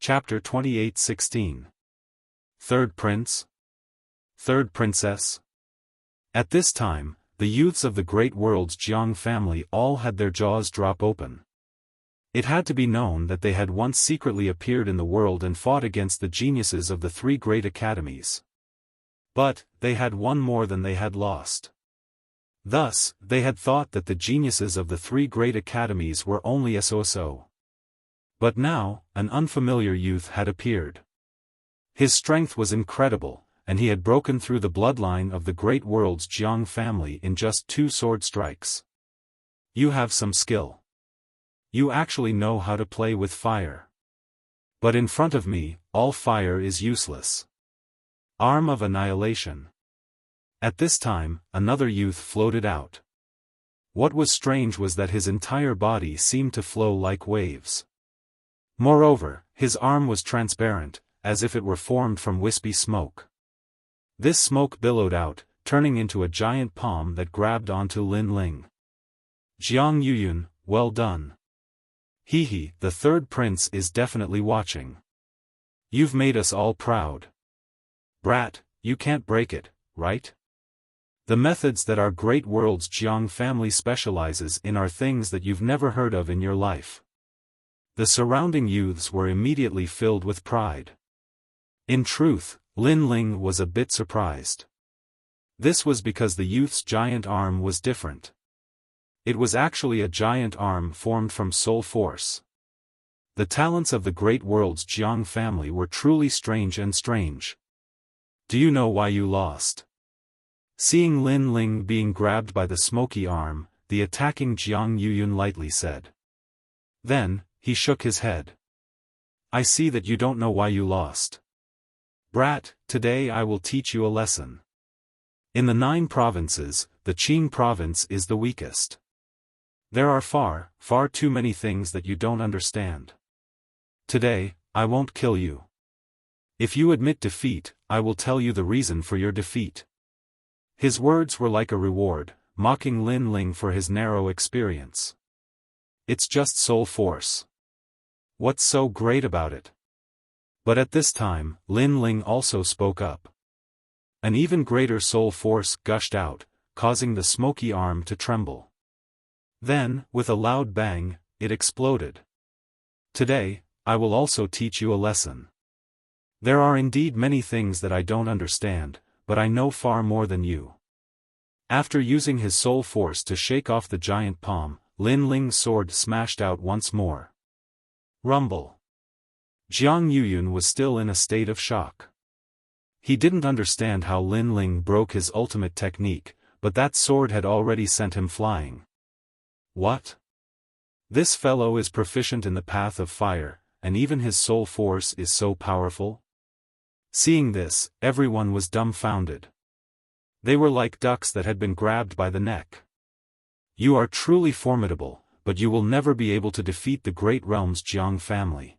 Chapter 28:16. Third Prince? Third Princess? At this time, the youths of the great world's Jiang family all had their jaws drop open. It had to be known that they had once secretly appeared in the world and fought against the geniuses of the three great academies. But, they had won more than they had lost. Thus, they had thought that the geniuses of the three great academies were only so. But now, an unfamiliar youth had appeared. His strength was incredible, and he had broken through the bloodline of the great world's Jiang family in just 2 sword strikes. You have some skill. You actually know how to play with fire. But in front of me, all fire is useless. Arm of Annihilation. At this time, another youth floated out. What was strange was that his entire body seemed to flow like waves. Moreover, his arm was transparent, as if it were formed from wispy smoke. This smoke billowed out, turning into a giant palm that grabbed onto Lin Ling. Jiang Yuyun, well done. Hehe, the third prince is definitely watching. You've made us all proud. Brat, you can't break it, right? The methods that our great world's Jiang family specializes in are things that you've never heard of in your life. The surrounding youths were immediately filled with pride. In truth, Lin Ling was a bit surprised. This was because the youth's giant arm was different. It was actually a giant arm formed from soul force. The talents of the great world's Jiang family were truly strange. Do you know why you lost? Seeing Lin Ling being grabbed by the smoky arm, the attacking Jiang Yuyun lightly said. Then, he shook his head. I see that you don't know why you lost. Brat, today I will teach you a lesson. In the 9 provinces, the Qing province is the weakest. There are far too many things that you don't understand. Today, I won't kill you. If you admit defeat, I will tell you the reason for your defeat. His words were like a reward, mocking Lin Ling for his narrow experience. It's just soul force. What's so great about it? But at this time, Lin Ling also spoke up. An even greater soul force gushed out, causing the smoky arm to tremble. Then, with a loud bang, it exploded. Today, I will also teach you a lesson. There are indeed many things that I don't understand, but I know far more than you. After using his soul force to shake off the giant palm, Lin Ling's sword smashed out once more. Rumble. Jiang Yuyun was still in a state of shock. He didn't understand how Lin Ling broke his ultimate technique, but that sword had already sent him flying. What? This fellow is proficient in the path of fire, and even his soul force is so powerful? Seeing this, everyone was dumbfounded. They were like ducks that had been grabbed by the neck. You are truly formidable, but you will never be able to defeat the great realm's Jiang family.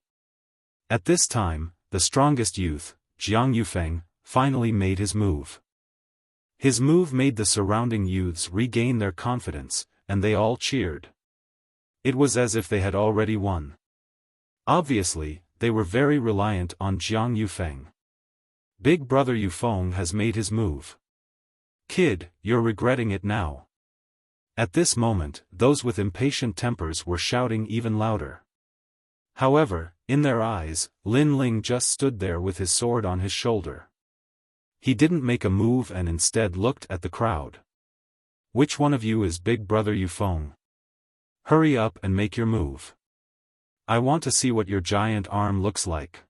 At this time, the strongest youth, Jiang Yufeng, finally made his move. His move made the surrounding youths regain their confidence, and they all cheered. It was as if they had already won. Obviously, they were very reliant on Jiang Yufeng. Big brother Yufeng has made his move. Kid, you're regretting it now. At this moment, those with impatient tempers were shouting even louder. However, in their eyes, Lin Ling just stood there with his sword on his shoulder. He didn't make a move and instead looked at the crowd. Which one of you is Big Brother Yufeng? Hurry up and make your move. I want to see what your giant arm looks like.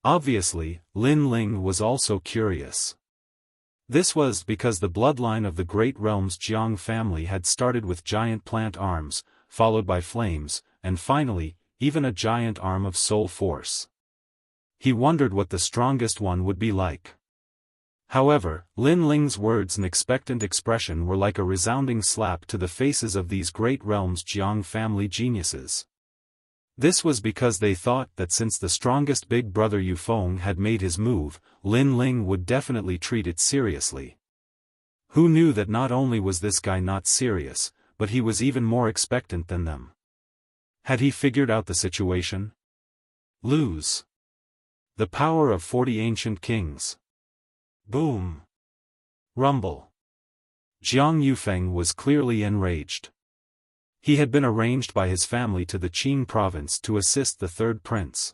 Obviously, Lin Ling was also curious. This was because the bloodline of the great realm's Jiang family had started with giant plant arms, followed by flames, and finally, even a giant arm of soul force. He wondered what the strongest one would be like. However, Lin Ling's words and expectant expression were like a resounding slap to the faces of these great realm's Jiang family geniuses. This was because they thought that since the strongest big brother Yufeng had made his move, Lin Ling would definitely treat it seriously. Who knew that not only was this guy not serious, but he was even more expectant than them? Had he figured out the situation? Lose. The power of 40 ancient kings. Boom. Rumble. Jiang Yufeng was clearly enraged. He had been arranged by his family to the Qing province to assist the third prince.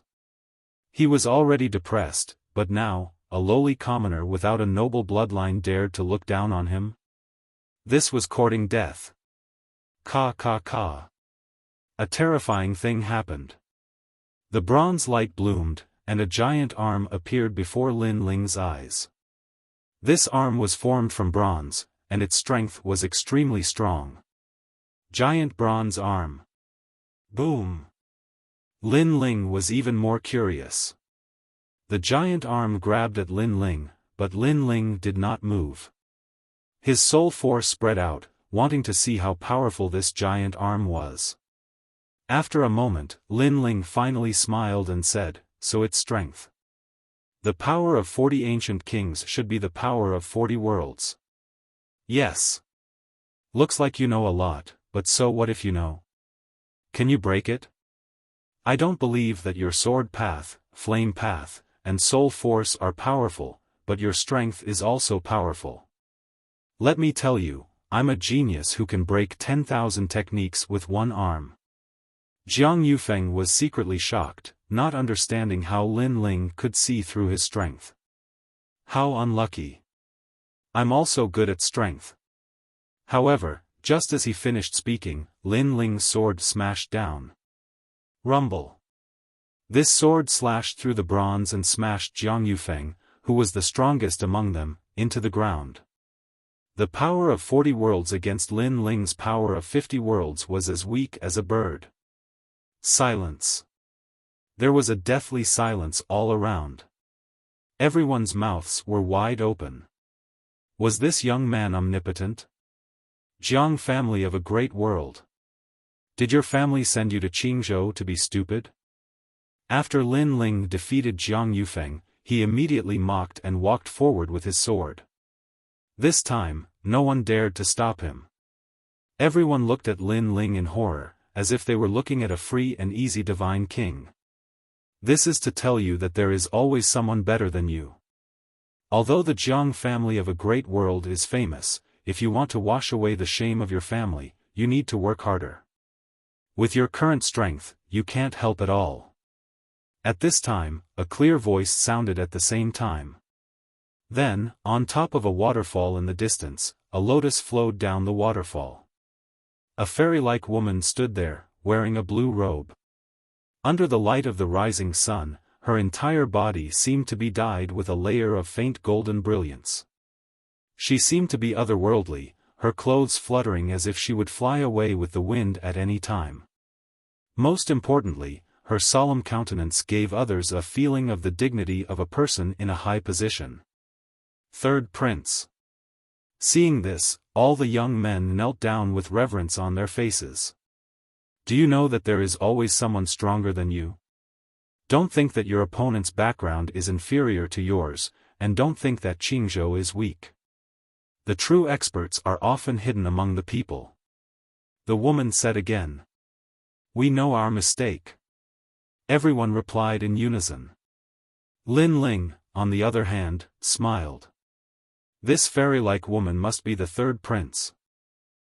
He was already depressed, but now, a lowly commoner without a noble bloodline dared to look down on him? This was courting death. Ka ka ka. A terrifying thing happened. The bronze light bloomed, and a giant arm appeared before Lin Ling's eyes. This arm was formed from bronze, and its strength was extremely strong. Giant bronze arm. Boom. Lin Ling was even more curious. The giant arm grabbed at Lin Ling, but Lin Ling did not move. His soul force spread out, wanting to see how powerful this giant arm was. After a moment, Lin Ling finally smiled and said, "So its strength. The power of 40 ancient kings should be the power of 40 worlds." Yes. Looks like you know a lot, but so what if you know? Can you break it? I don't believe that your sword path, flame path, and soul force are powerful, but your strength is also powerful. Let me tell you, I'm a genius who can break 10,000 techniques with one arm. Jiang Yufeng was secretly shocked, not understanding how Lin Ling could see through his strength. How unlucky. I'm also good at strength. However, just as he finished speaking, Lin Ling's sword smashed down. Rumble. This sword slashed through the bronze and smashed Jiang Yufeng, who was the strongest among them, into the ground. The power of 40 worlds against Lin Ling's power of 50 worlds was as weak as a bird. Silence. There was a deathly silence all around. Everyone's mouths were wide open. Was this young man omnipotent? Jiang family of a great world. Did your family send you to Qingzhou to be stupid? After Lin Ling defeated Jiang Yufeng, he immediately mocked and walked forward with his sword. This time, no one dared to stop him. Everyone looked at Lin Ling in horror, as if they were looking at a free and easy divine king. This is to tell you that there is always someone better than you. Although the Jiang family of a great world is famous, if you want to wash away the shame of your family, you need to work harder. With your current strength, you can't help at all. At this time, a clear voice sounded at the same time. Then, on top of a waterfall in the distance, a lotus flowed down the waterfall. A fairy-like woman stood there, wearing a blue robe. Under the light of the rising sun, her entire body seemed to be dyed with a layer of faint golden brilliance. She seemed to be otherworldly, her clothes fluttering as if she would fly away with the wind at any time. Most importantly, her solemn countenance gave others a feeling of the dignity of a person in a high position. Third Prince. Seeing this, all the young men knelt down with reverence on their faces. Do you know that there is always someone stronger than you? Don't think that your opponent's background is inferior to yours, and don't think that Qingzhou is weak. The true experts are often hidden among the people. The woman said again. We know our mistake. Everyone replied in unison. Lin Ling, on the other hand, smiled. This fairy-like woman must be the third prince.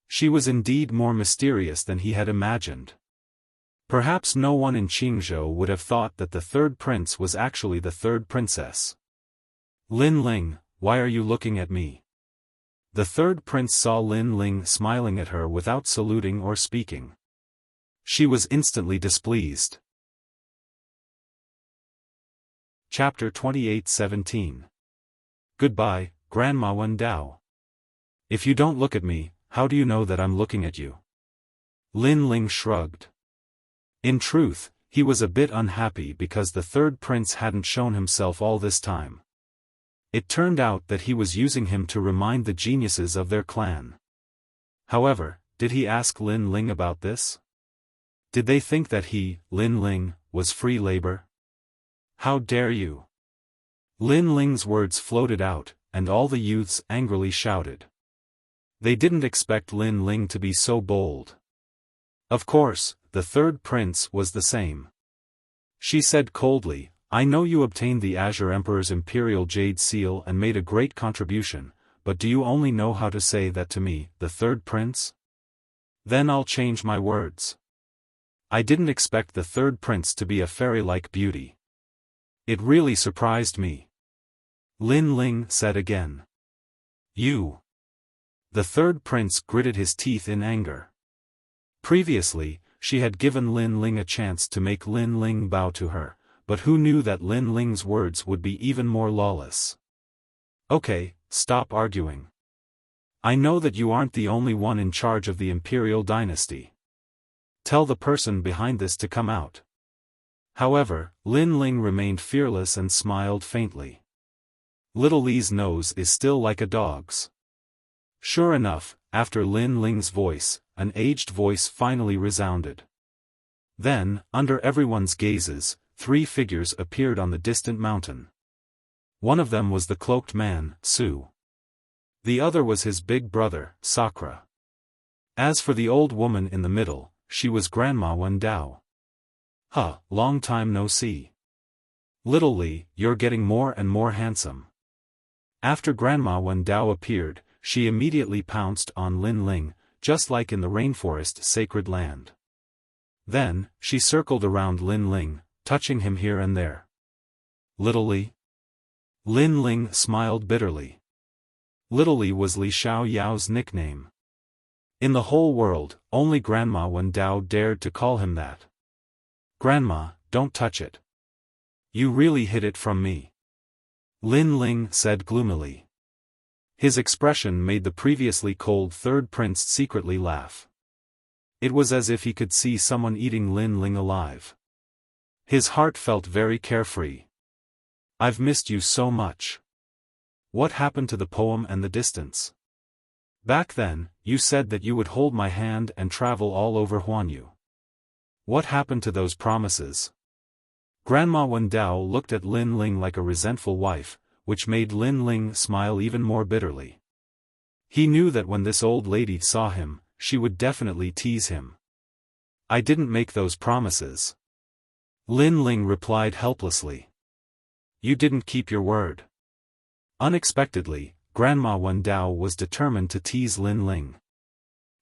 She was indeed more mysterious than he had imagined. Perhaps no one in Qingzhou would have thought that the third prince was actually the third princess. Lin Ling, why are you looking at me? The third prince saw Lin Ling smiling at her without saluting or speaking. She was instantly displeased. Chapter 28:17. Goodbye, Grandma Wen Dao. If you don't look at me, how do you know that I'm looking at you? Lin Ling shrugged. In truth, he was a bit unhappy because the third prince hadn't shown himself all this time. It turned out that he was using him to remind the geniuses of their clan. However, did he ask Lin Ling about this? Did they think that he, Lin Ling, was free labor? How dare you? Lin Ling's words floated out, and all the youths angrily shouted. They didn't expect Lin Ling to be so bold. Of course, the third prince was the same. She said coldly, I know you obtained the Azure Emperor's imperial jade seal and made a great contribution, but do you only know how to say that to me, the third prince? Then I'll change my words. I didn't expect the third prince to be a fairy-like beauty. It really surprised me. Lin Ling said again. You. The third prince gritted his teeth in anger. Previously, she had given Lin Ling a chance to make Lin Ling bow to her, but who knew that Lin Ling's words would be even more lawless? Okay, stop arguing. I know that you aren't the only one in charge of the imperial dynasty. Tell the person behind this to come out. However, Lin Ling remained fearless and smiled faintly. Little Li's nose is still like a dog's. Sure enough, after Lin Ling's voice, an aged voice finally resounded. Then, under everyone's gazes, 3 figures appeared on the distant mountain. One of them was the cloaked man, Su. The other was his big brother, Sakura. As for the old woman in the middle, she was Grandma Wendao. Huh, long time no see. Little Li, you're getting more and more handsome. After Grandma Wendao appeared, she immediately pounced on Lin Ling, just like in the rainforest sacred land. Then, she circled around Lin Ling, touching him here and there. Little Li? Lin Ling smiled bitterly. Little Li was Li Xiao Yao's nickname. In the whole world, only Grandma Wendao dared to call him that. Grandma, don't touch it. You really hid it from me. Lin Ling said gloomily. His expression made the previously cold third prince secretly laugh. It was as if he could see someone eating Lin Ling alive. His heart felt very carefree. I've missed you so much. What happened to the poem and the distance? Back then, you said that you would hold my hand and travel all over Huanyu. What happened to those promises? Grandma Wendao looked at Lin Ling like a resentful wife, which made Lin Ling smile even more bitterly. He knew that when this old lady saw him, she would definitely tease him. I didn't make those promises. Lin Ling replied helplessly. You didn't keep your word. Unexpectedly, Grandma Wendao was determined to tease Lin Ling.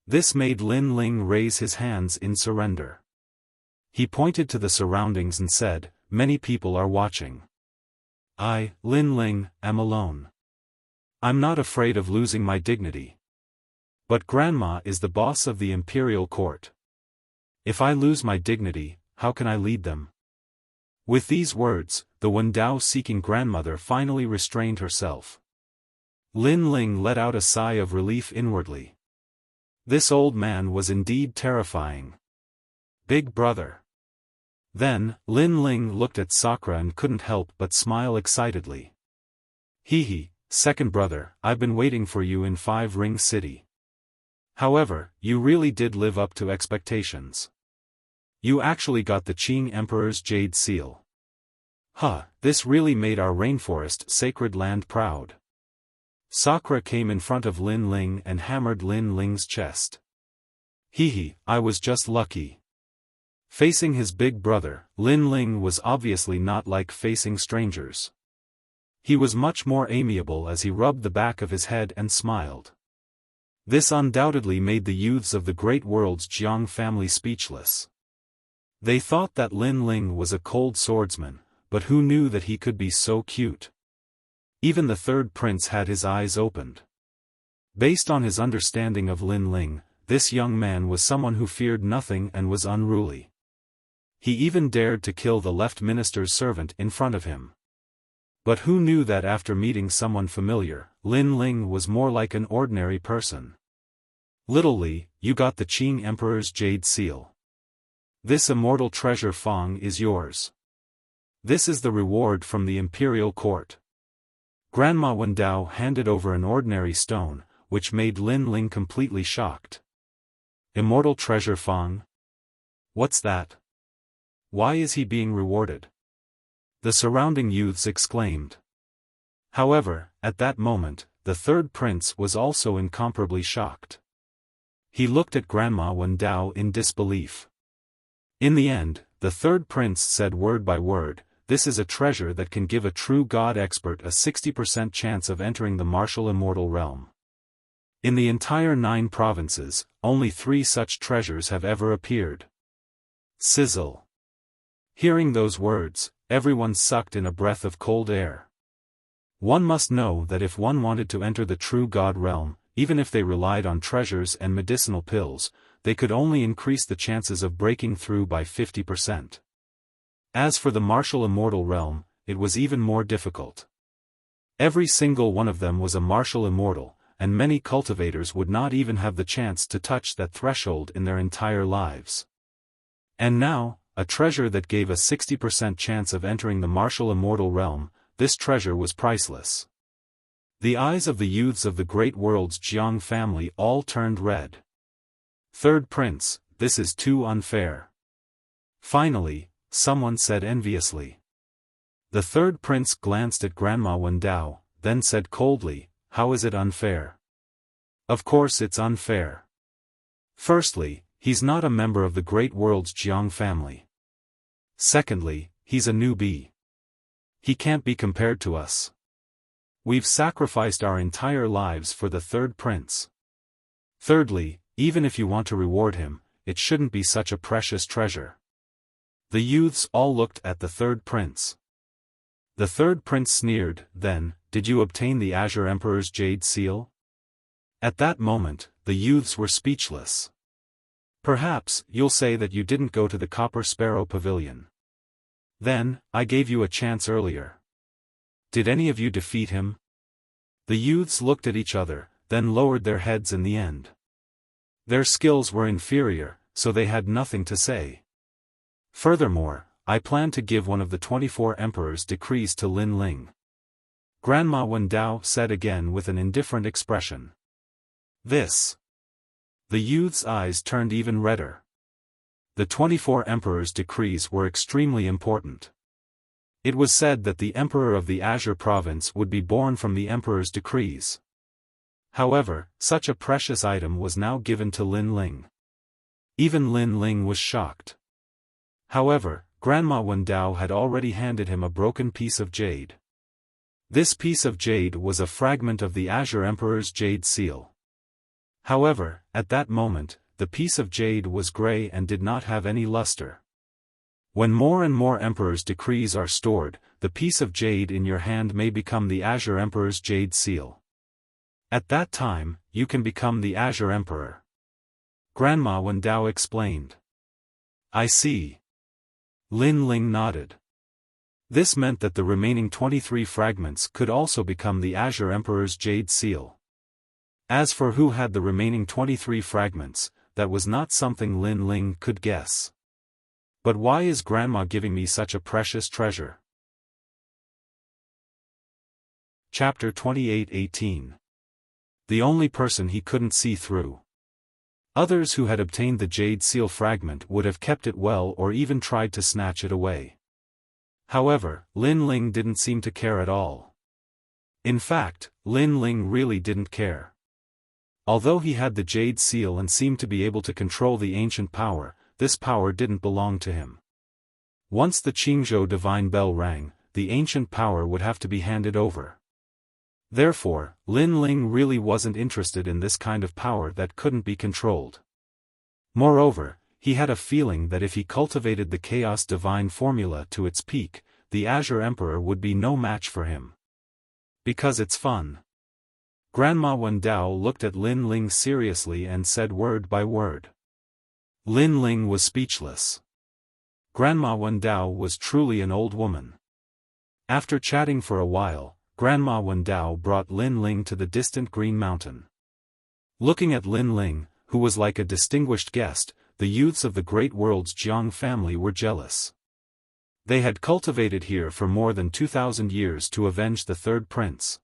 This made Lin Ling raise his hands in surrender. He pointed to the surroundings and said, many people are watching. I, Lin Ling, am alone. I'm not afraid of losing my dignity. But Grandma is the boss of the imperial court. If I lose my dignity, how can I lead them? With these words, the Wendao-seeking grandmother finally restrained herself. Lin Ling let out a sigh of relief inwardly. This old man was indeed terrifying. Big brother. Then, Lin Ling looked at Sakura and couldn't help but smile excitedly. Hee, second brother, I've been waiting for you in 5 Ring City. However, you really did live up to expectations. You actually got the Qing Emperor's jade seal. Huh, this really made our rainforest sacred land proud. Sakura came in front of Lin Ling and hammered Lin Ling's chest. Hee, I was just lucky. Facing his big brother, Lin Ling was obviously not like facing strangers. He was much more amiable as he rubbed the back of his head and smiled. This undoubtedly made the youths of the great world's Jiang family speechless. They thought that Lin Ling was a cold swordsman, but who knew that he could be so cute? Even the third prince had his eyes opened. Based on his understanding of Lin Ling, this young man was someone who feared nothing and was unruly. He even dared to kill the left minister's servant in front of him. But who knew that after meeting someone familiar, Lin Ling was more like an ordinary person? Little Li, you got the Qing Emperor's jade seal. This immortal treasure Fang is yours. This is the reward from the imperial court. Grandma Wendao handed over an ordinary stone, which made Lin Ling completely shocked. Immortal treasure Fang? What's that? Why is he being rewarded? The surrounding youths exclaimed. However, at that moment, the third prince was also incomparably shocked. He looked at Grandma Wendao in disbelief. In the end, the third prince said word by word, "This is a treasure that can give a true god expert a 60% chance of entering the martial immortal realm. In the entire 9 provinces, only 3 such treasures have ever appeared." Sizzle. Hearing those words, everyone sucked in a breath of cold air. One must know that if one wanted to enter the true god realm, even if they relied on treasures and medicinal pills, they could only increase the chances of breaking through by 50%. As for the martial immortal realm, it was even more difficult. Every single one of them was a martial immortal, and many cultivators would not even have the chance to touch that threshold in their entire lives. And now, a treasure that gave a 60% chance of entering the martial immortal realm, this treasure was priceless. The eyes of the youths of the great world's Jiang family all turned red. "Third prince, this is too unfair." Finally, someone said enviously. The third prince glanced at Grandma Wendao, then said coldly, "How is it unfair?" "Of course it's unfair. Firstly, he's not a member of the great world's Jiang family. Secondly, he's a newbie. He can't be compared to us. We've sacrificed our entire lives for the third prince. Thirdly, even if you want to reward him, it shouldn't be such a precious treasure." The youths all looked at the third prince. The third prince sneered, "Then, did you obtain the Azure Emperor's jade seal?" At that moment, the youths were speechless. "Perhaps, you'll say that you didn't go to the Copper Sparrow Pavilion. Then, I gave you a chance earlier. Did any of you defeat him?" The youths looked at each other, then lowered their heads in the end. Their skills were inferior, so they had nothing to say. "Furthermore, I plan to give one of the 24 emperor's decrees to Lin Ling," Grandma Wendao said again with an indifferent expression. "This." The youth's eyes turned even redder. The 24 emperor's decrees were extremely important. It was said that the emperor of the Azure province would be born from the emperor's decrees. However, such a precious item was now given to Lin Ling. Even Lin Ling was shocked. However, Grandma Wendao had already handed him a broken piece of jade. This piece of jade was a fragment of the Azure Emperor's jade seal. However, at that moment, the piece of jade was gray and did not have any luster. When more and more Emperor's decrees are stored, the piece of jade in your hand may become the Azure Emperor's jade seal. At that time, you can become the Azure Emperor. Grandma Wendao explained. "I see." Lin Ling nodded. This meant that the remaining 23 fragments could also become the Azure Emperor's jade seal. As for who had the remaining 23 fragments, that was not something Lin Ling could guess. But why is Grandma giving me such a precious treasure? Chapter 28:18. The only person he couldn't see through. Others who had obtained the jade seal fragment would have kept it well or even tried to snatch it away. However, Lin Ling didn't seem to care at all. In fact, Lin Ling really didn't care. Although he had the jade seal and seemed to be able to control the ancient power, this power didn't belong to him. Once the Qingzhou divine bell rang, the ancient power would have to be handed over. Therefore, Lin Ling really wasn't interested in this kind of power that couldn't be controlled. Moreover, he had a feeling that if he cultivated the Chaos Divine formula to its peak, the Azure Emperor would be no match for him. Because it's fun. Grandma Wendao looked at Lin Ling seriously and said word by word. Lin Ling was speechless. Grandma Wendao was truly an old woman. After chatting for a while, Grandma Wendao brought Lin Ling to the distant Green Mountain. Looking at Lin Ling, who was like a distinguished guest, the youths of the great world's Jiang family were jealous. They had cultivated here for more than 2,000 years to avenge the third prince.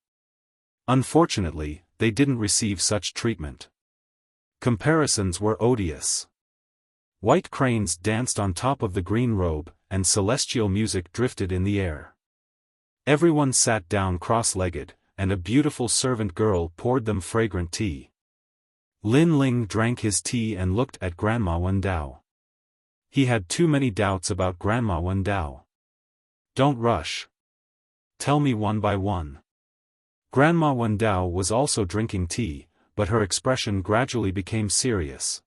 Unfortunately, they didn't receive such treatment. Comparisons were odious. White cranes danced on top of the green robe, and celestial music drifted in the air. Everyone sat down cross-legged, and a beautiful servant girl poured them fragrant tea. Lin Ling drank his tea and looked at Grandma Wendao. He had too many doubts about Grandma Wendao. Don't rush. Tell me one by one. Grandma Wendao was also drinking tea, but her expression gradually became serious.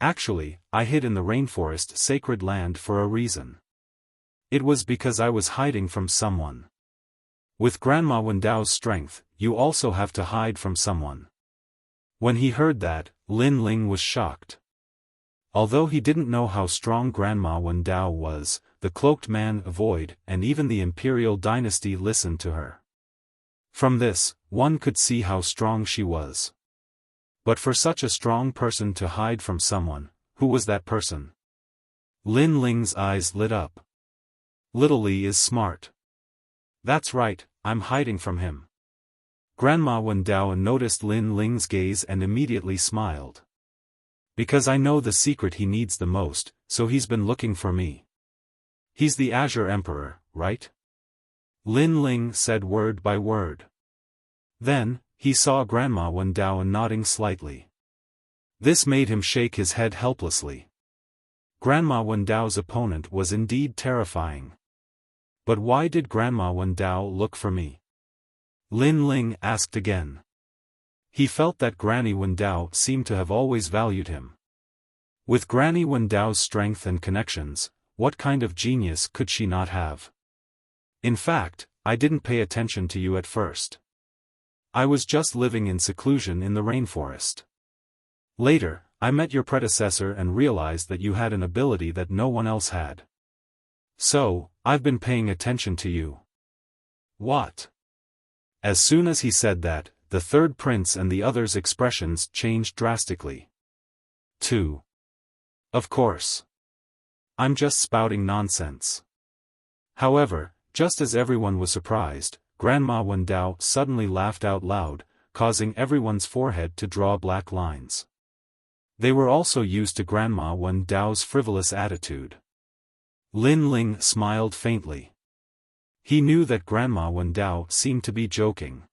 Actually, I hid in the rainforest sacred land for a reason. It was because I was hiding from someone. With Grandma Wendao's strength, you also have to hide from someone. When he heard that, Lin Ling was shocked. Although he didn't know how strong Grandma Wendao was, the cloaked man avoided, and even the imperial dynasty listened to her. From this, one could see how strong she was. But for such a strong person to hide from someone, who was that person? Lin Ling's eyes lit up. Little Li is smart. That's right, I'm hiding from him. Grandma Wendao noticed Lin Ling's gaze and immediately smiled. Because I know the secret he needs the most, so he's been looking for me. He's the Azure Emperor, right? Lin Ling said word by word. Then, he saw Grandma Wendao nodding slightly. This made him shake his head helplessly. Grandma Wendao's opponent was indeed terrifying. But why did Grandma Wendao look for me? Lin Ling asked again. He felt that Granny Wendao seemed to have always valued him. With Granny Wendao's strength and connections, what kind of genius could she not have? In fact, I didn't pay attention to you at first. I was just living in seclusion in the rainforest. Later, I met your predecessor and realized that you had an ability that no one else had. So, I've been paying attention to you. What? As soon as he said that, the third prince and the others' expressions changed drastically. 2. Of course. I'm just spouting nonsense. However, just as everyone was surprised, Grandma Wendao suddenly laughed out loud, causing everyone's forehead to draw black lines. They were also used to Grandma Wendao's frivolous attitude. Lin Ling smiled faintly. He knew that Grandma Wendao seemed to be joking.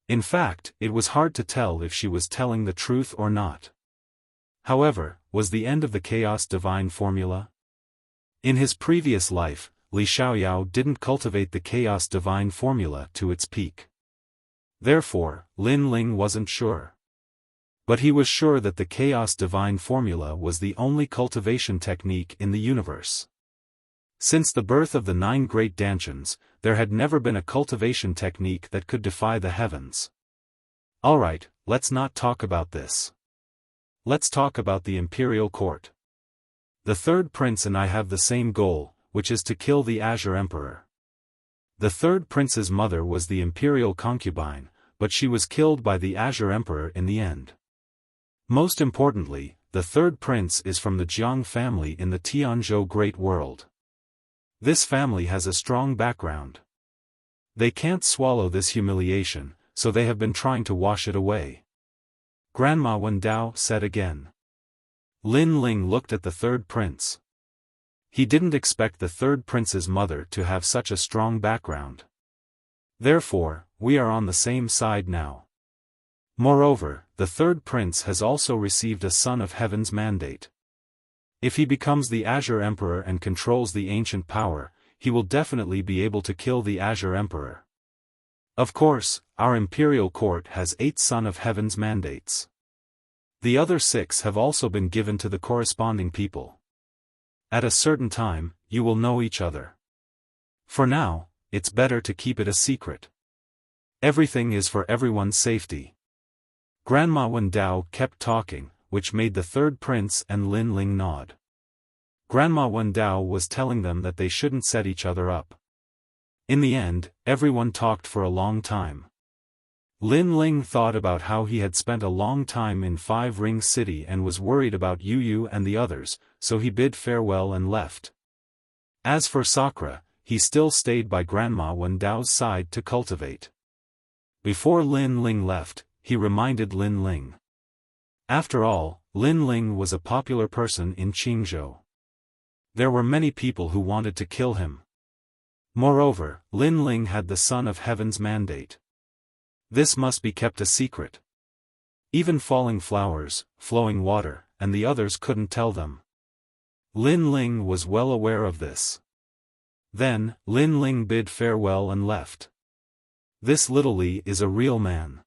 In fact, it was hard to tell if she was telling the truth or not. However, was the end of the Chaos Divine formula? In his previous life, Li Xiaoyao didn't cultivate the Chaos Divine formula to its peak. Therefore, Lin Ling wasn't sure. But he was sure that the Chaos Divine formula was the only cultivation technique in the universe. Since the birth of the 9 great Dantians, there had never been a cultivation technique that could defy the heavens. Alright, let's not talk about this. Let's talk about the imperial court. The third prince and I have the same goal, which is to kill the Azure Emperor. The third prince's mother was the imperial concubine, but she was killed by the Azure Emperor in the end. Most importantly, the third prince is from the Jiang family in the Tianzhou Great World. This family has a strong background. They can't swallow this humiliation, so they have been trying to wash it away. Grandma Wendao said again. Lin Ling looked at the third prince. He didn't expect the third prince's mother to have such a strong background. Therefore, we are on the same side now. Moreover, the third prince has also received a Son of Heaven's mandate. If he becomes the Azure Emperor and controls the ancient power, he will definitely be able to kill the Azure Emperor. Of course, our imperial court has 8 Son of Heaven's mandates. The other 6 have also been given to the corresponding people. At a certain time, you will know each other. For now, it's better to keep it a secret. Everything is for everyone's safety. Grandma Wendao kept talking, which made the third prince and Lin Ling nod. Grandma Wendao was telling them that they shouldn't set each other up. In the end, everyone talked for a long time. Lin Ling thought about how he had spent a long time in Five Ring City and was worried about Yu Yu and the others, so he bid farewell and left. As for Sakura, he still stayed by Grandma Wendao's side to cultivate. Before Lin Ling left, he reminded Lin Ling. After all, Lin Ling was a popular person in Qingzhou. There were many people who wanted to kill him. Moreover, Lin Ling had the Son of Heaven's mandate. This must be kept a secret. Even Falling Flowers, Flowing Water, and the others couldn't tell them. Lin Ling was well aware of this. Then, Lin Ling bid farewell and left. This little Li is a real man.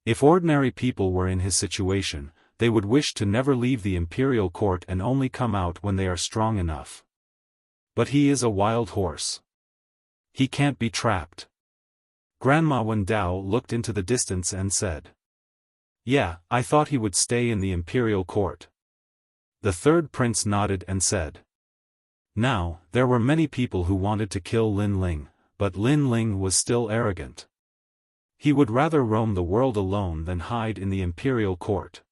If ordinary people were in his situation, they would wish to never leave the imperial court and only come out when they are strong enough. But he is a wild horse. He can't be trapped. Grandma Wendao looked into the distance and said. Yeah, I thought he would stay in the imperial court. The third prince nodded and said. Now, there were many people who wanted to kill Lin Ling, but Lin Ling was still arrogant. He would rather roam the world alone than hide in the imperial court.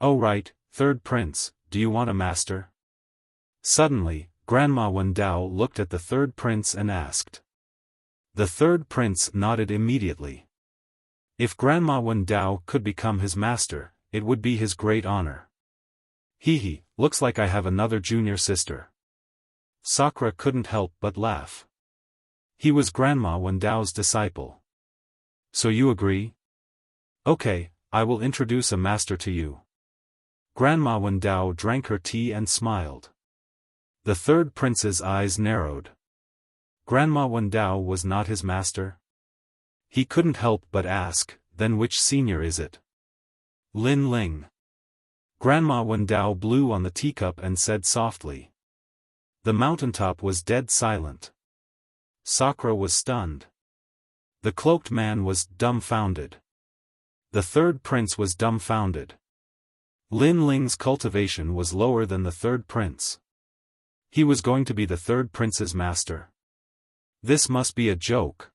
Oh right, third prince, do you want a master? Suddenly, Grandma Wendao looked at the third prince and asked. The third prince nodded immediately. If Grandma Wendao could become his master, it would be his great honor. Hee, looks like I have another junior sister. Sakura couldn't help but laugh. He was Grandma Wendao's disciple. So you agree? Okay, I will introduce a master to you. Grandma Wendao drank her tea and smiled. The third prince's eyes narrowed. Grandma Wendao was not his master? He couldn't help but ask, then which senior is it? Lin Ling. Grandma Wendao blew on the teacup and said softly. The mountaintop was dead silent. Sakura was stunned. The cloaked man was dumbfounded. The third prince was dumbfounded. Lin Ling's cultivation was lower than the third prince. He was going to be the third prince's master. This must be a joke.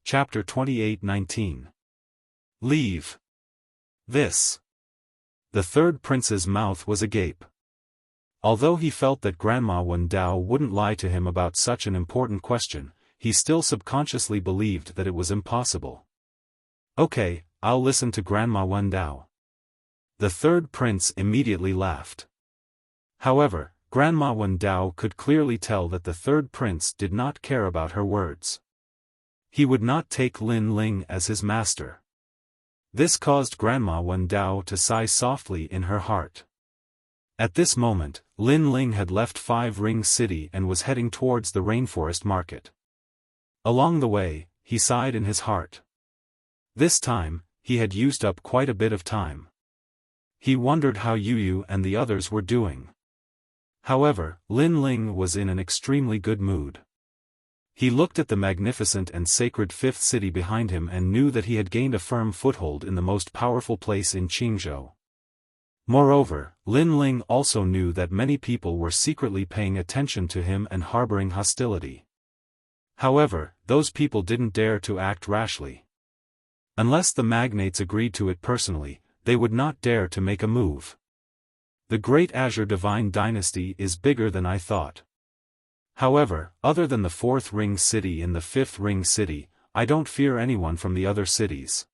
Chapter 28:19. Leave. This. The third prince's mouth was agape. Although he felt that Grandma Wendao wouldn't lie to him about such an important question, he still subconsciously believed that it was impossible. Okay, I'll listen to Grandma Wendao. The third prince immediately laughed. However, Grandma Wendao could clearly tell that the third prince did not care about her words. He would not take Lin Ling as his master. This caused Grandma Wendao to sigh softly in her heart. At this moment, Lin Ling had left Five Ring City and was heading towards the rainforest market. Along the way, he sighed in his heart. This time, he had used up quite a bit of time. He wondered how Yu and the others were doing. However, Lin Ling was in an extremely good mood. He looked at the magnificent and sacred fifth city behind him and knew that he had gained a firm foothold in the most powerful place in Qingzhou. Moreover, Lin Ling also knew that many people were secretly paying attention to him and harboring hostility. However, those people didn't dare to act rashly. Unless the magnates agreed to it personally, they would not dare to make a move. The Great Azure Divine Dynasty is bigger than I thought. However, other than the Fourth Ring City and the Fifth Ring City, I don't fear anyone from the other cities.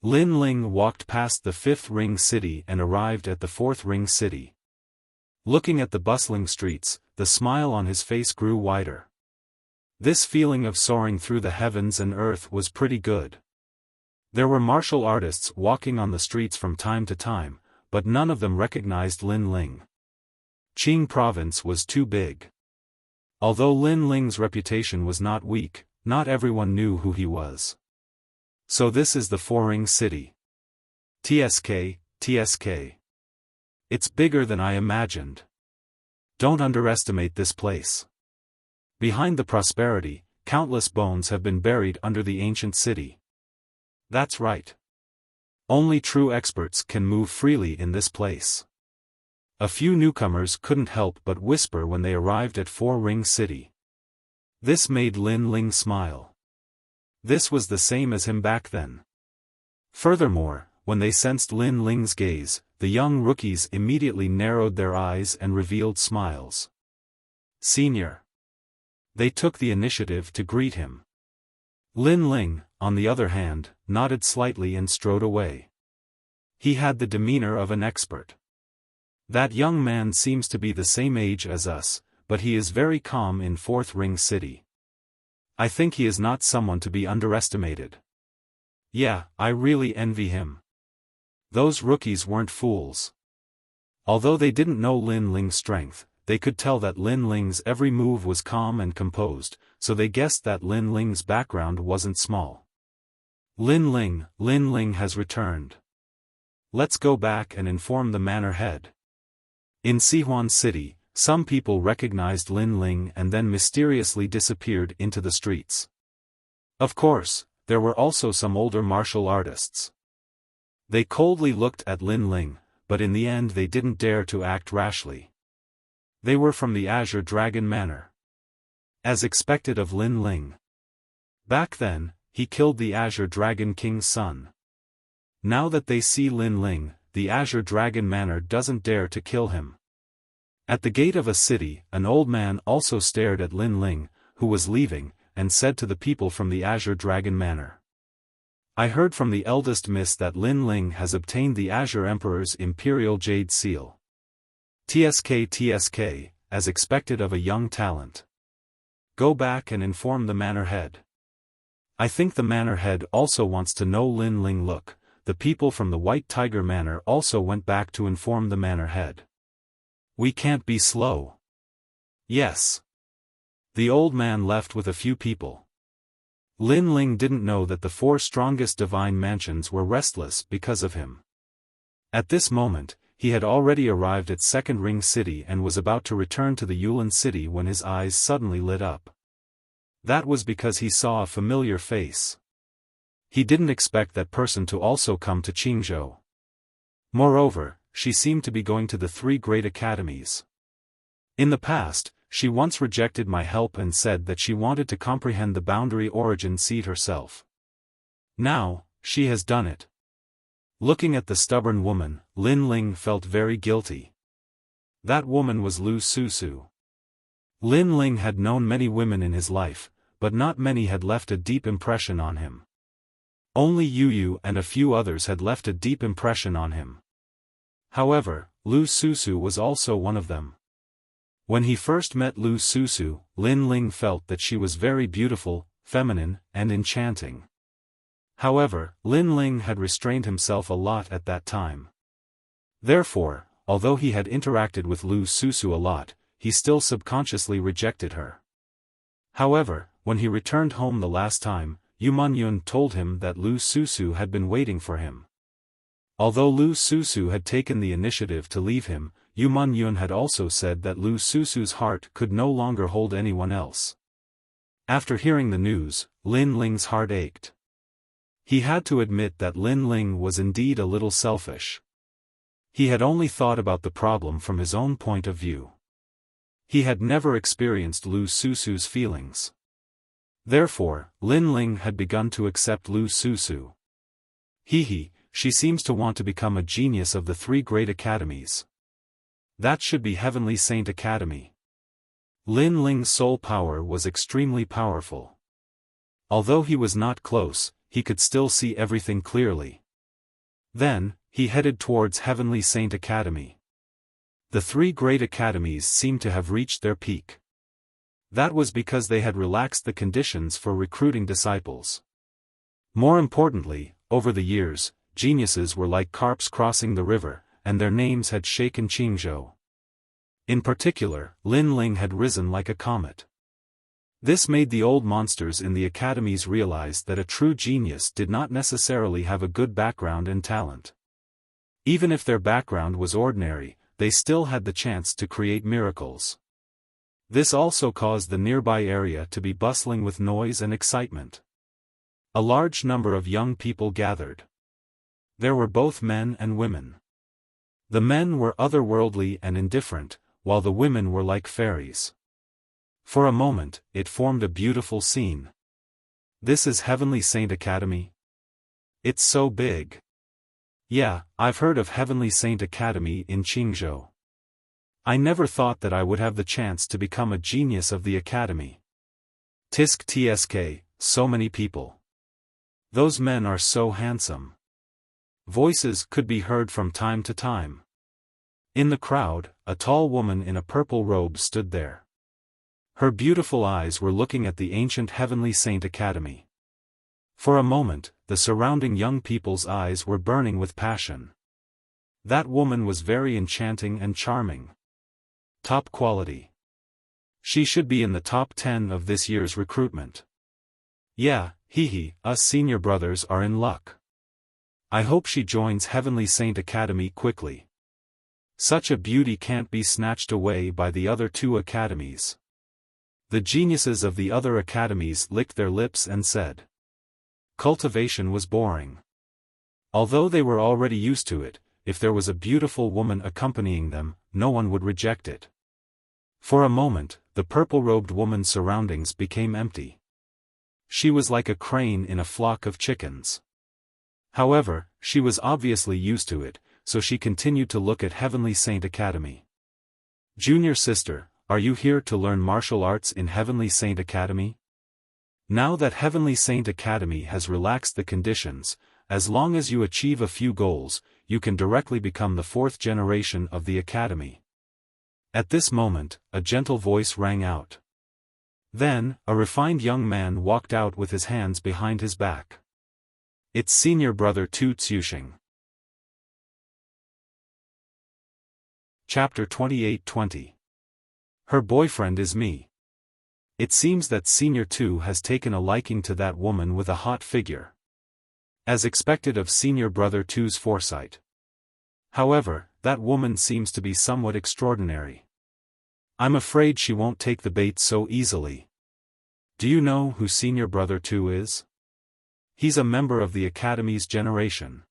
Lin Ling walked past the Fifth Ring City and arrived at the Fourth Ring City. Looking at the bustling streets, the smile on his face grew wider. This feeling of soaring through the heavens and earth was pretty good. There were martial artists walking on the streets from time to time, but none of them recognized Lin Ling. Qing province was too big. Although Lin Ling's reputation was not weak, not everyone knew who he was. So this is the Four-Ring City. TSK. It's bigger than I imagined. Don't underestimate this place. Behind the prosperity, countless bones have been buried under the ancient city. That's right. Only true experts can move freely in this place. A few newcomers couldn't help but whisper when they arrived at Four-Ring City. This made Lin Ling smile. This was the same as him back then. Furthermore, when they sensed Lin Ling's gaze, the young rookies immediately narrowed their eyes and revealed smiles. Senior. They took the initiative to greet him. Lin Ling, on the other hand, nodded slightly and strode away. He had the demeanor of an expert. That young man seems to be the same age as us, but he is very calm in Fourth Ring City. I think he is not someone to be underestimated. Yeah, I really envy him. Those rookies weren't fools. Although they didn't know Lin Ling's strength, they could tell that Lin Ling's every move was calm and composed, so they guessed that Lin Ling's background wasn't small. Lin Ling has returned. Let's go back and inform the manor head. In Xiaofan City, some people recognized Lin Ling and then mysteriously disappeared into the streets. Of course, there were also some older martial artists. They coldly looked at Lin Ling, but in the end they didn't dare to act rashly. They were from the Azure Dragon Manor. As expected of Lin Ling. Back then, he killed the Azure Dragon King's son. Now that they see Lin Ling, the Azure Dragon Manor doesn't dare to kill him. At the gate of a city, an old man also stared at Lin Ling, who was leaving, and said to the people from the Azure Dragon Manor. I heard from the eldest miss that Lin Ling has obtained the Azure Emperor's Imperial Jade Seal. TSK, as expected of a young talent. Go back and inform the manor head. I think the manor head also wants to know Lin Ling. Look, the people from the White Tiger Manor also went back to inform the manor head. We can't be slow. Yes. The old man left with a few people. Lin Ling didn't know that the 4 strongest divine mansions were restless because of him. At this moment, he had already arrived at Second Ring City and was about to return to the Yulin City when his eyes suddenly lit up. That was because he saw a familiar face. He didn't expect that person to also come to Qingzhou. Moreover, she seemed to be going to the 3 great academies. In the past, she once rejected my help and said that she wanted to comprehend the boundary origin seed herself. Now, she has done it. Looking at the stubborn woman, Lin Ling felt very guilty. That woman was Lu Susu. Lin Ling had known many women in his life, but not many had left a deep impression on him. Only Yu and a few others had left a deep impression on him. However, Lu Susu was also one of them. When he first met Lu Susu, Lin Ling felt that she was very beautiful, feminine, and enchanting. However, Lin Ling had restrained himself a lot at that time. Therefore, although he had interacted with Lu Susu a lot, he still subconsciously rejected her. However, when he returned home the last time, Yu Munyun told him that Lu Susu had been waiting for him. Although Lu Susu had taken the initiative to leave him, Yu Munyun had also said that Lu Susu's heart could no longer hold anyone else. After hearing the news, Lin Ling's heart ached. He had to admit that Lin Ling was indeed a little selfish. He had only thought about the problem from his own point of view. He had never experienced Lu Susu's feelings. Therefore, Lin Ling had begun to accept Lu Susu. She seems to want to become a genius of the 3 great academies. That should be Heavenly Saint Academy. Lin Ling's soul power was extremely powerful. Although he was not close, he could still see everything clearly. Then, he headed towards Heavenly Saint Academy. The 3 great academies seemed to have reached their peak. That was because they had relaxed the conditions for recruiting disciples. More importantly, over the years, geniuses were like carps crossing the river, and their names had shaken Qingzhou. In particular, Lin Ling had risen like a comet. This made the old monsters in the academies realize that a true genius did not necessarily have a good background and talent. Even if their background was ordinary, they still had the chance to create miracles. This also caused the nearby area to be bustling with noise and excitement. A large number of young people gathered. There were both men and women. The men were otherworldly and indifferent, while the women were like fairies. For a moment, it formed a beautiful scene. This is Heavenly Saint Academy? It's so big. Yeah, I've heard of Heavenly Saint Academy in Qingzhou. I never thought that I would have the chance to become a genius of the academy. TSK, so many people. Those men are so handsome. Voices could be heard from time to time. In the crowd, a tall woman in a purple robe stood there. Her beautiful eyes were looking at the ancient Heavenly Saint Academy. For a moment, the surrounding young people's eyes were burning with passion. That woman was very enchanting and charming. Top quality. She should be in the top 10 of this year's recruitment. Yeah, us senior brothers are in luck. I hope she joins Heavenly Saint Academy quickly. Such a beauty can't be snatched away by the other two academies. The geniuses of the other academies licked their lips and said. Cultivation was boring. Although they were already used to it, if there was a beautiful woman accompanying them, no one would reject it. For a moment, the purple-robed woman's surroundings became empty. She was like a crane in a flock of chickens. However, she was obviously used to it, so she continued to look at Heavenly Saint Academy. Junior sister, are you here to learn martial arts in Heavenly Saint Academy? Now that Heavenly Saint Academy has relaxed the conditions, as long as you achieve a few goals, you can directly become the 4th generation of the Academy. At this moment, a gentle voice rang out. Then, a refined young man walked out with his hands behind his back. It's senior brother Tu Tsuxing. Chapter 28-20. Her boyfriend is me. It seems that Senior Tu has taken a liking to that woman with a hot figure. As expected of senior brother Tu's foresight. However, that woman seems to be somewhat extraordinary. I'm afraid she won't take the bait so easily. Do you know who senior brother Tu is? He's a member of the Academy's generation.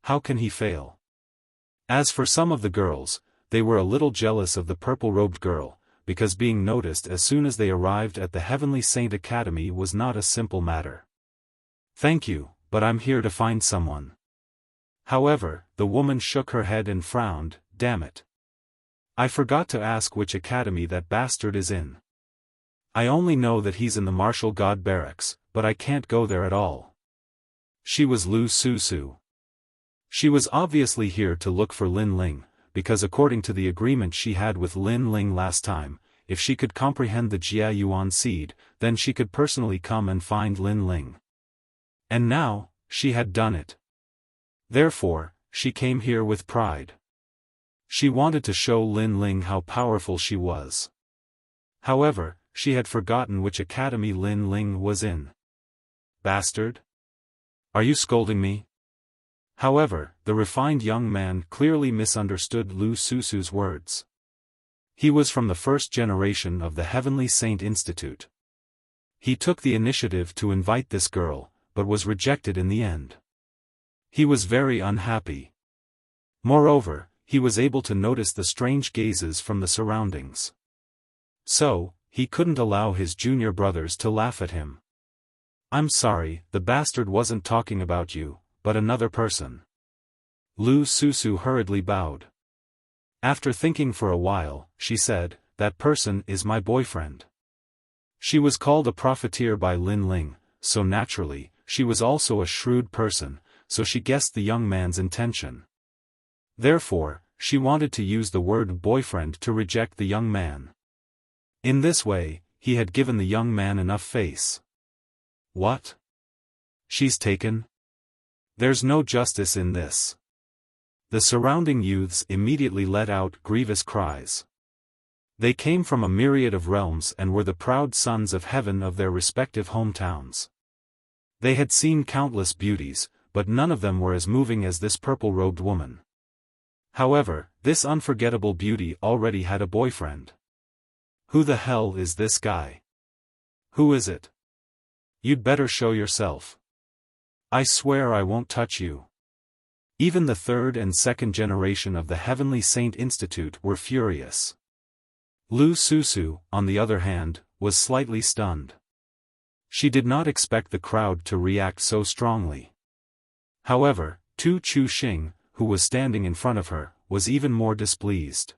How can he fail? As for some of the girls, they were a little jealous of the purple-robed girl, because being noticed as soon as they arrived at the Heavenly Saint Academy was not a simple matter. Thank you, but I'm here to find someone. However, the woman shook her head and frowned, damn it. I forgot to ask which academy that bastard is in. I only know that he's in the Martial God Barracks, but I can't go there at all. She was Lu Susu. She was obviously here to look for Lin Ling, because according to the agreement she had with Lin Ling last time, if she could comprehend the Jia Yuan seed, then she could personally come and find Lin Ling. And now, she had done it. Therefore, she came here with pride. She wanted to show Lin Ling how powerful she was. However, she had forgotten which academy Lin Ling was in. Bastard? Are you scolding me? However, the refined young man clearly misunderstood Lu Susu's words. He was from the 1st generation of the Heavenly Saint Institute. He took the initiative to invite this girl, but was rejected in the end. He was very unhappy. Moreover, he was able to notice the strange gazes from the surroundings. So, he couldn't allow his junior brothers to laugh at him. I'm sorry, the bastard wasn't talking about you, but another person. Lu Susu hurriedly bowed. After thinking for a while, she said, that person is my boyfriend. She was called a profiteer by Lin Ling, so naturally, she was also a shrewd person, so she guessed the young man's intention. Therefore, she wanted to use the word boyfriend to reject the young man. In this way, he had given the young man enough face. What? She's taken? There's no justice in this. The surrounding youths immediately let out grievous cries. They came from a myriad of realms and were the proud sons of heaven of their respective hometowns. They had seen countless beauties, but none of them were as moving as this purple-robed woman. However, this unforgettable beauty already had a boyfriend. Who the hell is this guy? Who is it? You'd better show yourself. I swear I won't touch you. Even the 3rd and 2nd generation of the Heavenly Saint Institute were furious. Lu Susu, on the other hand, was slightly stunned. She did not expect the crowd to react so strongly. However, Tu Tsuxing, who was standing in front of her, was even more displeased.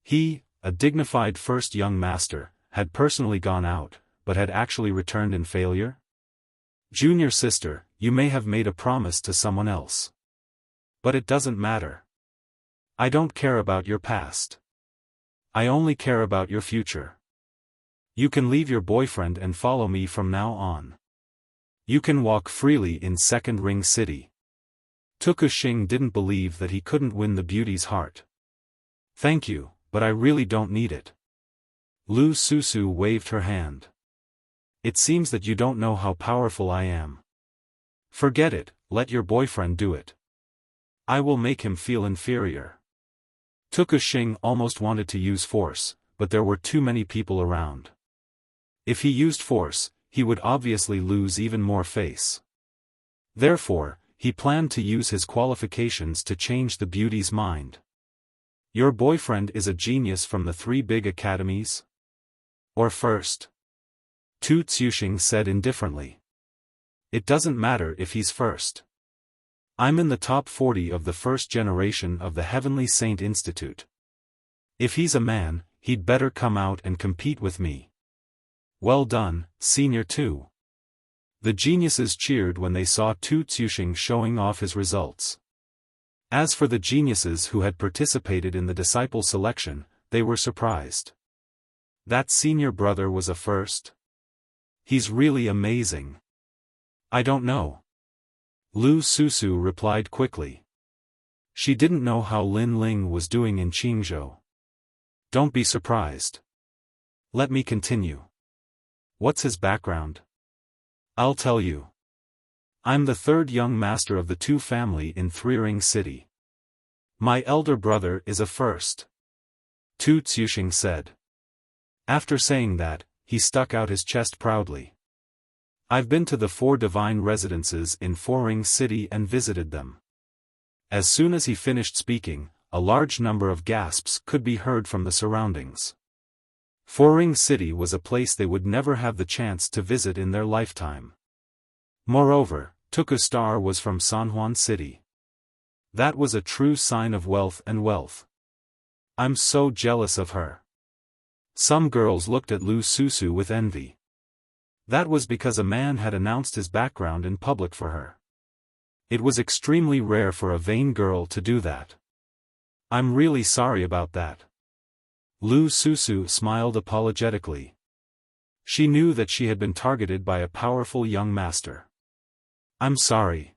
He, a dignified first young master, had personally gone out, but had actually returned in failure? Junior sister, you may have made a promise to someone else. But it doesn't matter. I don't care about your past. I only care about your future. You can leave your boyfriend and follow me from now on. You can walk freely in Second Ring City. Xing didn't believe that he couldn't win the beauty's heart. Thank you, but I really don't need it. Lu Susu waved her hand. It seems that you don't know how powerful I am. Forget it, let your boyfriend do it. I will make him feel inferior. Xing almost wanted to use force, but there were too many people around. If he used force, he would obviously lose even more face. Therefore, he planned to use his qualifications to change the beauty's mind. Your boyfriend is a genius from the 3 big academies? Or first? Tu Xing said indifferently. It doesn't matter if he's first. I'm in the top 40 of the first generation of the Heavenly Saint Institute. If he's a man, he'd better come out and compete with me. Well done, Senior Tu. The geniuses cheered when they saw Tu Xing showing off his results. As for the geniuses who had participated in the disciple selection, they were surprised. That senior brother was a first? He's really amazing. I don't know. Lu Susu replied quickly. She didn't know how Lin Ling was doing in Qingzhou. Don't be surprised. Let me continue. What's his background? I'll tell you. I'm the 3rd young master of the Tu family in Threering City. My elder brother is a first. Tu Xing said. After saying that, he stuck out his chest proudly. I've been to the 4 divine residences in Threering City and visited them. As soon as he finished speaking, a large number of gasps could be heard from the surroundings. Threering City was a place they would never have the chance to visit in their lifetime. Moreover, Tuku Star was from Sanhuan City. That was a true sign of wealth and wealth. I'm so jealous of her. Some girls looked at Lu Susu with envy. That was because a man had announced his background in public for her. It was extremely rare for a vain girl to do that. I'm really sorry about that. Lu Susu smiled apologetically. She knew that she had been targeted by a powerful young master. I'm sorry.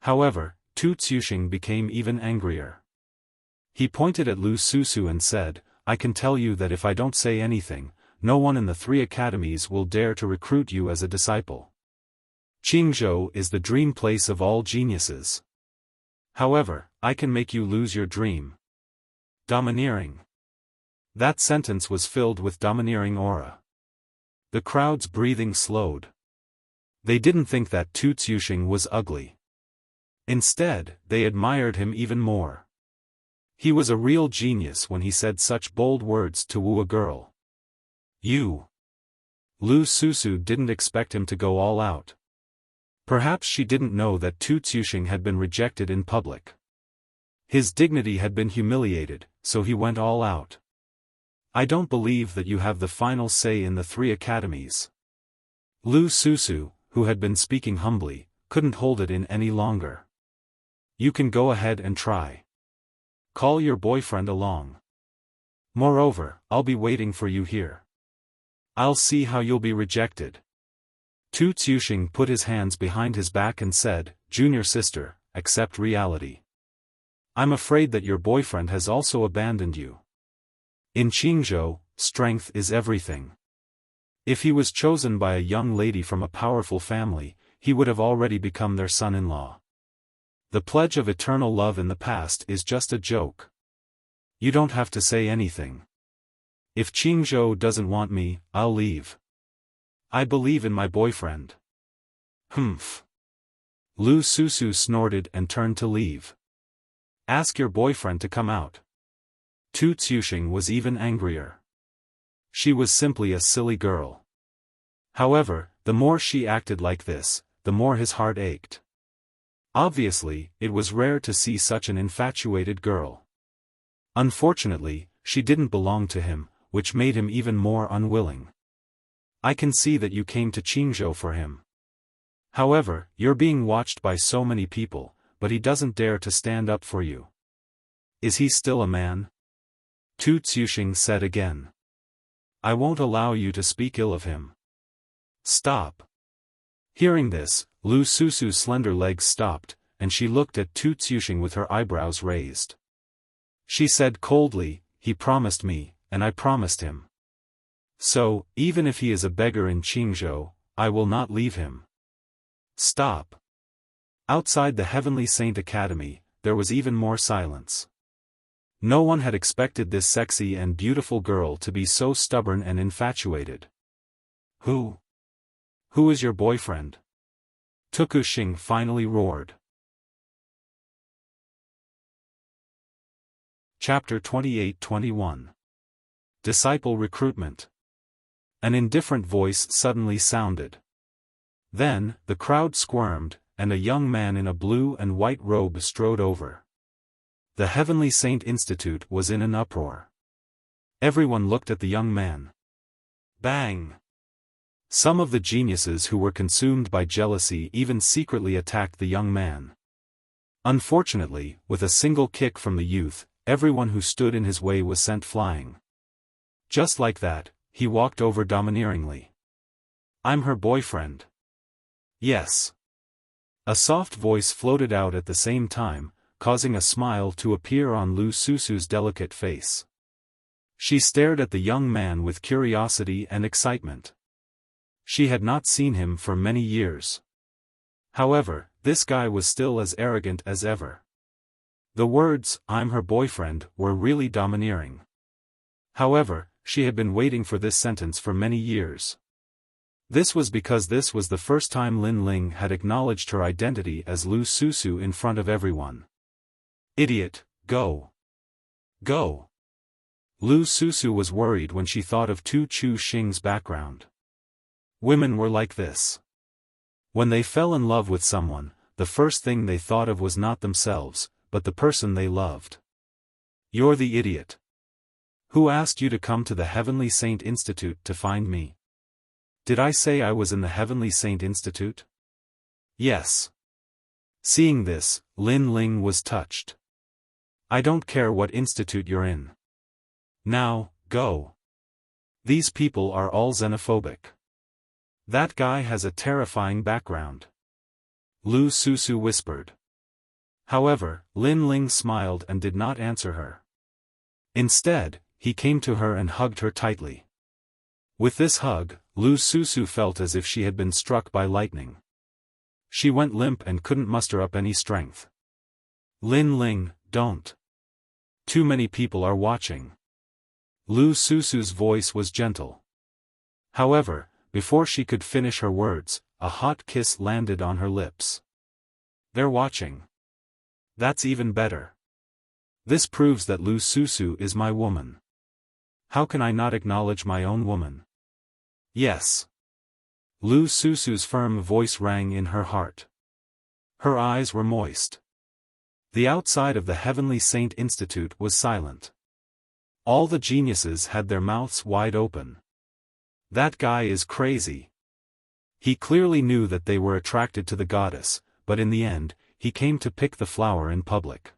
However, Tu Xing became even angrier. He pointed at Lu Susu and said, I can tell you that if I don't say anything, no one in the 3 academies will dare to recruit you as a disciple. Qingzhou is the dream place of all geniuses. However, I can make you lose your dream. Domineering. That sentence was filled with domineering aura. The crowd's breathing slowed. They didn't think that Tu Xing was ugly. Instead, they admired him even more. He was a real genius when he said such bold words to woo a girl. You. Lu Susu didn't expect him to go all out. Perhaps she didn't know that Tu Xing had been rejected in public. His dignity had been humiliated, so he went all out. I don't believe that you have the final say in the 3 academies. Lu Susu, who had been speaking humbly, couldn't hold it in any longer. You can go ahead and try. Call your boyfriend along. Moreover, I'll be waiting for you here. I'll see how you'll be rejected. Tu Xing put his hands behind his back and said, Junior sister, accept reality. I'm afraid that your boyfriend has also abandoned you. In Qingzhou, strength is everything. If he was chosen by a young lady from a powerful family, he would have already become their son-in-law. The pledge of eternal love in the past is just a joke. You don't have to say anything. If Qingzhou doesn't want me, I'll leave. I believe in my boyfriend. Humph. Lu Susu snorted and turned to leave. Ask your boyfriend to come out. Tu Xing was even angrier. She was simply a silly girl. However, the more she acted like this, the more his heart ached. Obviously, it was rare to see such an infatuated girl. Unfortunately, she didn't belong to him, which made him even more unwilling. I can see that you came to Qingzhou for him. However, you're being watched by so many people, but he doesn't dare to stand up for you. Is he still a man? Tu Xing said again. I won't allow you to speak ill of him. Stop. Hearing this, Lu Susu's slender legs stopped, and she looked at Tu Tsuxing with her eyebrows raised. She said coldly, "He promised me, and I promised him. So, even if he is a beggar in Qingzhou, I will not leave him." Stop. Outside the Heavenly Saint Academy, there was even more silence. No one had expected this sexy and beautiful girl to be so stubborn and infatuated. Who is your boyfriend?" Tu Tsuxing finally roared. Chapter 28-21. Disciple Recruitment. An indifferent voice suddenly sounded. Then, the crowd squirmed, and a young man in a blue and white robe strode over. The Heavenly Saint Institute was in an uproar. Everyone looked at the young man. Bang! Some of the geniuses who were consumed by jealousy even secretly attacked the young man. Unfortunately, with a single kick from the youth, everyone who stood in his way was sent flying. Just like that, he walked over domineeringly. "I'm her boyfriend." "Yes." A soft voice floated out at the same time, causing a smile to appear on Lu Susu's delicate face. She stared at the young man with curiosity and excitement. She had not seen him for many years. However, this guy was still as arrogant as ever. The words, "I'm her boyfriend," were really domineering. However, she had been waiting for this sentence for many years. This was because this was the first time Lin Ling had acknowledged her identity as Lu Susu in front of everyone. "Idiot, go. Go." Lu Susu was worried when she thought of Tu Tsuxing's background. Women were like this. When they fell in love with someone, the first thing they thought of was not themselves, but the person they loved. "You're the idiot. Who asked you to come to the Heavenly Saint Institute to find me?" "Did I say I was in the Heavenly Saint Institute?" "Yes." Seeing this, Lin Ling was touched. "I don't care what institute you're in. Now, go. These people are all xenophobic. That guy has a terrifying background." Lu Susu whispered. However, Lin Ling smiled and did not answer her. Instead, he came to her and hugged her tightly. With this hug, Lu Susu felt as if she had been struck by lightning. She went limp and couldn't muster up any strength. "Lin Ling, don't. Too many people are watching." Lu Susu's voice was gentle. However, before she could finish her words, a hot kiss landed on her lips. "They're watching. That's even better. This proves that Lu Susu is my woman. How can I not acknowledge my own woman?" "Yes." Lu Susu's firm voice rang in her heart. Her eyes were moist. The outside of the Heavenly Saint Institute was silent. All the geniuses had their mouths wide open. That guy is crazy. He clearly knew that they were attracted to the goddess, but in the end, he came to pick the flower in public.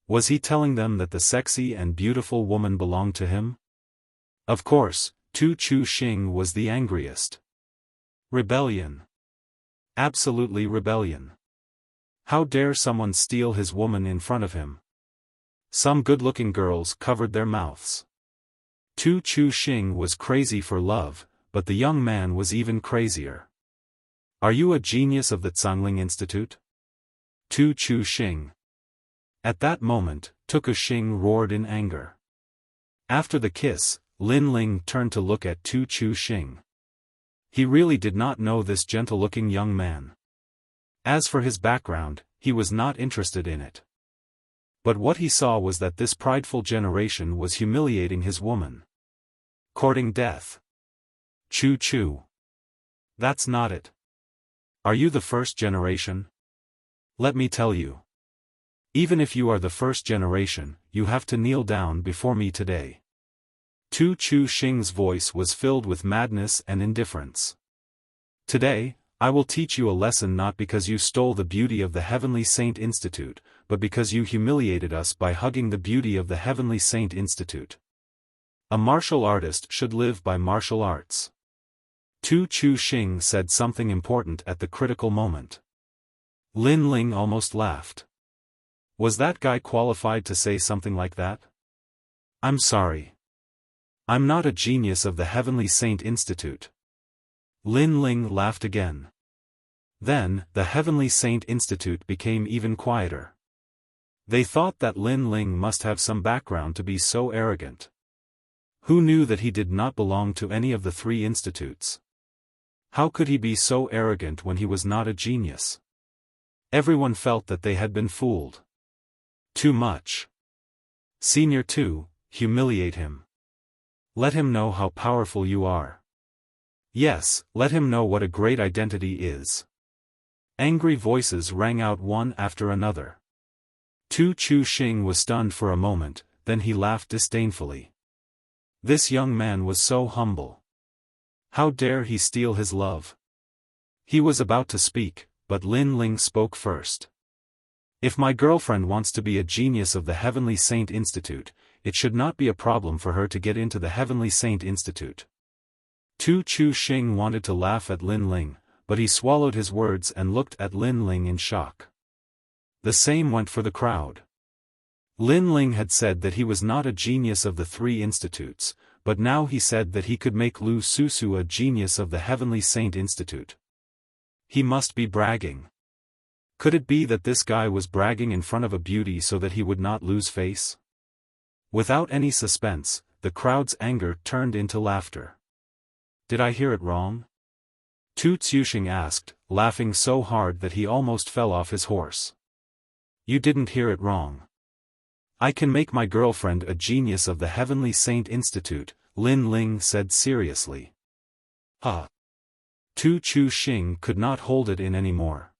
Was he telling them that the sexy and beautiful woman belonged to him? Of course, Tu Tsuxing was the angriest. Rebellion. Absolutely rebellion. How dare someone steal his woman in front of him? Some good-looking girls covered their mouths. Tu Tsuxing was crazy for love, but the young man was even crazier. "Are you a genius of the Zhangling Institute?" Tu Tsuxing. At that moment, Tu Tsuxing roared in anger. After the kiss, Lin Ling turned to look at Tu Tsuxing. He really did not know this gentle-looking young man. As for his background, he was not interested in it. But what he saw was that this prideful generation was humiliating his woman. Courting death. Chu. That's not it. Are you the first generation? Let me tell you. Even if you are the first generation, you have to kneel down before me today. Tu Tsuxing's voice was filled with madness and indifference. Today, I will teach you a lesson not because you stole the beauty of the Heavenly Saint Institute, but because you humiliated us by hugging the beauty of the Heavenly Saint Institute. A martial artist should live by martial arts. Tu Tsuxing said something important at the critical moment. Lin Ling almost laughed. Was that guy qualified to say something like that? I'm sorry. I'm not a genius of the Heavenly Saint Institute. Lin Ling laughed again. Then, the Heavenly Saint Institute became even quieter. They thought that Lin Ling must have some background to be so arrogant. Who knew that he did not belong to any of the three institutes? How could he be so arrogant when he was not a genius? Everyone felt that they had been fooled. Too much. Senior 2, humiliate him. Let him know how powerful you are. Yes, let him know what a great identity is. Angry voices rang out one after another. Tu Chu Xing was stunned for a moment, then he laughed disdainfully. This young man was so humble. How dare he steal his love? He was about to speak, but Lin Ling spoke first. If my girlfriend wants to be a genius of the Heavenly Saint Institute, it should not be a problem for her to get into the Heavenly Saint Institute. Tu Chu Xing wanted to laugh at Lin Ling, but he swallowed his words and looked at Lin Ling in shock. The same went for the crowd. Lin Ling had said that he was not a genius of the three institutes, but now he said that he could make Lu Susu a genius of the Heavenly Saint Institute. He must be bragging. Could it be that this guy was bragging in front of a beauty so that he would not lose face? Without any suspense, the crowd's anger turned into laughter. Did I hear it wrong? Tu Tsuxing asked, laughing so hard that he almost fell off his horse. You didn't hear it wrong. I can make my girlfriend a genius of the Heavenly Saint Institute, Lin Ling said seriously. Tu Chu Xing could not hold it in anymore.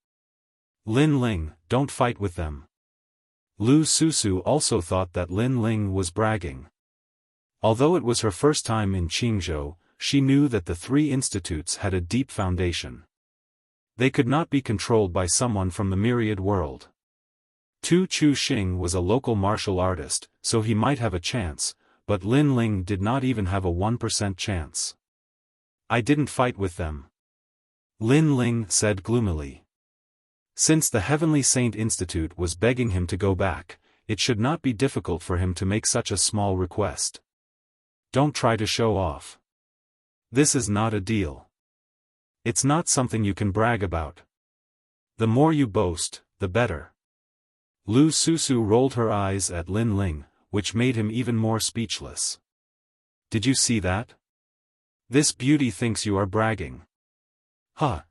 Lin Ling, don't fight with them. Lu Susu also thought that Lin Ling was bragging. Although it was her first time in Qingzhou, she knew that the three institutes had a deep foundation. They could not be controlled by someone from the myriad world. Tu Chu Xing was a local martial artist, so he might have a chance, but Lin Ling did not even have a 1% chance. I didn't fight with them. Lin Ling said gloomily. Since the Heavenly Saint Institute was begging him to go back, it should not be difficult for him to make such a small request. Don't try to show off. This is not a deal. It's not something you can brag about. The more you boast, the better. Lu Susu rolled her eyes at Lin Ling, which made him even more speechless. Did you see that? This beauty thinks you are bragging.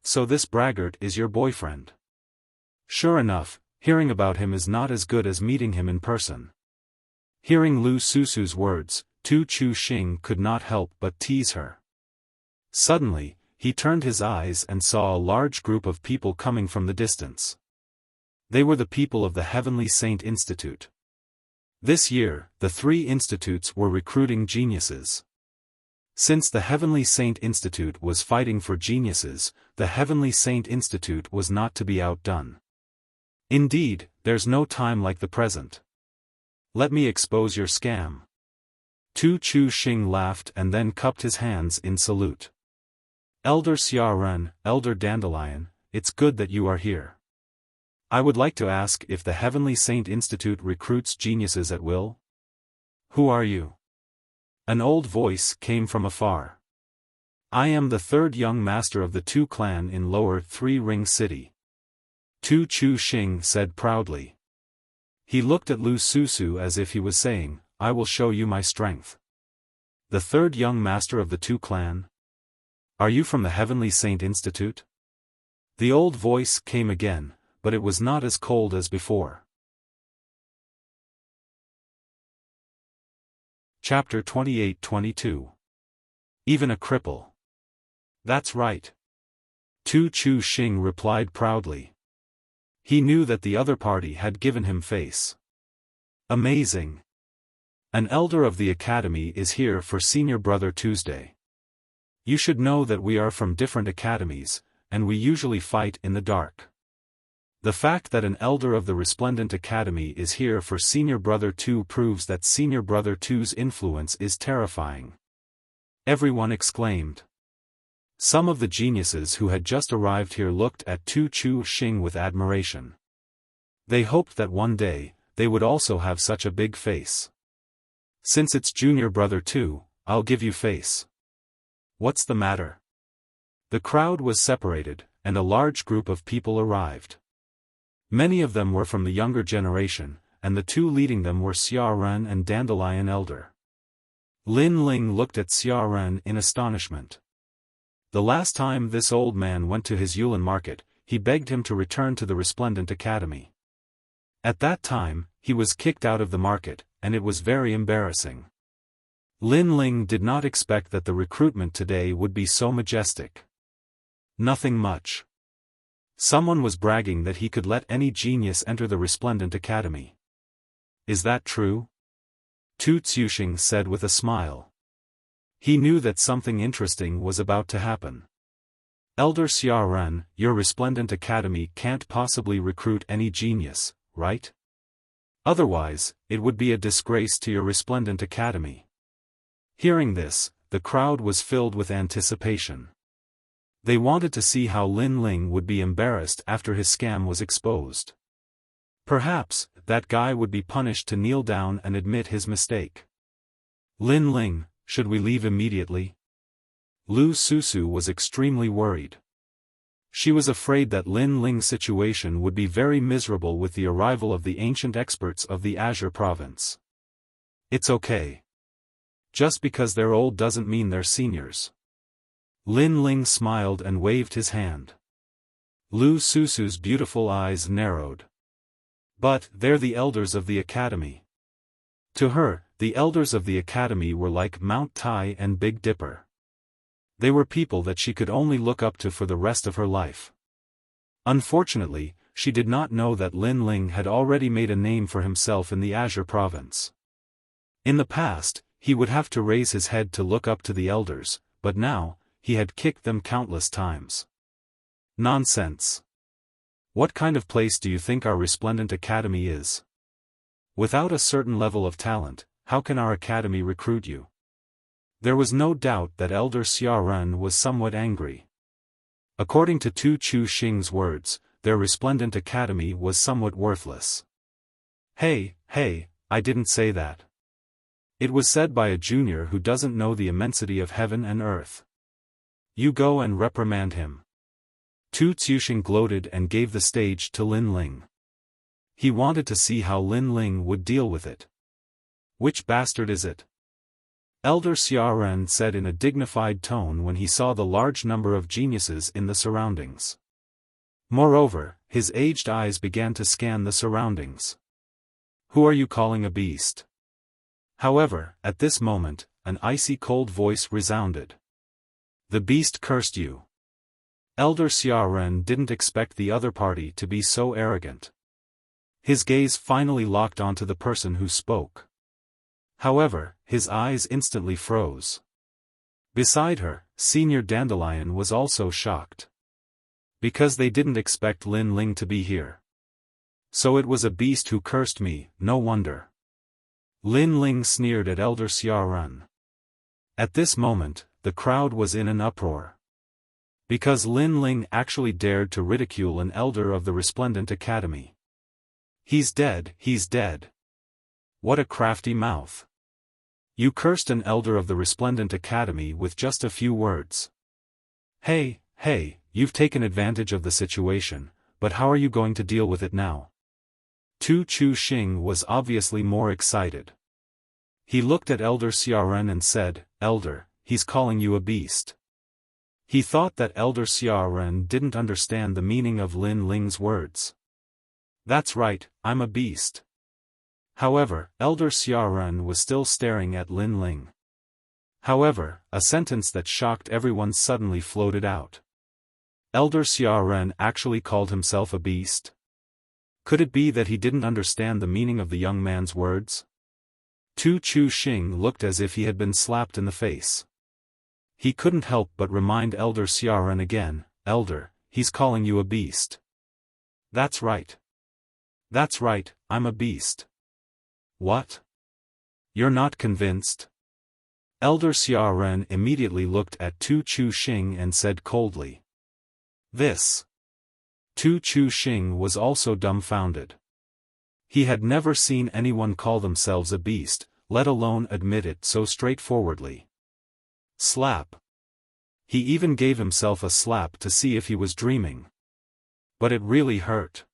So this braggart is your boyfriend. Sure enough, hearing about him is not as good as meeting him in person. Hearing Lu Susu's words, Tu Chu Xing could not help but tease her. Suddenly, he turned his eyes and saw a large group of people coming from the distance. They were the people of the Heavenly Saint Institute. This year, the three institutes were recruiting geniuses. Since the Heavenly Saint Institute was fighting for geniuses, the Heavenly Saint Institute was not to be outdone. Indeed, there's no time like the present. Let me expose your scam. Tu Chu Xing laughed and then cupped his hands in salute. Elder Xiaofan, Elder Dandelion, it's good that you are here. I would like to ask if the Heavenly Saint Institute recruits geniuses at will? Who are you? An old voice came from afar. I am the third young master of the Tu clan in Lower Three Ring City. Tu Chu Xing said proudly. He looked at Lu Susu as if he was saying, I will show you my strength. The third young master of the Tu clan? Are you from the Heavenly Saint Institute? The old voice came again, but it was not as cold as before. Chapter 28-22. Even a cripple. That's right. Tu Chu Xing replied proudly. He knew that the other party had given him face. Amazing. An elder of the academy is here for Senior Brother Tuesday. You should know that we are from different academies, and we usually fight in the dark. The fact that an elder of the Resplendent Academy is here for Senior Brother 2 proves that Senior Brother 2's influence is terrifying. Everyone exclaimed. Some of the geniuses who had just arrived here looked at Tu Chu Xing with admiration. They hoped that one day, they would also have such a big face. Since it's junior brother too, I'll give you face. What's the matter? The crowd was separated, and a large group of people arrived. Many of them were from the younger generation, and the two leading them were Xiaofan and Dandelion Elder. Lin Ling looked at Xiaofan in astonishment. The last time this old man went to his Yulin market, he begged him to return to the Resplendent Academy. At that time, he was kicked out of the market, and it was very embarrassing. Lin Ling did not expect that the recruitment today would be so majestic. Nothing much. Someone was bragging that he could let any genius enter the Resplendent Academy. Is that true? Tu Tsuxing said with a smile. He knew that something interesting was about to happen. Elder Xiaoran, your Resplendent Academy can't possibly recruit any genius, right? Otherwise, it would be a disgrace to your Resplendent Academy. Hearing this, the crowd was filled with anticipation. They wanted to see how Lin Ling would be embarrassed after his scam was exposed. Perhaps, that guy would be punished to kneel down and admit his mistake. Lin Ling, should we leave immediately? Lu Susu was extremely worried. She was afraid that Lin Ling's situation would be very miserable with the arrival of the ancient experts of the Azure province. It's okay. Just because they're old doesn't mean they're seniors. Lin Ling smiled and waved his hand. Lu Susu's beautiful eyes narrowed. But, they're the elders of the academy. To her, the elders of the academy were like Mount Tai and Big Dipper. They were people that she could only look up to for the rest of her life. Unfortunately, she did not know that Lin Ling had already made a name for himself in the Azure province. In the past, he would have to raise his head to look up to the elders, but now, he had kicked them countless times. Nonsense. What kind of place do you think our Resplendent Academy is? Without a certain level of talent, how can our academy recruit you? There was no doubt that Elder Xiaoran was somewhat angry. According to Tu Chu Xing's words, their Resplendent Academy was somewhat worthless. Hey, I didn't say that. It was said by a junior who doesn't know the immensity of heaven and earth. You go and reprimand him. Tu Tsuxing gloated and gave the stage to Lin Ling. He wanted to see how Lin Ling would deal with it. Which bastard is it? Elder Xiaoran said in a dignified tone when he saw the large number of geniuses in the surroundings. Moreover, his aged eyes began to scan the surroundings. Who are you calling a beast? However, at this moment, an icy cold voice resounded. The beast cursed you. Elder Xiaoran didn't expect the other party to be so arrogant. His gaze finally locked onto the person who spoke. However, his eyes instantly froze. Beside her, Senior Dandelion was also shocked. Because they didn't expect Lin Ling to be here. So it was a beast who cursed me, no wonder. Lin Ling sneered at Elder Xiaoran. At this moment, the crowd was in an uproar. Because Lin Ling actually dared to ridicule an elder of the Resplendent Academy. He's dead, he's dead. What a crafty mouth. You cursed an elder of the Resplendent Academy with just a few words. Hey, you've taken advantage of the situation, but how are you going to deal with it now? Tu Chu Xing was obviously more excited. He looked at Elder Xiaoran and said, Elder, he's calling you a beast. He thought that Elder Xiaoran didn't understand the meaning of Lin Ling's words. That's right, I'm a beast. However, Elder Xiaoran was still staring at Lin Ling. However, a sentence that shocked everyone suddenly floated out. Elder Xiaoran actually called himself a beast? Could it be that he didn't understand the meaning of the young man's words? Tu Chu Xing looked as if he had been slapped in the face. He couldn't help but remind Elder Xiaoran again, Elder, he's calling you a beast. That's right. That's right, I'm a beast. What? You're not convinced? Elder Xiaofan immediately looked at Tu Chu Xing and said coldly. This. Tu Chu Xing was also dumbfounded. He had never seen anyone call themselves a beast, let alone admit it so straightforwardly. Slap. He even gave himself a slap to see if he was dreaming. But it really hurt.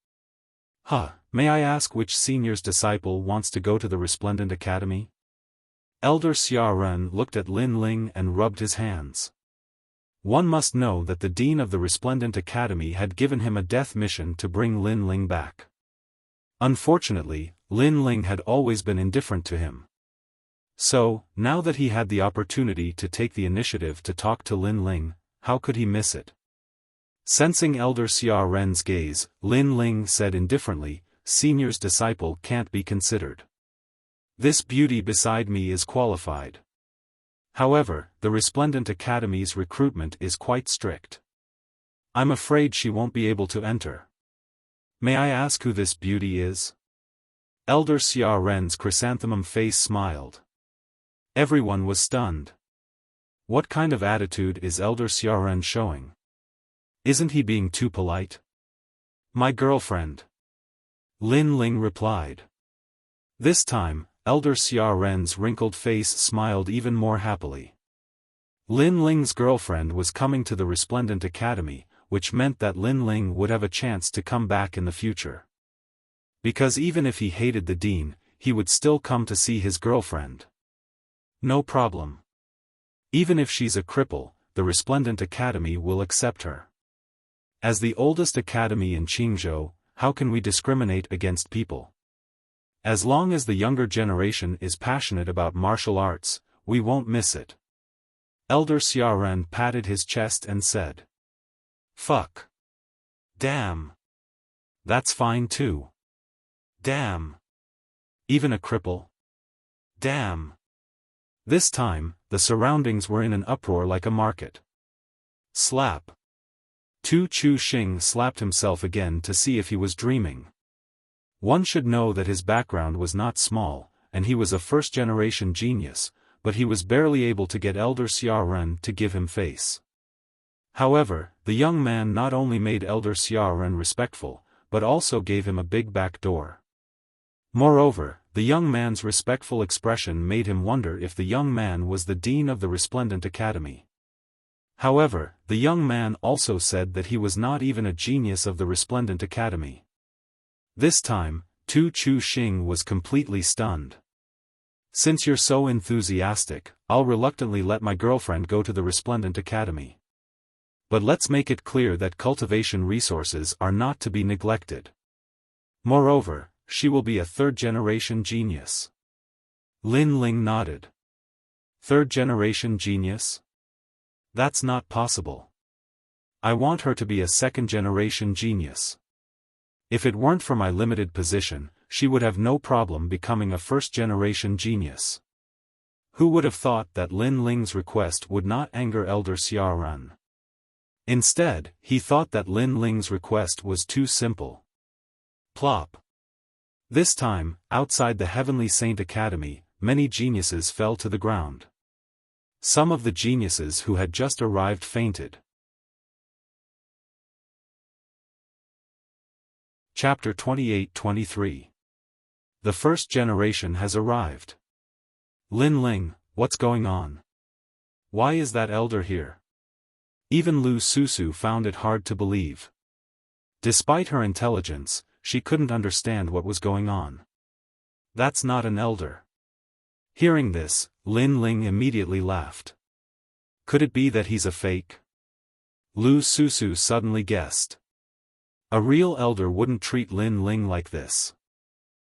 May I ask which senior's disciple wants to go to the Resplendent Academy? Elder Xiaofan looked at Lin Ling and rubbed his hands. One must know that the dean of the Resplendent Academy had given him a death mission to bring Lin Ling back. Unfortunately, Lin Ling had always been indifferent to him. So, now that he had the opportunity to take the initiative to talk to Lin Ling, how could he miss it? Sensing Elder Xiaofan's gaze, Lin Ling said indifferently, "Senior's disciple can't be considered. This beauty beside me is qualified. However, the Resplendent Academy's recruitment is quite strict. I'm afraid she won't be able to enter. May I ask who this beauty is?" Elder Xiaofan's chrysanthemum face smiled. Everyone was stunned. What kind of attitude is Elder Xiaofan showing? Isn't he being too polite? My girlfriend. Lin Ling replied. This time, Elder Xiaofan's wrinkled face smiled even more happily. Lin Ling's girlfriend was coming to the Resplendent Academy, which meant that Lin Ling would have a chance to come back in the future. Because even if he hated the dean, he would still come to see his girlfriend. No problem. Even if she's a cripple, the Resplendent Academy will accept her. As the oldest academy in Qingzhou, how can we discriminate against people? As long as the younger generation is passionate about martial arts, we won't miss it. Elder Xiaofan patted his chest and said. Fuck. Damn. That's fine too. Damn. Even a cripple? Damn. This time, the surroundings were in an uproar like a market. Slap. Tu Chu Xing slapped himself again to see if he was dreaming. One should know that his background was not small, and he was a first-generation genius, but he was barely able to get Elder Xiaofan to give him face. However, the young man not only made Elder Xiaofan respectful, but also gave him a big back door. Moreover, the young man's respectful expression made him wonder if the young man was the dean of the Resplendent Academy. However, the young man also said that he was not even a genius of the Resplendent Academy. This time, Tu Chu Xing was completely stunned. Since you're so enthusiastic, I'll reluctantly let my girlfriend go to the Resplendent Academy. But let's make it clear that cultivation resources are not to be neglected. Moreover, she will be a third-generation genius. Lin Ling nodded. Third-generation genius? That's not possible. I want her to be a second-generation genius. If it weren't for my limited position, she would have no problem becoming a first-generation genius. Who would have thought that Lin Ling's request would not anger Elder Xiaofan? Instead, he thought that Lin Ling's request was too simple. Plop. This time, outside the Heavenly Saint Academy, many geniuses fell to the ground. Some of the geniuses who had just arrived fainted. Chapter 28-23. The first generation has arrived. Lin Ling, what's going on? Why is that elder here? Even Lu Susu found it hard to believe. Despite her intelligence, she couldn't understand what was going on. That's not an elder. Hearing this, Lin Ling immediately laughed. Could it be that he's a fake? Lu Susu suddenly guessed. A real elder wouldn't treat Lin Ling like this.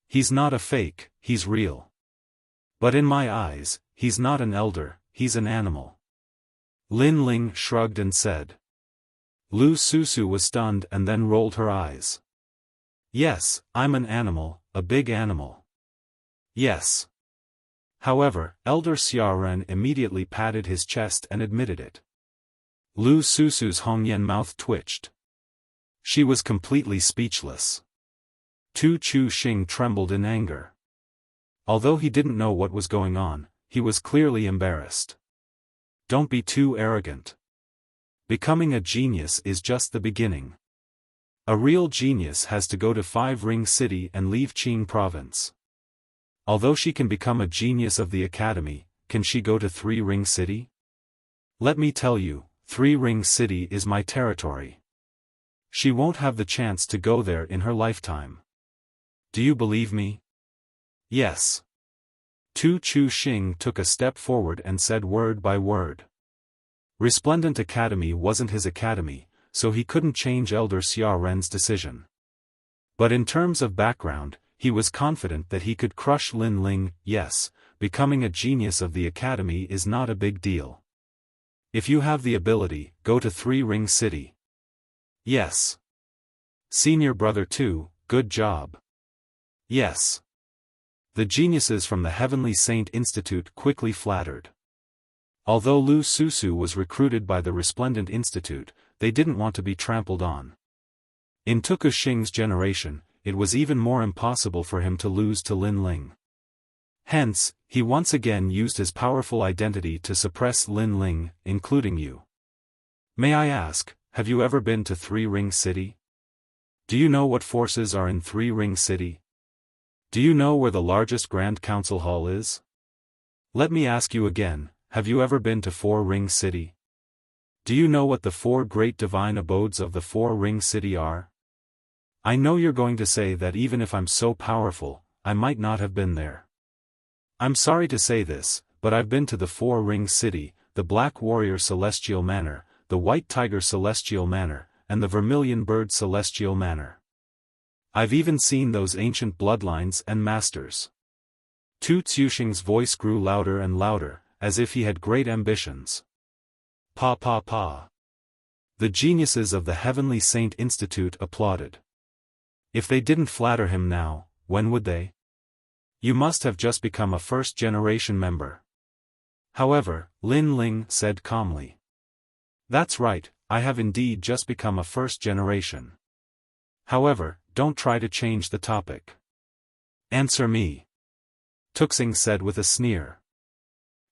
He's not a fake, he's real. But in my eyes, he's not an elder, he's an animal. Lin Ling shrugged and said. Lu Susu was stunned and then rolled her eyes. Yes, I'm an animal, a big animal. Yes. However, Elder Xiaofan immediately patted his chest and admitted it. Lu Susu's Hongyan mouth twitched. She was completely speechless. Tu Chu Xing trembled in anger. Although he didn't know what was going on, he was clearly embarrassed. Don't be too arrogant. Becoming a genius is just the beginning. A real genius has to go to Five Ring City and leave Qing Province. Although she can become a genius of the academy, can she go to Three Ring City? Let me tell you, Three Ring City is my territory. She won't have the chance to go there in her lifetime. Do you believe me? Yes. Tu Chu-Xing took a step forward and said word by word. Resplendent Academy wasn't his academy, so he couldn't change Elder Xia Ren's decision. But in terms of background, he was confident that he could crush Lin Ling. Yes, becoming a genius of the academy is not a big deal. If you have the ability, go to Three Ring City. Yes. Senior brother too, good job. Yes. The geniuses from the Heavenly Saint Institute quickly flattered. Although Lu Susu was recruited by the Resplendent Institute, they didn't want to be trampled on. In Tuku Xing's generation, it was even more impossible for him to lose to Lin Ling. Hence, he once again used his powerful identity to suppress Lin Ling, including you. May I ask, have you ever been to Three Ring City? Do you know what forces are in Three Ring City? Do you know where the largest Grand Council Hall is? Let me ask you again, have you ever been to Four Ring City? Do you know what the four great divine abodes of the Four Ring City are? I know you're going to say that even if I'm so powerful, I might not have been there. I'm sorry to say this, but I've been to the Four Ring City, the Black Warrior Celestial Manor, the White Tiger Celestial Manor, and the Vermilion Bird Celestial Manor. I've even seen those ancient bloodlines and masters. Tu Xuxing's voice grew louder and louder, as if he had great ambitions. Pa pa pa. The geniuses of the Heavenly Saint Institute applauded. If they didn't flatter him now, when would they? You must have just become a first-generation member. However, Lin Ling said calmly. That's right, I have indeed just become a first generation. However, don't try to change the topic. Answer me. Tuxing said with a sneer.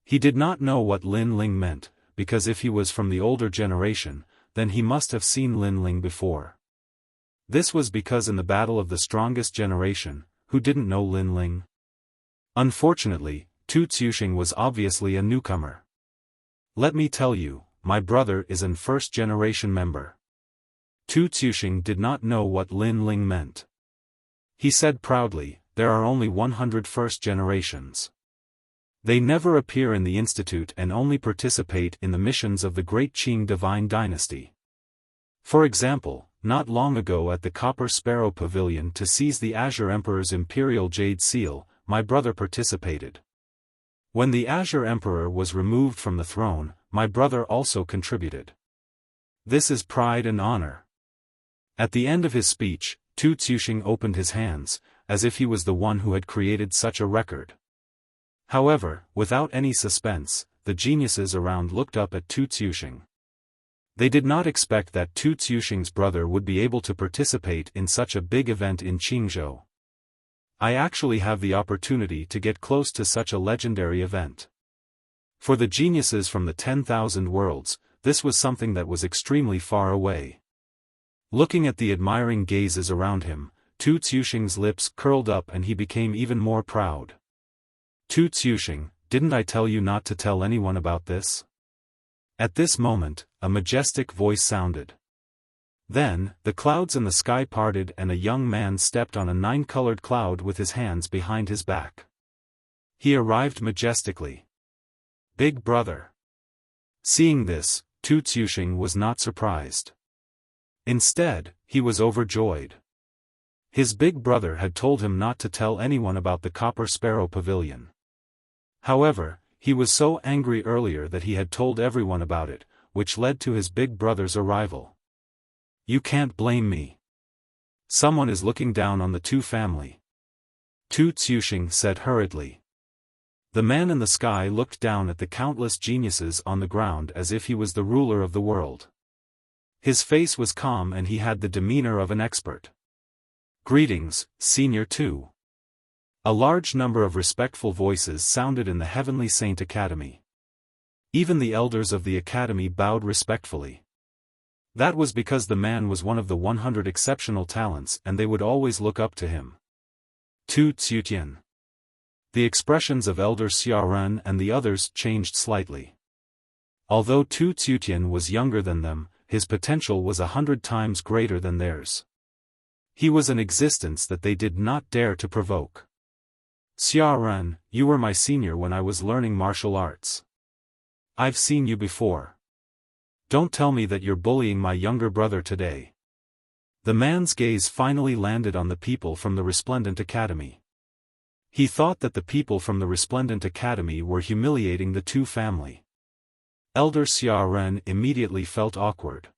He did not know what Lin Ling meant, because if he was from the older generation, then he must have seen Lin Ling before. This was because in the battle of the strongest generation, who didn't know Lin Ling? Unfortunately, Tu Xuxing was obviously a newcomer. Let me tell you, my brother is an first-generation member. Tu Xuxing did not know what Lin Ling meant. He said proudly, there are only 100 first generations. They never appear in the Institute and only participate in the missions of the Great Qing Divine Dynasty. For example, not long ago at the Copper Sparrow Pavilion to seize the Azure Emperor's Imperial Jade Seal, my brother participated. When the Azure Emperor was removed from the throne, my brother also contributed. This is pride and honor. At the end of his speech, Tu Xuxing opened his hands, as if he was the one who had created such a record. However, without any suspense, the geniuses around looked up at Tu Xuxing. They did not expect that Tu Xuxing's brother would be able to participate in such a big event in Qingzhou. I actually have the opportunity to get close to such a legendary event. For the geniuses from the 10,000 worlds, this was something that was extremely far away. Looking at the admiring gazes around him, Tu Xuxing's lips curled up and he became even more proud. Tu Xuxing, didn't I tell you not to tell anyone about this? At this moment, a majestic voice sounded. Then, the clouds in the sky parted and a young man stepped on a 9-colored cloud with his hands behind his back. He arrived majestically. Big brother. Seeing this, Tu Xuxing was not surprised. Instead, he was overjoyed. His big brother had told him not to tell anyone about the Copper Sparrow Pavilion. However, he was so angry earlier that he had told everyone about it, which led to his big brother's arrival. You can't blame me. Someone is looking down on the Tu family. Tu Xuxing said hurriedly. The man in the sky looked down at the countless geniuses on the ground as if he was the ruler of the world. His face was calm and he had the demeanor of an expert. Greetings, Senior Tu. A large number of respectful voices sounded in the Heavenly Saint Academy. Even the elders of the academy bowed respectfully. That was because the man was one of the 100 exceptional talents and they would always look up to him. Tu Tsutian. The expressions of Elder Xiaofan and the others changed slightly. Although Tu Tsutian was younger than them, his potential was 100 times greater than theirs. He was an existence that they did not dare to provoke. Xiaofan, you were my senior when I was learning martial arts. I've seen you before. Don't tell me that you're bullying my younger brother today. The man's gaze finally landed on the people from the Resplendent Academy. He thought that the people from the Resplendent Academy were humiliating the Tu family. Elder Xiaofan immediately felt awkward.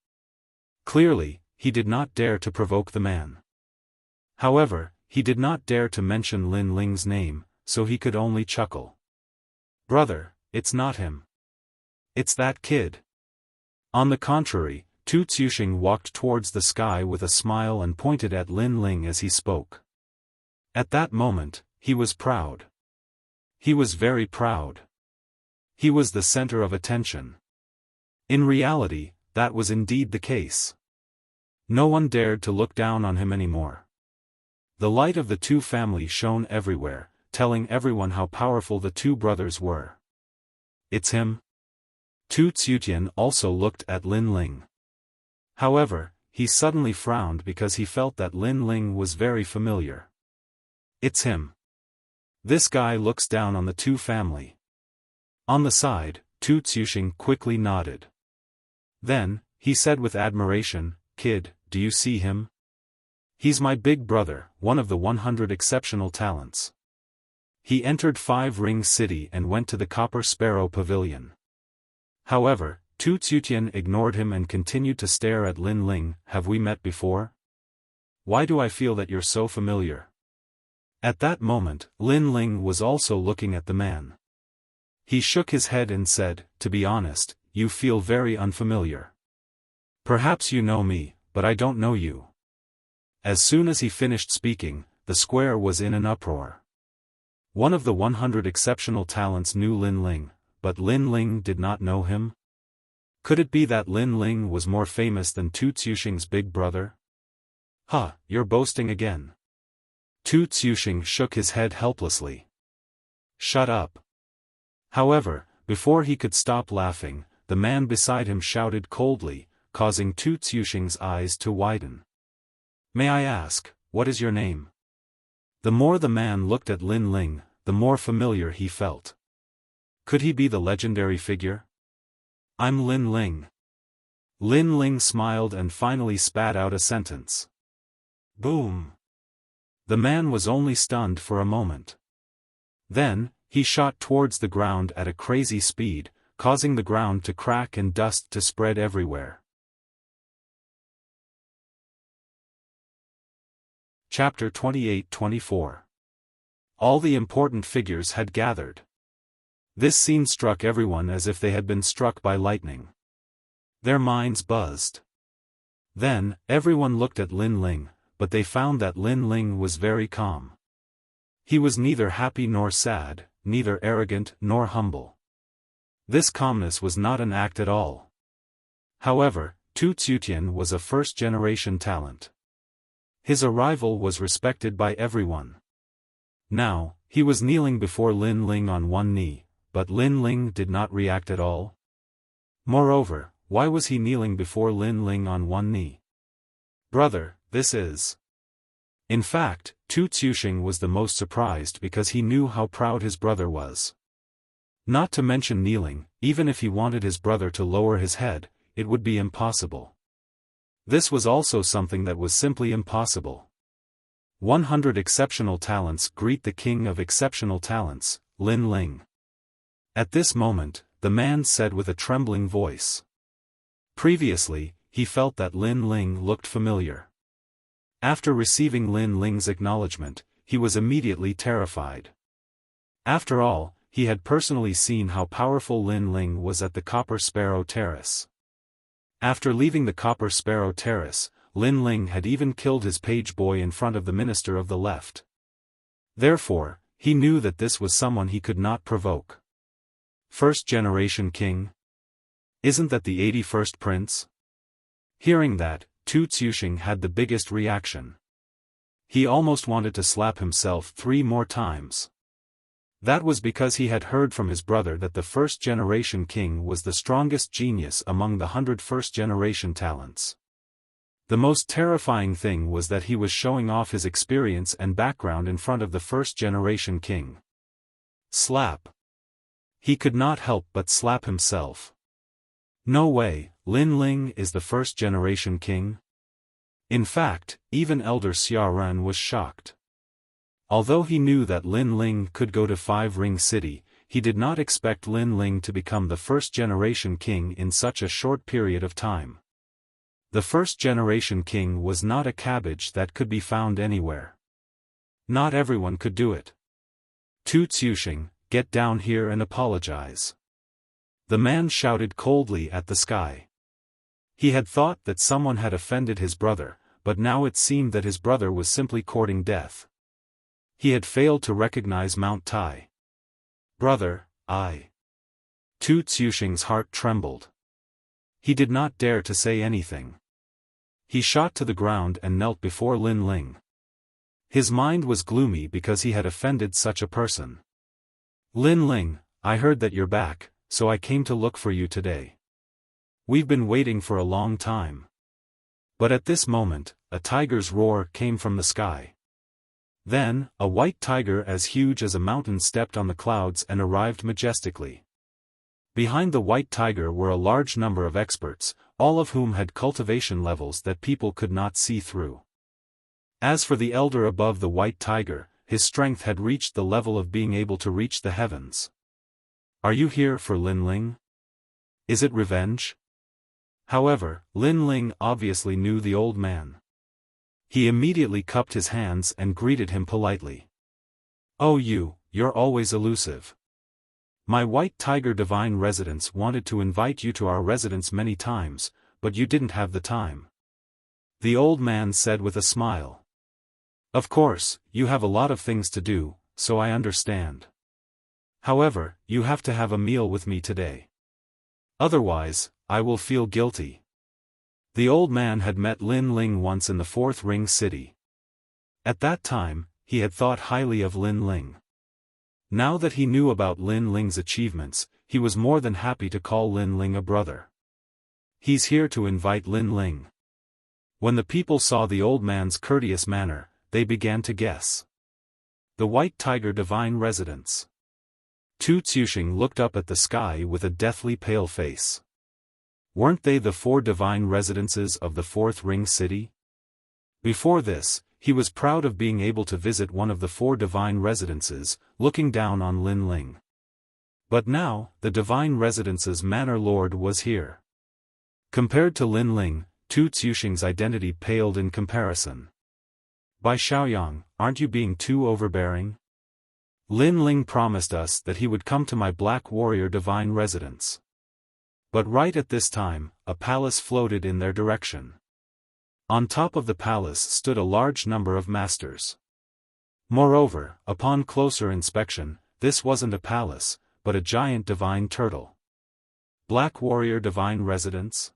Clearly, he did not dare to provoke the man. However, he did not dare to mention Lin Ling's name, so he could only chuckle. Brother, it's not him. It's that kid. On the contrary, Tu Tsuxing walked towards the sky with a smile and pointed at Lin Ling as he spoke. At that moment, he was proud. He was very proud. He was the center of attention. In reality, that was indeed the case. No one dared to look down on him anymore. The light of the Tu family shone everywhere, telling everyone how powerful the two brothers were. It's him. Tu Tsutian also looked at Lin Ling. However, he suddenly frowned because he felt that Lin Ling was very familiar. It's him. This guy looks down on the Tu family. On the side, Tu Tsuxing quickly nodded. Then, he said with admiration, Kid, do you see him? He's my big brother, one of the 100 exceptional talents. He entered Five Ring City and went to the Copper Sparrow Pavilion. However, Tu Tsutian ignored him and continued to stare at Lin Ling. Have we met before? Why do I feel that you're so familiar? At that moment, Lin Ling was also looking at the man. He shook his head and said, to be honest, you feel very unfamiliar. Perhaps you know me, but I don't know you. As soon as he finished speaking, the square was in an uproar. One of the 100 exceptional talents knew Lin Ling, but Lin Ling did not know him? Could it be that Lin Ling was more famous than Tu Tsuxing's big brother? Huh, you're boasting again. Tu Tsuxing shook his head helplessly. Shut up. However, before he could stop laughing, the man beside him shouted coldly, causing Tu Tsuxing's eyes to widen. May I ask, what is your name? The more the man looked at Lin Ling, the more familiar he felt. Could he be the legendary figure? I'm Lin Ling. Lin Ling smiled and finally spat out a sentence. Boom. The man was only stunned for a moment. Then, he shot towards the ground at a crazy speed, causing the ground to crack and dust to spread everywhere. Chapter 28-24. All the important figures had gathered. This scene struck everyone as if they had been struck by lightning. Their minds buzzed. Then, everyone looked at Lin Ling, but they found that Lin Ling was very calm. He was neither happy nor sad, neither arrogant nor humble. This calmness was not an act at all. However, Tu Tsutian was a first-generation talent. His arrival was respected by everyone. Now, he was kneeling before Lin Ling on one knee, but Lin Ling did not react at all. Moreover, why was he kneeling before Lin Ling on one knee? Brother, this is... In fact, Tu Tsuxing was the most surprised because he knew how proud his brother was. Not to mention kneeling, even if he wanted his brother to lower his head, it would be impossible. This was also something that was simply impossible. 100 exceptional talents greet the king of exceptional talents, Lin Ling. At this moment, the man said with a trembling voice. Previously, he felt that Lin Ling looked familiar. After receiving Lin Ling's acknowledgement, he was immediately terrified. After all, he had personally seen how powerful Lin Ling was at the Copper Sparrow Terrace. After leaving the Copper Sparrow Terrace, Lin Ling had even killed his page boy in front of the Minister of the Left. Therefore, he knew that this was someone he could not provoke. First generation king? Isn't that the 81st prince? Hearing that, Tu Tsuxing had the biggest reaction. He almost wanted to slap himself 3 more times. That was because he had heard from his brother that the first generation king was the strongest genius among the 100 first generation talents. The most terrifying thing was that he was showing off his experience and background in front of the first generation king. Slap. He could not help but slap himself. No way, Lin Ling is the first generation king? In fact, even Elder Xiaofan was shocked. Although he knew that Lin Ling could go to 5 Ring City, he did not expect Lin Ling to become the first generation king in such a short period of time. The first generation king was not a cabbage that could be found anywhere. Not everyone could do it. Tu Tsuxing, get down here and apologize. The man shouted coldly at the sky. He had thought that someone had offended his brother, but now it seemed that his brother was simply courting death. He had failed to recognize Mount Tai. Brother, I. Tu Tsuxing's heart trembled. He did not dare to say anything. He shot to the ground and knelt before Lin Ling. His mind was gloomy because he had offended such a person. Lin Ling, I heard that you're back, so I came to look for you today. We've been waiting for a long time. But at this moment, a tiger's roar came from the sky. Then, a white tiger as huge as a mountain stepped on the clouds and arrived majestically. Behind the white tiger were a large number of experts, all of whom had cultivation levels that people could not see through. As for the elder above the white tiger, his strength had reached the level of being able to reach the heavens. Are you here for Lin Ling? Is it revenge? However, Lin Ling obviously knew the old man. He immediately cupped his hands and greeted him politely. Oh you're always elusive. My white tiger divine residence wanted to invite you to our residence many times, but you didn't have the time. The old man said with a smile. Of course, you have a lot of things to do, so I understand. However, you have to have a meal with me today. Otherwise, I will feel guilty. The old man had met Lin Ling once in the 4th Ring City. At that time, he had thought highly of Lin Ling. Now that he knew about Lin Ling's achievements, he was more than happy to call Lin Ling a brother. He's here to invite Lin Ling. When the people saw the old man's courteous manner, they began to guess. The White Tiger Divine Residence. Tu Tsuxing looked up at the sky with a deathly pale face. Weren't they the 4 divine residences of the 4th Ring City? Before this, he was proud of being able to visit one of the 4 divine residences, looking down on Lin Ling. But now, the divine residence's manor lord was here. Compared to Lin Ling, Tu Tsuxing's identity paled in comparison. By Xiaoyang, aren't you being too overbearing? Lin Ling promised us that he would come to my Black Warrior divine residence. But right at this time, a palace floated in their direction. On top of the palace stood a large number of masters. Moreover, upon closer inspection, this wasn't a palace, but a giant divine turtle. Black Warrior Divine Residence?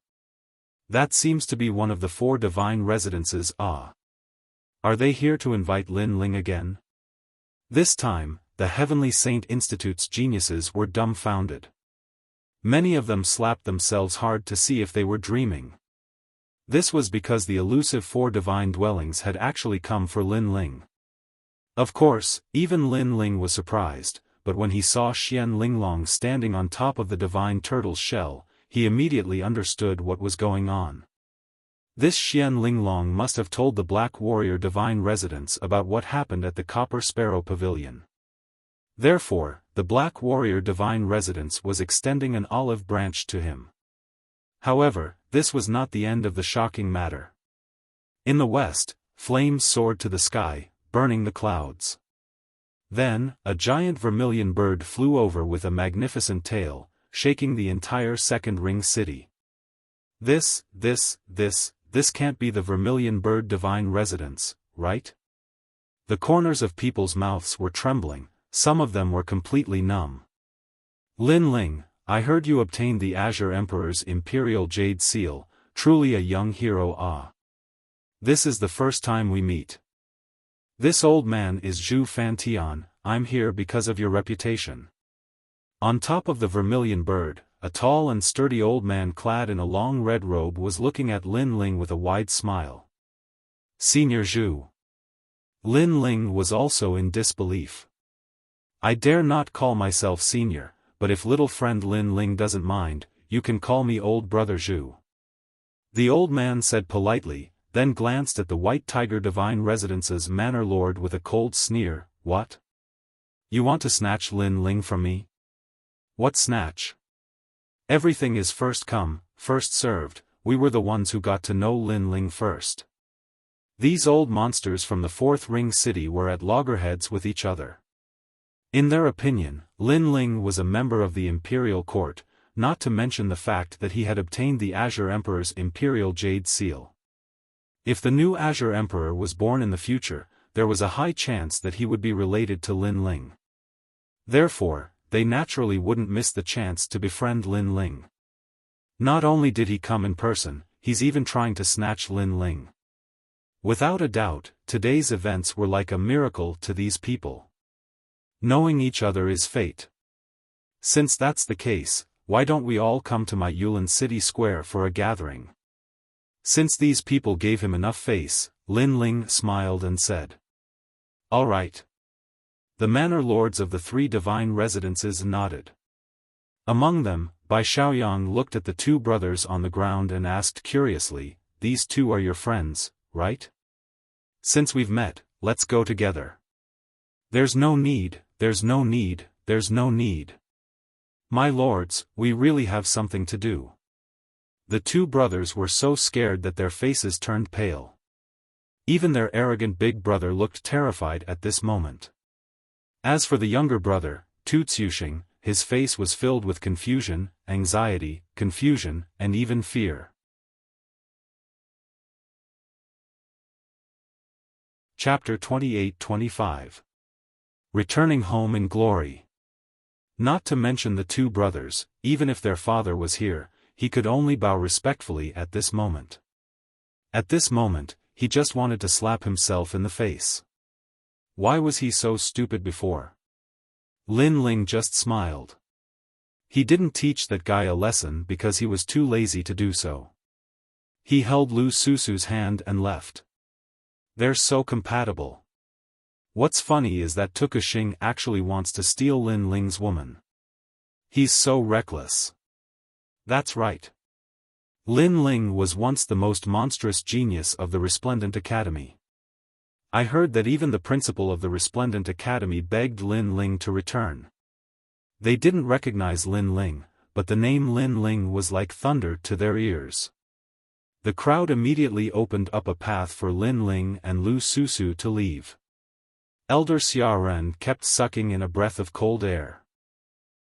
That seems to be one of the 4 divine residences. Are they here to invite Lin Ling again? This time, the Heavenly Saint Institute's geniuses were dumbfounded. Many of them slapped themselves hard to see if they were dreaming. This was because the elusive 4 divine dwellings had actually come for Lin Ling. Of course, even Lin Ling was surprised, but when he saw Xian Linglong standing on top of the divine turtle's shell, he immediately understood what was going on. This Xian Linglong must have told the Black Warrior Divine Residence about what happened at the Copper Sparrow Pavilion. Therefore, the Black Warrior Divine Residence was extending an olive branch to him. However, this was not the end of the shocking matter. In the west, flames soared to the sky, burning the clouds. Then, a giant vermilion bird flew over with a magnificent tail, shaking the entire 2nd Ring City. This can't be the Vermilion Bird Divine Residence, right? The corners of people's mouths were trembling, some of them were completely numb. Lin Ling, I heard you obtained the Azure Emperor's Imperial Jade Seal, truly a young hero. Ah. This is the first time we meet. This old man is Zhu Fantian. I'm here because of your reputation. On top of the vermilion bird, a tall and sturdy old man clad in a long red robe was looking at Lin Ling with a wide smile. Senior Zhu. Lin Ling was also in disbelief. I dare not call myself senior, but if little friend Lin Ling doesn't mind, you can call me old brother Zhu. The old man said politely, then glanced at the White Tiger Divine Residence's manor lord with a cold sneer. What? You want to snatch Lin Ling from me? What snatch? Everything is first come, first served. We were the ones who got to know Lin Ling first. These old monsters from the Fourth Ring City were at loggerheads with each other. In their opinion, Lin Ling was a member of the Imperial Court, not to mention the fact that he had obtained the Azure Emperor's Imperial Jade Seal. If the new Azure Emperor was born in the future, there was a high chance that he would be related to Lin Ling. Therefore, they naturally wouldn't miss the chance to befriend Lin Ling. Not only did he come in person, he's even trying to snatch Lin Ling. Without a doubt, today's events were like a miracle to these people. Knowing each other is fate. Since that's the case, why don't we all come to my Yulin City Square for a gathering? Since these people gave him enough face, Lin Ling smiled and said. All right. The manor lords of the three divine residences nodded. Among them, Bai Xiaoyang looked at the two brothers on the ground and asked curiously, these two are your friends, right? Since we've met, let's go together. There's no need, there's no need, there's no need. My lords, we really have something to do. The two brothers were so scared that their faces turned pale. Even their arrogant big brother looked terrified at this moment. As for the younger brother, Tu Tsuxing, his face was filled with confusion, anxiety, confusion, and even fear. Chapter 28-25. Returning home in glory. Not to mention the two brothers, even if their father was here, he could only bow respectfully at this moment. At this moment, he just wanted to slap himself in the face. Why was he so stupid before? Lin Ling just smiled. He didn't teach that guy a lesson because he was too lazy to do so. He held Lu Susu's hand and left. They're so compatible. What's funny is that Tukushing actually wants to steal Lin Ling's woman. He's so reckless. That's right. Lin Ling was once the most monstrous genius of the Resplendent Academy. I heard that even the principal of the Resplendent Academy begged Lin Ling to return. They didn't recognize Lin Ling, but the name Lin Ling was like thunder to their ears. The crowd immediately opened up a path for Lin Ling and Lu Susu to leave. Elder Xiaofan kept sucking in a breath of cold air.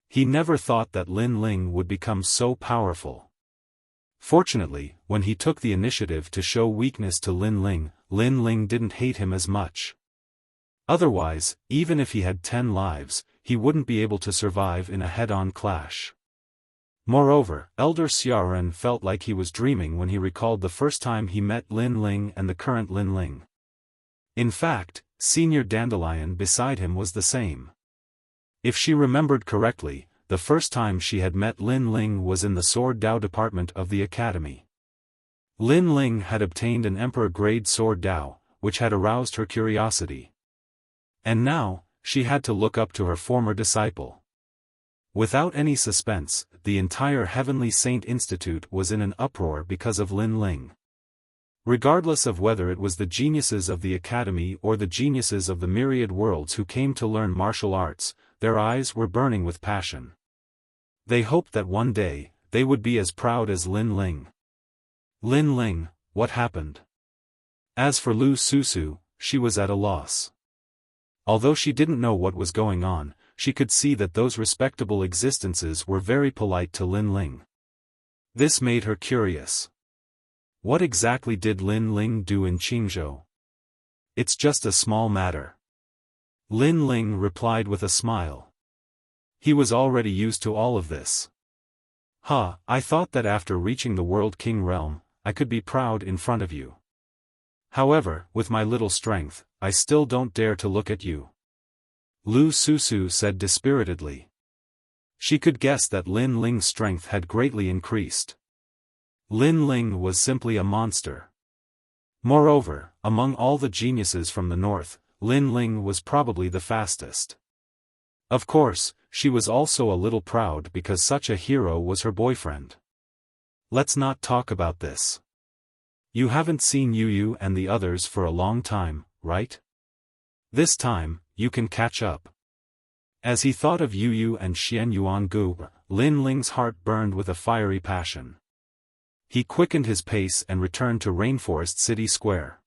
He never thought that Lin Ling would become so powerful. Fortunately, when he took the initiative to show weakness to Lin Ling didn't hate him as much. Otherwise, even if he had 10 lives, he wouldn't be able to survive in a head-on clash. Moreover, Elder Xiaofan felt like he was dreaming when he recalled the first time he met Lin Ling and the current Lin Ling. In fact, Senior Dandelion beside him was the same. If she remembered correctly, the first time she had met Lin Ling was in the Sword Dao department of the academy. Lin Ling had obtained an Emperor-grade Sword Dao, which had aroused her curiosity. And now, she had to look up to her former disciple. Without any suspense, the entire Heavenly Saint Institute was in an uproar because of Lin Ling. Regardless of whether it was the geniuses of the academy or the geniuses of the myriad worlds who came to learn martial arts, their eyes were burning with passion. They hoped that one day, they would be as proud as Lin Ling. Lin Ling, what happened? As for Lu Susu, she was at a loss. Although she didn't know what was going on, she could see that those respectable existences were very polite to Lin Ling. This made her curious. What exactly did Lin Ling do in Qingzhou? It's just a small matter. Lin Ling replied with a smile. He was already used to all of this. I thought that after reaching the World King realm, I could be proud in front of you. However, with my little strength, I still don't dare to look at you. Lu Susu said dispiritedly. She could guess that Lin Ling's strength had greatly increased. Lin Ling was simply a monster. Moreover, among all the geniuses from the north, Lin Ling was probably the fastest. Of course, she was also a little proud because such a hero was her boyfriend. Let's not talk about this. You haven't seen Yu and the others for a long time, right? This time, you can catch up. As he thought of Yu and Xian Yuangu, Lin Ling's heart burned with a fiery passion. He quickened his pace and returned to Rainforest City Square.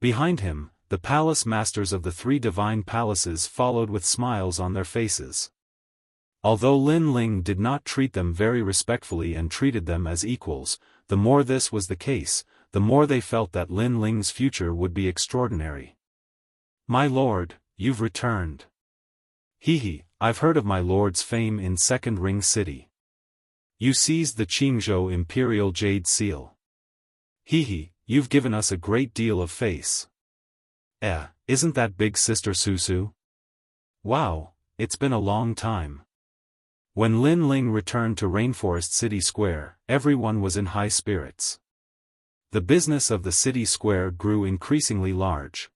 Behind him, the palace masters of the three divine palaces followed with smiles on their faces. Although Lin Ling did not treat them very respectfully and treated them as equals, the more this was the case, the more they felt that Lin Ling's future would be extraordinary. My lord, you've returned. I've heard of my lord's fame in Second Ring City. You seized the Qingzhou Imperial Jade Seal. You've given us a great deal of face. Isn't that big sister Susu? Wow, it's been a long time. When Lin Ling returned to Rainforest City Square, everyone was in high spirits. The business of the city square grew increasingly large.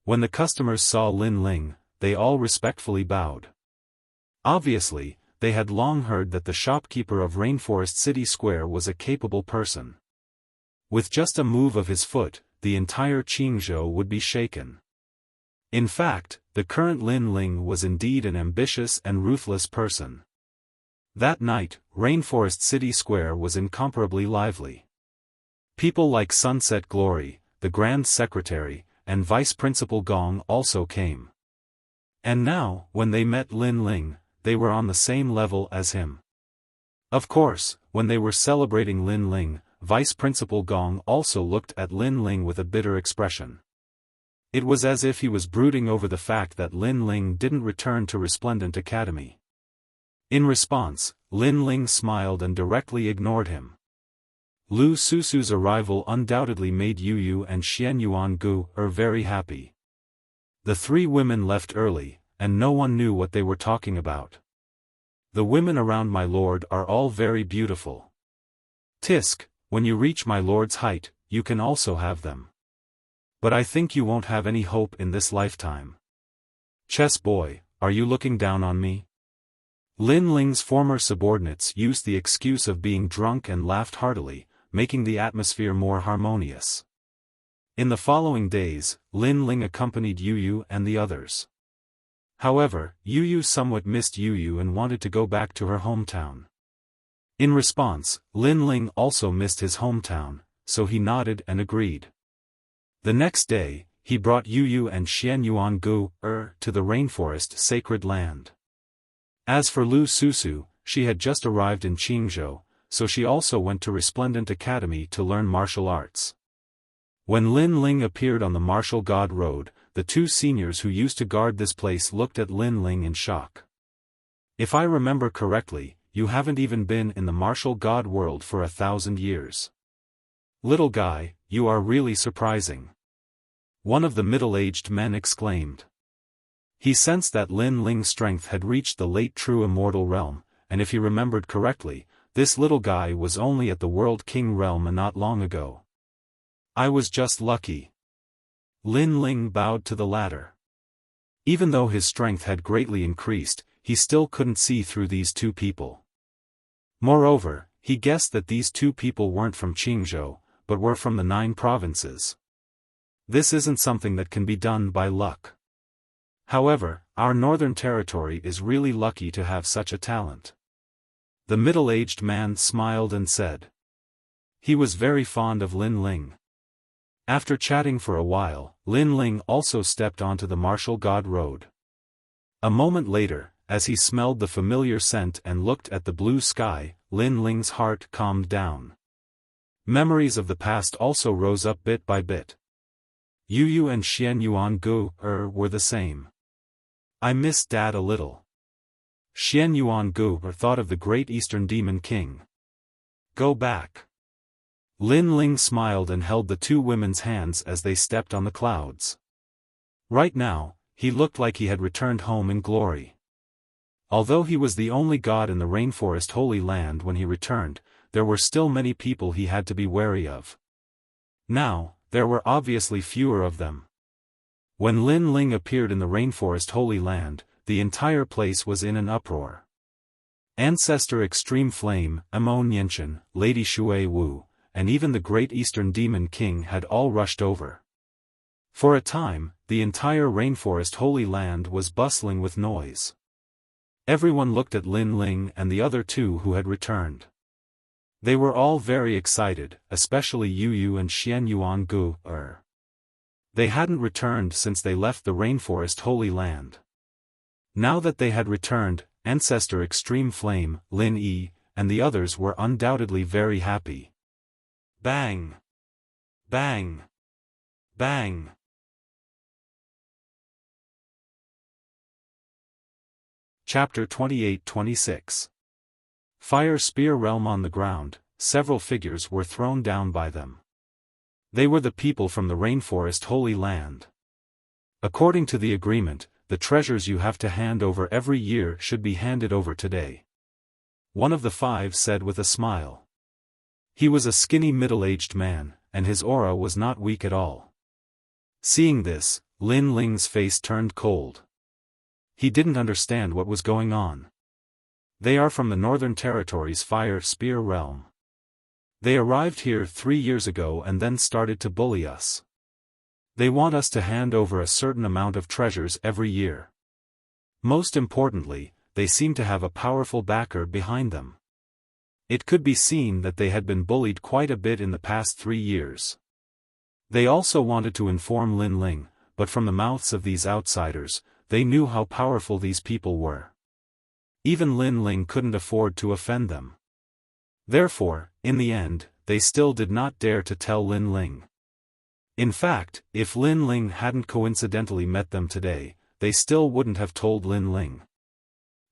When the customers saw Lin Ling, they all respectfully bowed. Obviously, they had long heard that the shopkeeper of Rainforest City Square was a capable person. With just a move of his foot, the entire Qingzhou would be shaken. In fact, the current Lin Ling was indeed an ambitious and ruthless person. That night, Rainforest City Square was incomparably lively. People like Sunset Glory, the Grand Secretary, and Vice Principal Gong also came. And now, when they met Lin Ling, they were on the same level as him. Of course, when they were celebrating Lin Ling, Vice Principal Gong also looked at Lin Ling with a bitter expression. It was as if he was brooding over the fact that Lin Ling didn't return to Resplendent Academy. In response, Lin Ling smiled and directly ignored him. Lu Susu's arrival undoubtedly made Yu and Xian Yuangu very happy. The three women left early, and no one knew what they were talking about. The women around my lord are all very beautiful. Tisk, when you reach my lord's height, you can also have them. But I think you won't have any hope in this lifetime. Chess boy, are you looking down on me? Lin Ling's former subordinates used the excuse of being drunk and laughed heartily, making the atmosphere more harmonious. In the following days, Lin Ling accompanied Yu and the others. However, Yu somewhat missed Yu and wanted to go back to her hometown. In response, Lin Ling also missed his hometown, so he nodded and agreed. The next day, he brought Yu and Xian Yuangu to the rainforest sacred land. As for Lu Susu, she had just arrived in Qingzhou, so she also went to Resplendent Academy to learn martial arts. When Lin Ling appeared on the Martial God Road, the two seniors who used to guard this place looked at Lin Ling in shock. If I remember correctly, you haven't even been in the martial god world for 1,000 years. Little guy, you are really surprising. One of the middle-aged men exclaimed. He sensed that Lin Ling's strength had reached the late true immortal realm, and if he remembered correctly, this little guy was only at the World King realm not long ago. I was just lucky. Lin Ling bowed to the latter. Even though his strength had greatly increased, he still couldn't see through these two people. Moreover, he guessed that these two people weren't from Qingzhou, but were from the 9 provinces. This isn't something that can be done by luck. However, our northern territory is really lucky to have such a talent. The middle-aged man smiled and said. He was very fond of Lin Ling. After chatting for a while, Lin Ling also stepped onto the Martial God Road. A moment later, as he smelled the familiar scent and looked at the blue sky, Lin Ling's heart calmed down. Memories of the past also rose up bit by bit. Yu Yu and Xian Yuan Gu were the same. I miss Dad a little. Xian Yuan Gu thought of the great Eastern Demon King. Go back. Lin Ling smiled and held the two women's hands as they stepped on the clouds. Right now, he looked like he had returned home in glory. Although he was the only god in the Rainforest Holy Land when he returned, there were still many people he had to be wary of. Now, there were obviously fewer of them. When Lin Ling appeared in the Rainforest Holy Land, the entire place was in an uproar. Ancestor Extreme Flame, Amon Yenshin, Lady Shui Wu, and even the great Eastern Demon King had all rushed over. For a time, the entire Rainforest Holy Land was bustling with noise. Everyone looked at Lin Ling and the other two who had returned. They were all very excited, especially Yu Yu and Xian Yuan Gu. They hadn't returned since they left the Rainforest Holy Land. Now that they had returned, Ancestor Extreme Flame, Lin Yi, and the others were undoubtedly very happy. Bang! Bang! Bang! Chapter 28-26. Fire Spear Realm. On the ground, several figures were thrown down by them. They were the people from the Rainforest Holy Land. According to the agreement, the treasures you have to hand over every year should be handed over today. One of the five said with a smile. He was a skinny middle-aged man, and his aura was not weak at all. Seeing this, Lin Ling's face turned cold. He didn't understand what was going on. They are from the Northern Territory's Fire Spear Realm. They arrived here 3 years ago and then started to bully us. They want us to hand over a certain amount of treasures every year. Most importantly, they seem to have a powerful backer behind them. It could be seen that they had been bullied quite a bit in the past 3 years. They also wanted to inform Lin Ling, but from the mouths of these outsiders, they knew how powerful these people were. Even Lin Ling couldn't afford to offend them. Therefore, in the end, they still did not dare to tell Lin Ling. In fact, if Lin Ling hadn't coincidentally met them today, they still wouldn't have told Lin Ling.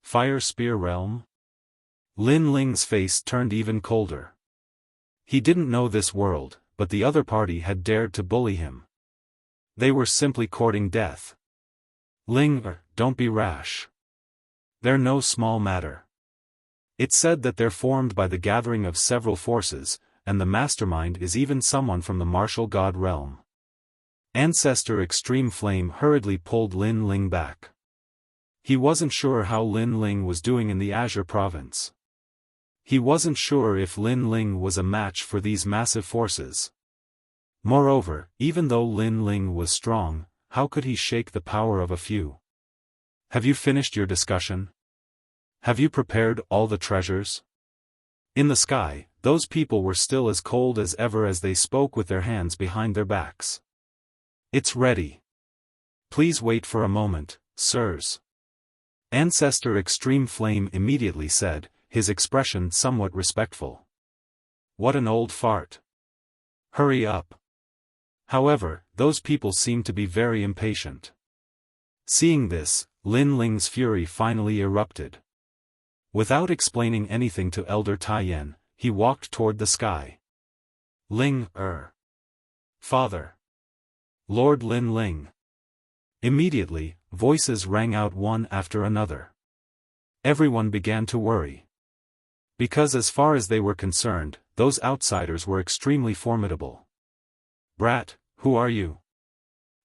Fire Spear Realm? Lin Ling's face turned even colder. He didn't know this world, but the other party had dared to bully him. They were simply courting death. Ling, don't be rash. They're no small matter. It's said that they're formed by the gathering of several forces, and the mastermind is even someone from the martial god realm. Ancestor Extreme Flame hurriedly pulled Lin Ling back. He wasn't sure how Lin Ling was doing in the Azure province. He wasn't sure if Lin Ling was a match for these massive forces. Moreover, even though Lin Ling was strong, how could he shake the power of a few? Have you finished your discussion? Have you prepared all the treasures? In the sky, those people were still as cold as ever as they spoke with their hands behind their backs. It's ready. Please wait for a moment, sirs. Ancestor Extreme Flame immediately said, his expression somewhat respectful. What an old fart. Hurry up. However, those people seemed to be very impatient. Seeing this, Lin Ling's fury finally erupted. Without explaining anything to Elder Taiyan, he walked toward the sky. Ling, Father. Lord Lin Ling. Immediately, voices rang out one after another. Everyone began to worry. Because as far as they were concerned, those outsiders were extremely formidable. Brat, who are you?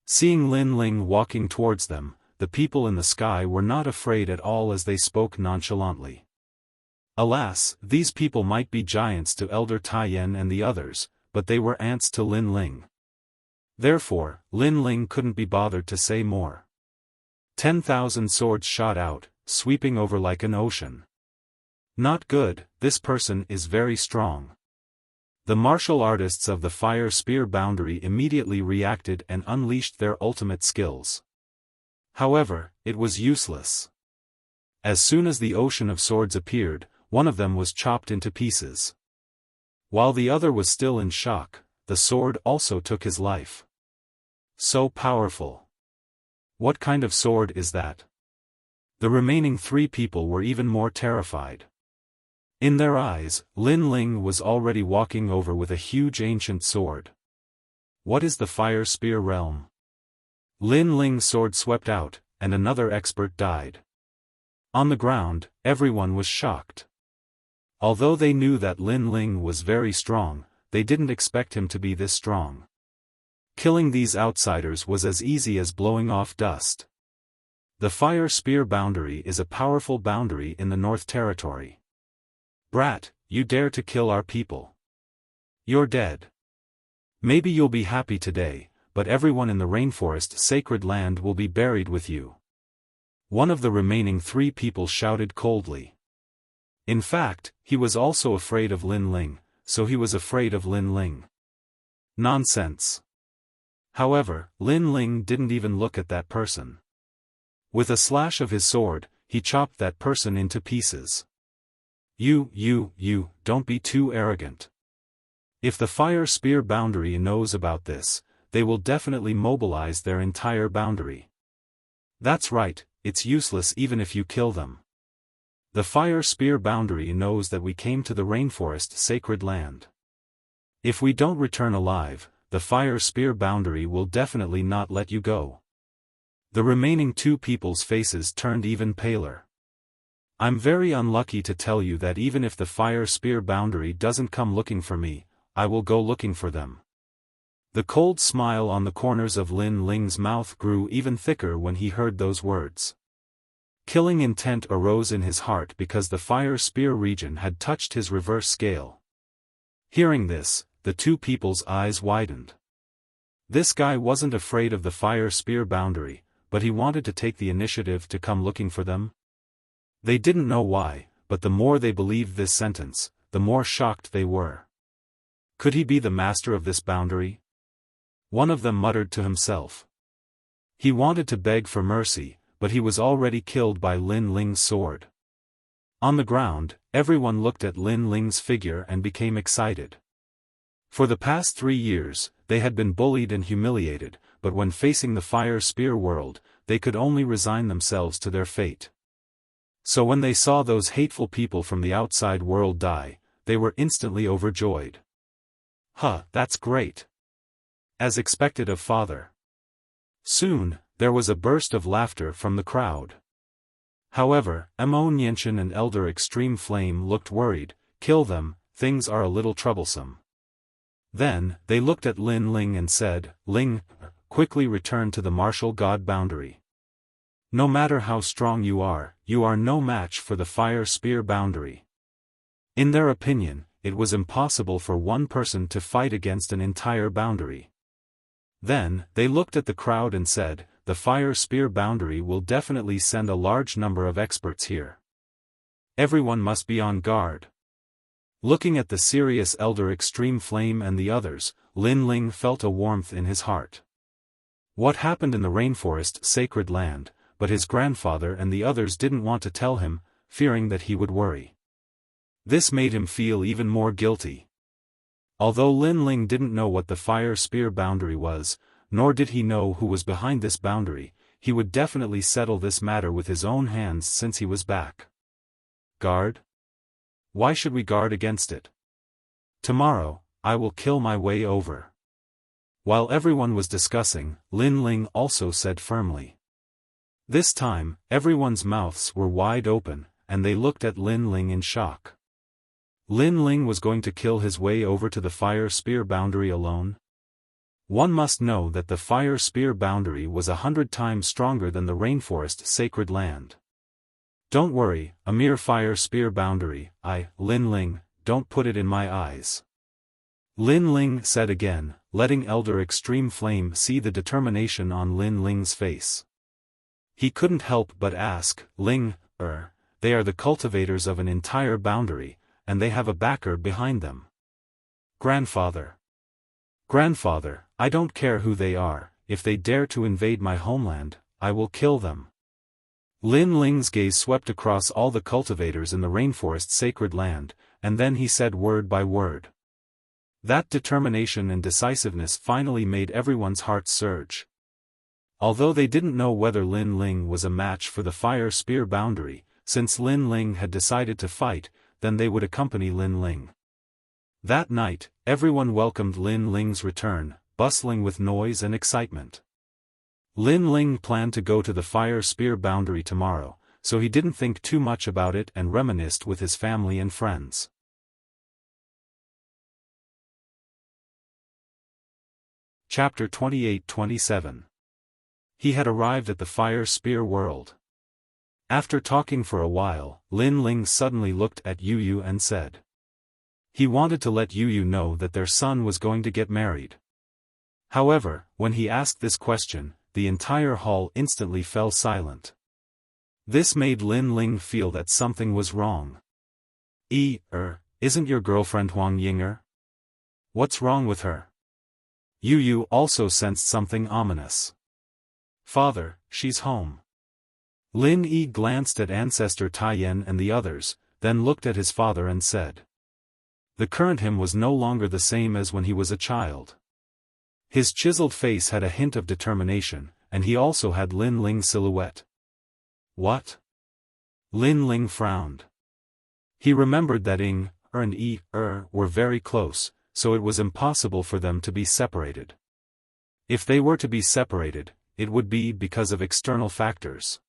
Seeing Lin Ling walking towards them, the people in the sky were not afraid at all as they spoke nonchalantly. Alas, these people might be giants to Elder Taiyan and the others, but they were ants to Lin Ling. Therefore, Lin Ling couldn't be bothered to say more. 10,000 swords shot out, sweeping over like an ocean. Not good, this person is very strong. The martial artists of the Fire Spear Boundary immediately reacted and unleashed their ultimate skills. However, it was useless. As soon as the ocean of swords appeared, one of them was chopped into pieces. While the other was still in shock, the sword also took his life. So powerful. What kind of sword is that? The remaining 3 people were even more terrified. In their eyes, Lin Ling was already walking over with a huge ancient sword. What is the fire spear realm? Lin Ling's sword swept out, and another expert died. On the ground, everyone was shocked. Although they knew that Lin Ling was very strong, they didn't expect him to be this strong. Killing these outsiders was as easy as blowing off dust. The fire spear boundary is a powerful boundary in the North Territory. Brat, you dare to kill our people. You're dead. Maybe you'll be happy today, but everyone in the rainforest sacred land will be buried with you. One of the remaining 3 people shouted coldly. In fact, he was also afraid of Lin Ling, so he was afraid of Lin Ling. Nonsense. However, Lin Ling didn't even look at that person. With a slash of his sword, he chopped that person into pieces. You, don't be too arrogant. If the fire spear boundary knows about this, they will definitely mobilize their entire boundary. That's right, it's useless even if you kill them. The fire spear boundary knows that we came to the rainforest sacred land. If we don't return alive, the fire spear boundary will definitely not let you go. The remaining 2 people's faces turned even paler. I'm very unlucky to tell you that even if the fire spear boundary doesn't come looking for me, I will go looking for them. The cold smile on the corners of Lin Ling's mouth grew even thicker when he heard those words. Killing intent arose in his heart because the fire spear region had touched his reverse scale. Hearing this, the 2 people's eyes widened. This guy wasn't afraid of the fire spear boundary, but he wanted to take the initiative to come looking for them. They didn't know why, but the more they believed this sentence, the more shocked they were. Could he be the master of this boundary? One of them muttered to himself. He wanted to beg for mercy, but he was already killed by Lin Ling's sword. On the ground, everyone looked at Lin Ling's figure and became excited. For the past 3 years, they had been bullied and humiliated, but when facing the fire spear world, they could only resign themselves to their fate. So when they saw those hateful people from the outside world die, they were instantly overjoyed. That's great. As expected of father. Soon, there was a burst of laughter from the crowd. However, Amo Nianchen and Elder Extreme Flame looked worried. Kill them, things are a little troublesome. Then, they looked at Lin Ling and said, Ling, quickly return to the martial god boundary. No matter how strong you are no match for the fire spear boundary. In their opinion, it was impossible for one person to fight against an entire boundary. Then, they looked at the crowd and said, the fire spear boundary will definitely send a large number of experts here. Everyone must be on guard. Looking at the serious Elder Extreme Flame and the others, Lin Ling felt a warmth in his heart. What happened in the rainforest sacred land, but his grandfather and the others didn't want to tell him, fearing that he would worry. This made him feel even more guilty. Although Lin Ling didn't know what the fire spear boundary was, nor did he know who was behind this boundary, he would definitely settle this matter with his own hands since he was back. Guard? Why should we guard against it? Tomorrow, I will kill my way over. While everyone was discussing, Lin Ling also said firmly. This time, everyone's mouths were wide open, and they looked at Lin Ling in shock. Lin Ling was going to kill his way over to the fire spear boundary alone? One must know that the fire spear boundary was 100 times stronger than the rainforest sacred land. Don't worry, a mere fire spear boundary, Lin Ling, don't put it in my eyes. Lin Ling said again, letting Elder Extreme Flame see the determination on Lin Ling's face. He couldn't help but ask, Ling, they are the cultivators of an entire boundary, and they have a backer behind them. Grandfather, I don't care who they are, if they dare to invade my homeland, I will kill them. Lin Ling's gaze swept across all the cultivators in the rainforest sacred land, and then he said word by word. That determination and decisiveness finally made everyone's hearts surge. Although they didn't know whether Lin Ling was a match for the fire spear boundary, since Lin Ling had decided to fight, then they would accompany Lin Ling. That night, everyone welcomed Lin Ling's return, bustling with noise and excitement. Lin Ling planned to go to the fire spear boundary tomorrow, so he didn't think too much about it and reminisced with his family and friends. Chapter 28-27. He had arrived at the fire spear world. After talking for a while, Lin Ling suddenly looked at Yu Yu and said. He wanted to let Yu Yu know that their son was going to get married. However, when he asked this question, the entire hall instantly fell silent. This made Lin Ling feel that something was wrong. Isn't your girlfriend Huang Yinger? What's wrong with her? Yu Yu also sensed something ominous. Father, she's home. Lin Yi glanced at ancestor Taiyan and the others, then looked at his father and said. The current him was no longer the same as when he was a child. His chiseled face had a hint of determination, and he also had Lin Ling's silhouette. What? Lin Ling frowned. He remembered that and were very close, so it was impossible for them to be separated. If they were to be separated, it would be because of external factors.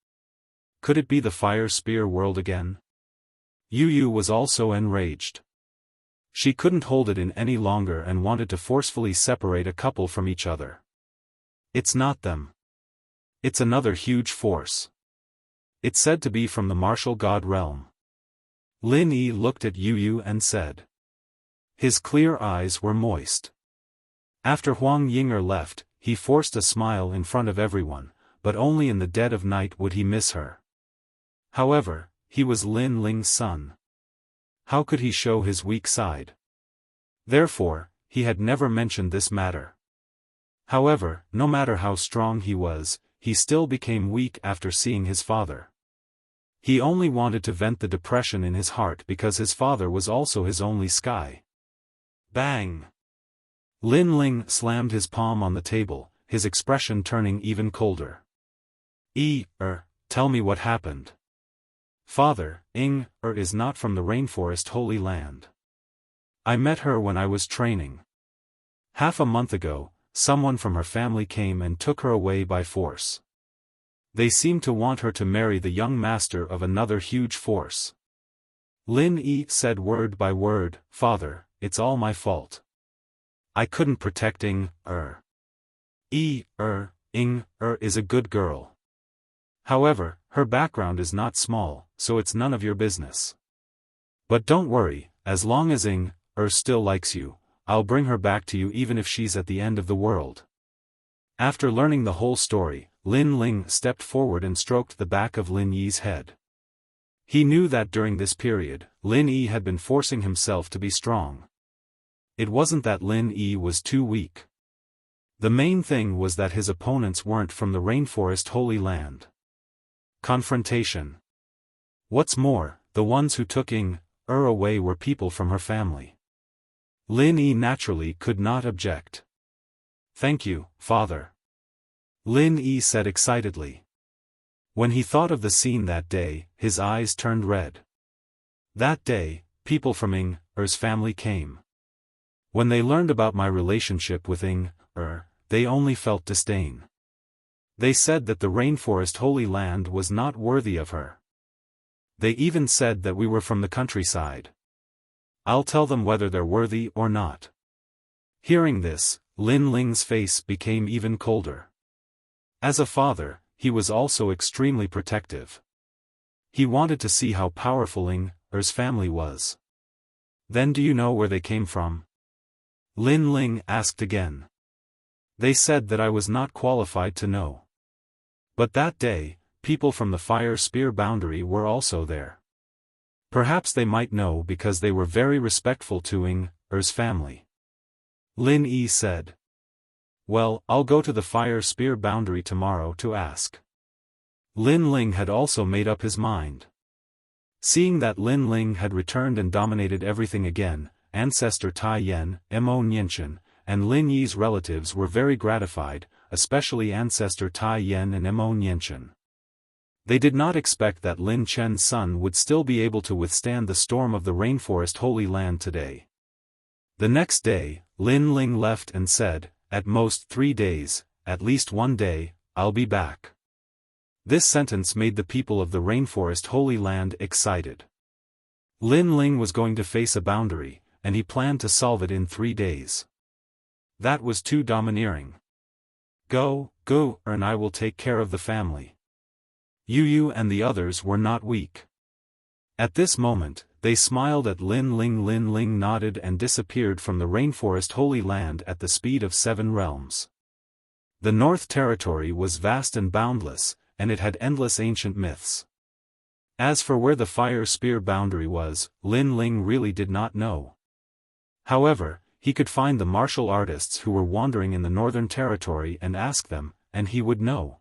Could it be the fire spear world again? Yu Yu was also enraged. She couldn't hold it in any longer and wanted to forcefully separate a couple from each other. It's not them. It's another huge force. It's said to be from the martial god realm. Lin Yi looked at Yu Yu and said. His clear eyes were moist. After Huang Yinger left, he forced a smile in front of everyone, but only in the dead of night would he miss her. However, he was Lin Ling's son. How could he show his weak side? Therefore, he had never mentioned this matter. However, no matter how strong he was, he still became weak after seeing his father. He only wanted to vent the depression in his heart because his father was also his only sky. Bang! Lin Ling slammed his palm on the table, his expression turning even colder. Tell me what happened. Father, is not from the rainforest Holy Land. I met her when I was training. Half a month ago, someone from her family came and took her away by force. They seemed to want her to marry the young master of another huge force. Lin Yi said word by word, Father, it's all my fault. I couldn't protect is a good girl. However, her background is not small, so it's none of your business. But don't worry, as long as still likes you, I'll bring her back to you even if she's at the end of the world. After learning the whole story, Lin Ling stepped forward and stroked the back of Lin Yi's head. He knew that during this period, Lin Yi had been forcing himself to be strong. It wasn't that Lin Yi was too weak. The main thing was that his opponents weren't from the rainforest Holy Land. Confrontation. What's more, the ones who took away were people from her family. Lin Yi naturally could not object. Thank you, Father. Lin Yi said excitedly. When he thought of the scene that day, his eyes turned red. That day, people from Er's family came. When they learned about my relationship with they only felt disdain. They said that the rainforest Holy Land was not worthy of her. They even said that we were from the countryside. I'll tell them whether they're worthy or not. Hearing this, Lin Ling's face became even colder. As a father, he was also extremely protective. He wanted to see how powerful Er's family was. Then do you know where they came from? Lin Ling asked again. They said that I was not qualified to know. But that day, people from the fire spear boundary were also there. Perhaps they might know because they were very respectful to Er's family. Lin Yi said. Well, I'll go to the fire spear boundary tomorrow to ask. Lin Ling had also made up his mind. Seeing that Lin Ling had returned and dominated everything again, ancestor Tai Yan, Mo Nianchen, and Lin Yi's relatives were very gratified, especially ancestor Tai Yan and Mo Nianchen. They did not expect that Lin Chen's son would still be able to withstand the storm of the rainforest Holy Land today. The next day, Lin Ling left and said, "At most 3 days, at least 1 day, I'll be back." This sentence made the people of the rainforest Holy Land excited. Lin Ling was going to face a boundary, and he planned to solve it in 3 days. That was too domineering. Go, and I will take care of the family. Yu and the others were not weak. At this moment, they smiled at Lin Ling. Lin Ling nodded and disappeared from the rainforest Holy Land at the speed of 7 realms. The North Territory was vast and boundless, and it had endless ancient myths. As for where the fire spear boundary was, Lin Ling really did not know. However, he could find the martial artists who were wandering in the Northern Territory and ask them, and he would know.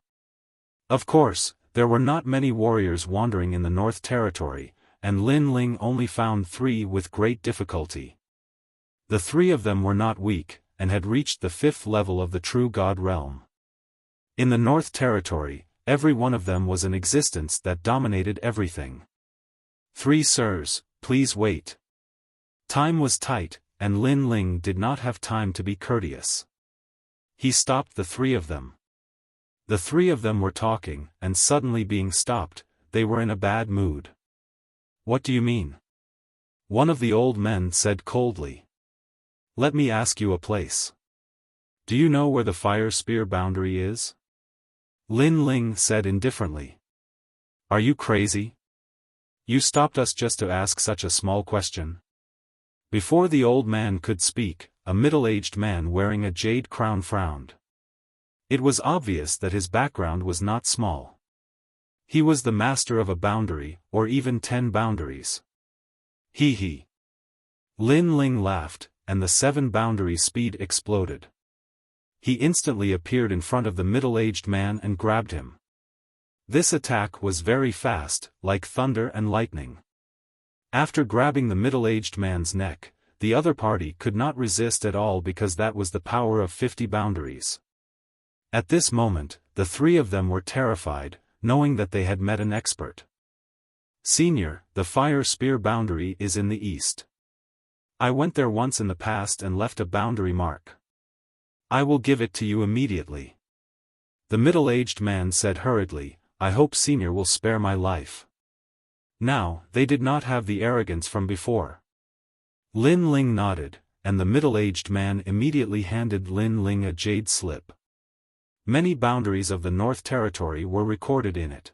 Of course, there were not many warriors wandering in the North Territory, and Lin Ling only found 3 with great difficulty. The 3 of them were not weak, and had reached the 5th level of the True God realm. In the North Territory, every one of them was an existence that dominated everything. 3 sirs, please wait. Time was tight, and Lin Ling did not have time to be courteous. He stopped the 3 of them. The 3 of them were talking, and suddenly being stopped, they were in a bad mood. What do you mean? One of the old men said coldly. Let me ask you a place. Do you know where the fire spear boundary is? Lin Ling said indifferently. Are you crazy? You stopped us just to ask such a small question? Before the old man could speak, a middle-aged man wearing a jade crown frowned. It was obvious that his background was not small. He was the master of a boundary, or even 10 boundaries. He. Lin Ling laughed, and the 7 boundaries speed exploded. He instantly appeared in front of the middle-aged man and grabbed him. This attack was very fast, like thunder and lightning. After grabbing the middle-aged man's neck, the other party could not resist at all because that was the power of 50 boundaries. At this moment, the 3 of them were terrified, knowing that they had met an expert. Senior, the fire spear boundary is in the east. I went there once in the past and left a boundary mark. I will give it to you immediately. The middle-aged man said hurriedly, I hope Senior will spare my life. Now, they did not have the arrogance from before. Lin Ling nodded, and the middle-aged man immediately handed Lin Ling a jade slip. Many boundaries of the North Territory were recorded in it.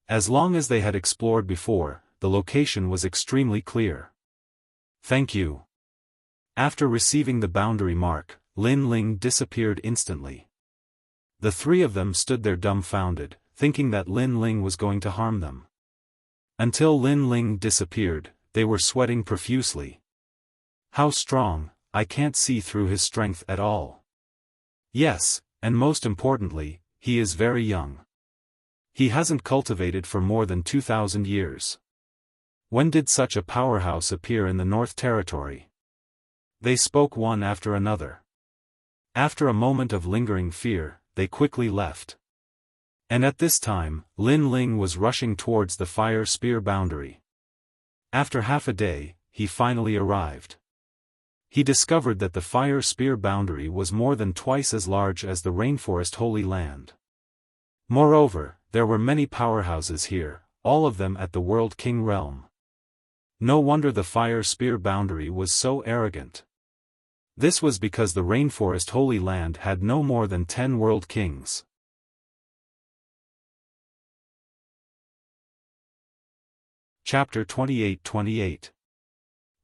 As long as they had explored before, the location was extremely clear. Thank you. After receiving the boundary mark, Lin Ling disappeared instantly. The 3 of them stood there dumbfounded, thinking that Lin Ling was going to harm them. Until Lin Ling disappeared, they were sweating profusely. How strong, I can't see through his strength at all. Yes, and most importantly, he is very young. He hasn't cultivated for more than 2,000 years. When did such a powerhouse appear in the North Territory? They spoke one after another. After a moment of lingering fear, they quickly left. And at this time, Lin Ling was rushing towards the fire spear boundary. After half a day, he finally arrived. He discovered that the fire spear boundary was more than twice as large as the rainforest Holy Land. Moreover, there were many powerhouses here, all of them at the World King realm. No wonder the fire spear boundary was so arrogant. This was because the rainforest Holy Land had no more than 10 world kings. Chapter 28.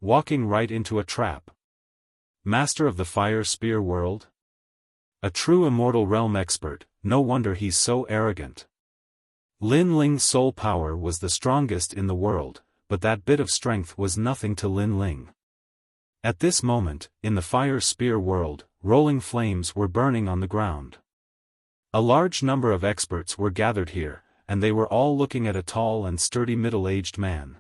Walking right into a trap. Master of the fire spear world? A true immortal realm expert, no wonder he's so arrogant. Lin Ling's soul power was the strongest in the world, but that bit of strength was nothing to Lin Ling. At this moment, in the fire spear world, rolling flames were burning on the ground. A large number of experts were gathered here, and they were all looking at a tall and sturdy middle-aged man.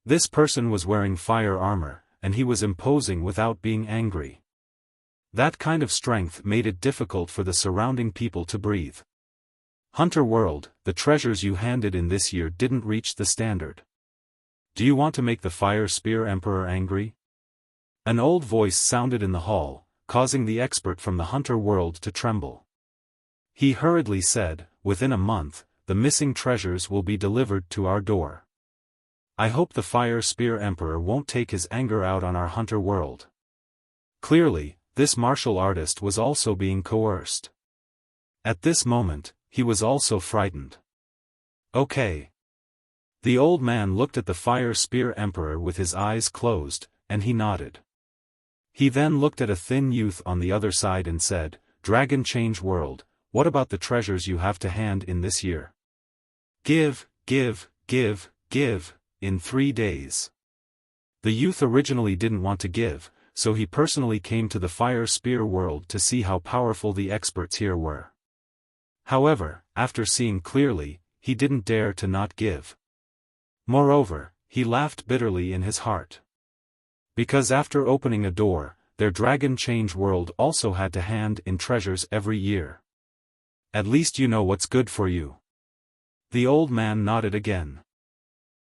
This person was wearing fire armor, and he was imposing without being angry. That kind of strength made it difficult for the surrounding people to breathe. Hunter World, the treasures you handed in this year didn't reach the standard. Do you want to make the Fire Spear Emperor angry? An old voice sounded in the hall, causing the expert from the Hunter World to tremble. He hurriedly said, "Within a month, the missing treasures will be delivered to our door. I hope the Fire Spear Emperor won't take his anger out on our Hunter World." Clearly, this martial artist was also being coerced. At this moment, he was also frightened. Okay. The old man looked at the Fire Spear Emperor with his eyes closed, and he nodded. He then looked at a thin youth on the other side and said, "Dragon Change World, what about the treasures you have to hand in this year? Give, in 3 days." The youth originally didn't want to give, so he personally came to the Fire Spear World to see how powerful the experts here were. However, after seeing clearly, he didn't dare to not give. Moreover, he laughed bitterly in his heart. Because after opening a door, their Dragon Change World also had to hand in treasures every year. At least you know what's good for you. The old man nodded again.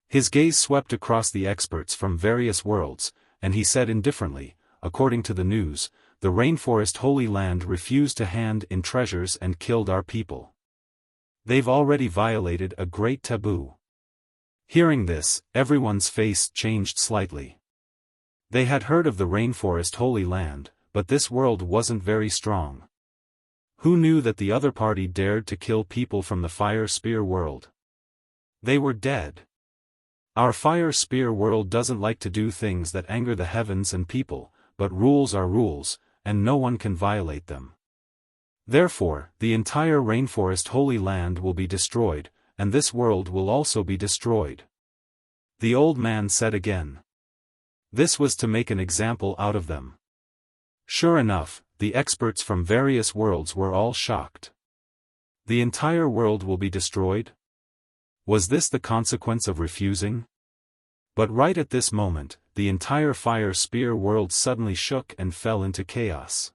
His gaze swept across the experts from various worlds, and he said indifferently, "According to the news, the Rainforest Holy Land refused to hand in treasures and killed our people. They've already violated a great taboo." Hearing this, everyone's face changed slightly. They had heard of the Rainforest Holy Land, but this world wasn't very strong. Who knew that the other party dared to kill people from the Fire Spear World? They were dead. Our Fire Spear World doesn't like to do things that anger the heavens and people, but rules are rules, and no one can violate them. Therefore, the entire Rainforest Holy Land will be destroyed, and this world will also be destroyed. The old man said again. This was to make an example out of them. Sure enough, the experts from various worlds were all shocked. The entire world will be destroyed? Was this the consequence of refusing? But right at this moment, the entire Fire Spear World suddenly shook and fell into chaos.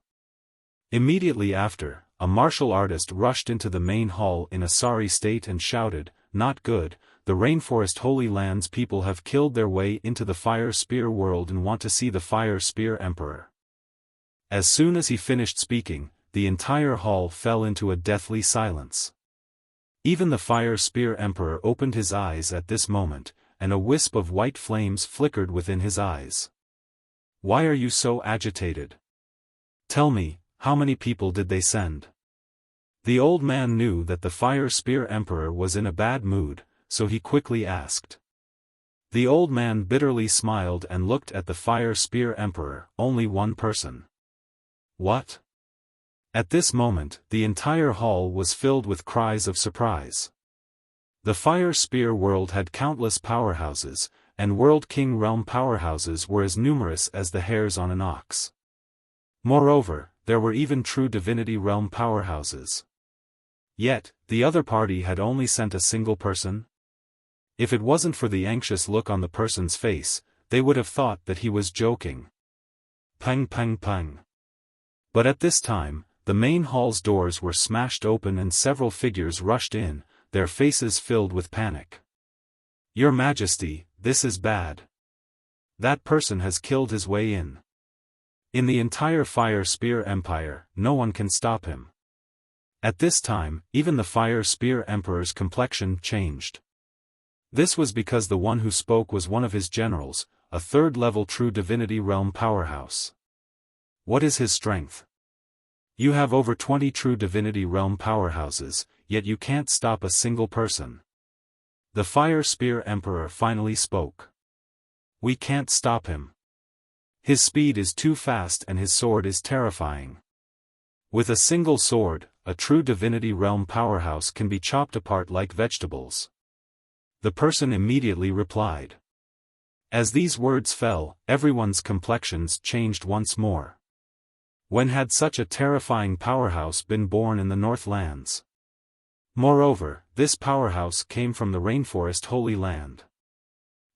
Immediately after, a martial artist rushed into the main hall in a sorry state and shouted, "Not good, the Rainforest Holy Land's people have killed their way into the Fire Spear World and want to see the Fire Spear Emperor." As soon as he finished speaking, the entire hall fell into a deathly silence. Even the Fire Spear Emperor opened his eyes at this moment, and a wisp of white flames flickered within his eyes. "Why are you so agitated? Tell me, how many people did they send?" The old man knew that the Fire Spear Emperor was in a bad mood, so he quickly asked. The old man bitterly smiled and looked at the Fire Spear Emperor. "Only one person." "What?" At this moment, the entire hall was filled with cries of surprise. The Fire Spear World had countless powerhouses, and World King Realm powerhouses were as numerous as the hairs on an ox. Moreover, there were even true Divinity Realm powerhouses. Yet, the other party had only sent a single person? If it wasn't for the anxious look on the person's face, they would have thought that he was joking. Pang pang pang. But at this time, the main hall's doors were smashed open and several figures rushed in, their faces filled with panic. "Your Majesty, this is bad. That person has killed his way in. In the entire Fire Spear Empire, no one can stop him." At this time, even the Fire Spear Emperor's complexion changed. This was because the one who spoke was one of his generals, a third-level true Divinity Realm powerhouse. "What is his strength? You have over 20 true Divinity Realm powerhouses, yet you can't stop a single person." The Fire Spear Emperor finally spoke. "We can't stop him. His speed is too fast and his sword is terrifying. With a single sword, a true Divinity Realm powerhouse can be chopped apart like vegetables." The person immediately replied. As these words fell, everyone's complexions changed once more. When had such a terrifying powerhouse been born in the Northlands? Moreover, this powerhouse came from the Rainforest Holy Land.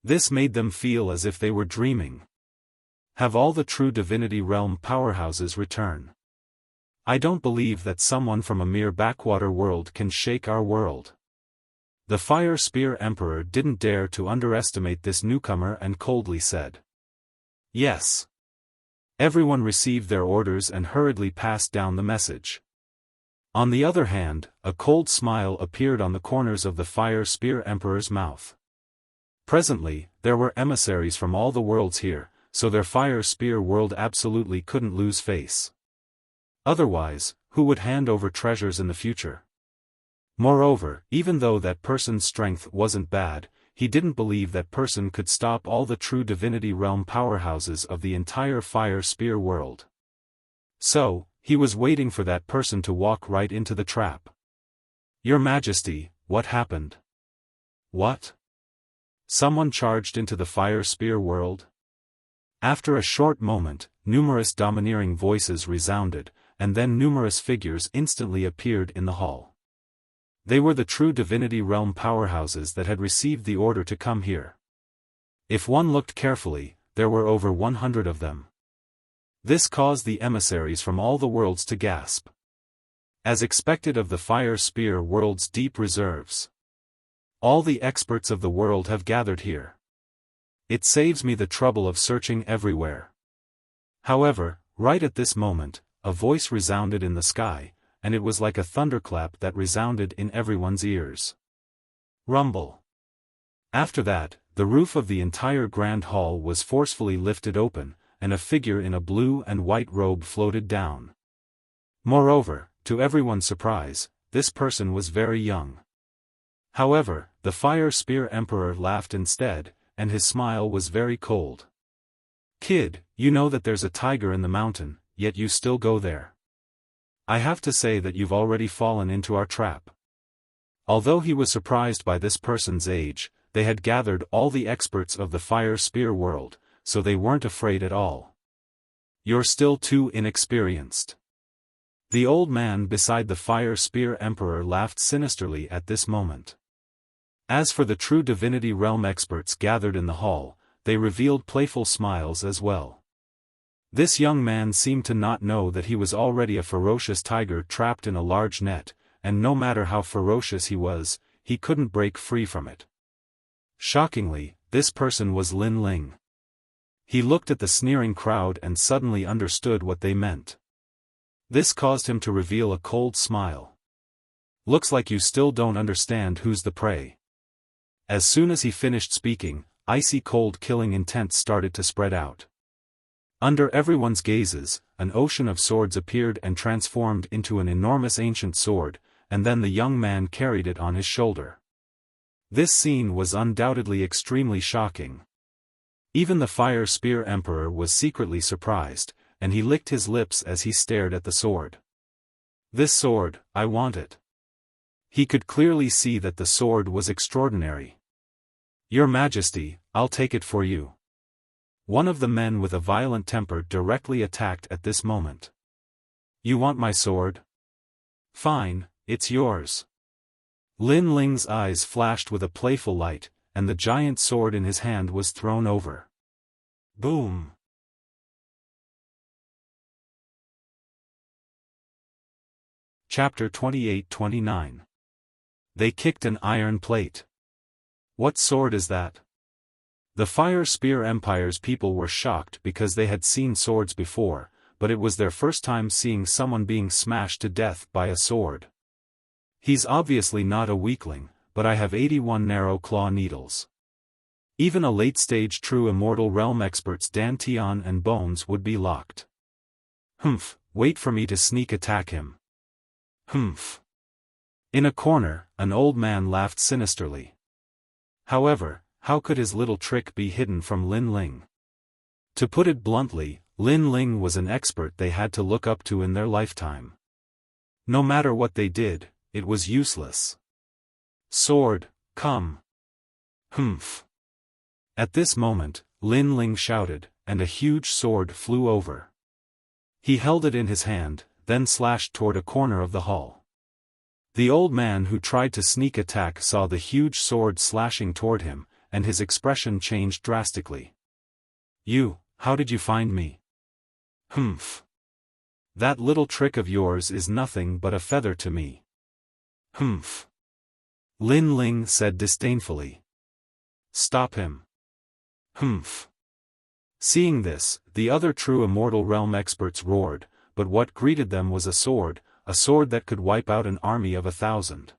This made them feel as if they were dreaming. Have all the true divinity realm powerhouses return. I don't believe that someone from a mere backwater world can shake our world. The Fire Spear Emperor didn't dare to underestimate this newcomer and coldly said, "Yes." Everyone received their orders and hurriedly passed down the message. On the other hand, a cold smile appeared on the corners of the Fire Spear Emperor's mouth. Presently, there were emissaries from all the worlds here, so their Fire Spear world absolutely couldn't lose face. Otherwise, who would hand over treasures in the future? Moreover, even though that person's strength wasn't bad, he didn't believe that person could stop all the true divinity realm powerhouses of the entire Fire Spear world. So, he was waiting for that person to walk right into the trap. "Your Majesty, what happened?" "What?" Someone charged into the Fire Spear world? After a short moment, numerous domineering voices resounded, and then numerous figures instantly appeared in the hall. They were the true divinity realm powerhouses that had received the order to come here. If one looked carefully, there were over 100 of them. This caused the emissaries from all the worlds to gasp. As expected of the Fire Spear world's deep reserves. All the experts of the world have gathered here. It saves me the trouble of searching everywhere. However, right at this moment, a voice resounded in the sky, and it was like a thunderclap that resounded in everyone's ears. Rumble. After that, the roof of the entire grand hall was forcefully lifted open, and a figure in a blue and white robe floated down. Moreover, to everyone's surprise, this person was very young. However, the Fire Spear Emperor laughed instead, and his smile was very cold. "Kid, you know that there's a tiger in the mountain, yet you still go there. I have to say that you've already fallen into our trap." Although he was surprised by this person's age, they had gathered all the experts of the Fire Spear world, so they weren't afraid at all. "You're still too inexperienced." The old man beside the Fire Spear Emperor laughed sinisterly at this moment. As for the true divinity realm experts gathered in the hall, they revealed playful smiles as well. This young man seemed to not know that he was already a ferocious tiger trapped in a large net, and no matter how ferocious he was, he couldn't break free from it. Shockingly, this person was Lin Ling. He looked at the sneering crowd and suddenly understood what they meant. This caused him to reveal a cold smile. "Looks like you still don't understand who's the prey." As soon as he finished speaking, icy cold killing intent started to spread out. Under everyone's gazes, an ocean of swords appeared and transformed into an enormous ancient sword, and then the young man carried it on his shoulder. This scene was undoubtedly extremely shocking. Even the Fire Spear Emperor was secretly surprised, and he licked his lips as he stared at the sword. "This sword, I want it." He could clearly see that the sword was extraordinary. "Your Majesty, I'll take it for you." One of the men with a violent temper directly attacked at this moment. "You want my sword? Fine, it's yours." Lin Ling's eyes flashed with a playful light, and the giant sword in his hand was thrown over. Boom! Chapter 28-29. They kicked an iron plate. "What sword is that?" The Fire Spear Empire's people were shocked because they had seen swords before, but it was their first time seeing someone being smashed to death by a sword. "He's obviously not a weakling, but I have 81 narrow claw needles." Even a late-stage true immortal realm expert's Dantian and Bones would be locked. "Humph, wait for me to sneak attack him." "Humph." In a corner, an old man laughed sinisterly. However, how could his little trick be hidden from Lin Ling? To put it bluntly, Lin Ling was an expert they had to look up to in their lifetime. No matter what they did, it was useless. "Sword, come." "Humph." At this moment, Lin Ling shouted, and a huge sword flew over. He held it in his hand, then slashed toward a corner of the hall. The old man who tried to sneak attack saw the huge sword slashing toward him, and his expression changed drastically. "You, how did you find me? Humph. That little trick of yours is nothing but a feather to me. Humph. Lin Ling said disdainfully. Stop him. Humph. Seeing this, the other true Immortal Realm experts roared, but what greeted them was a sword that could wipe out an army of 1,000.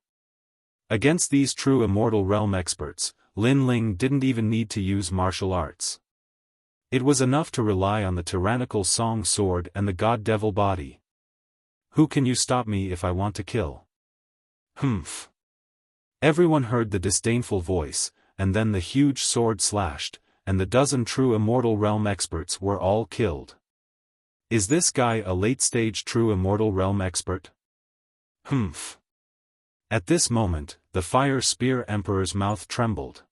Against these true Immortal Realm experts, Lin Ling didn't even need to use martial arts. It was enough to rely on the tyrannical Song sword and the God-Devil body. Who can you stop me if I want to kill? Humph. Everyone heard the disdainful voice, and then the huge sword slashed, and the dozen true Immortal Realm experts were all killed. Is this guy a late-stage true Immortal Realm expert? Humph. At this moment, the Fire Spear Emperor's mouth trembled.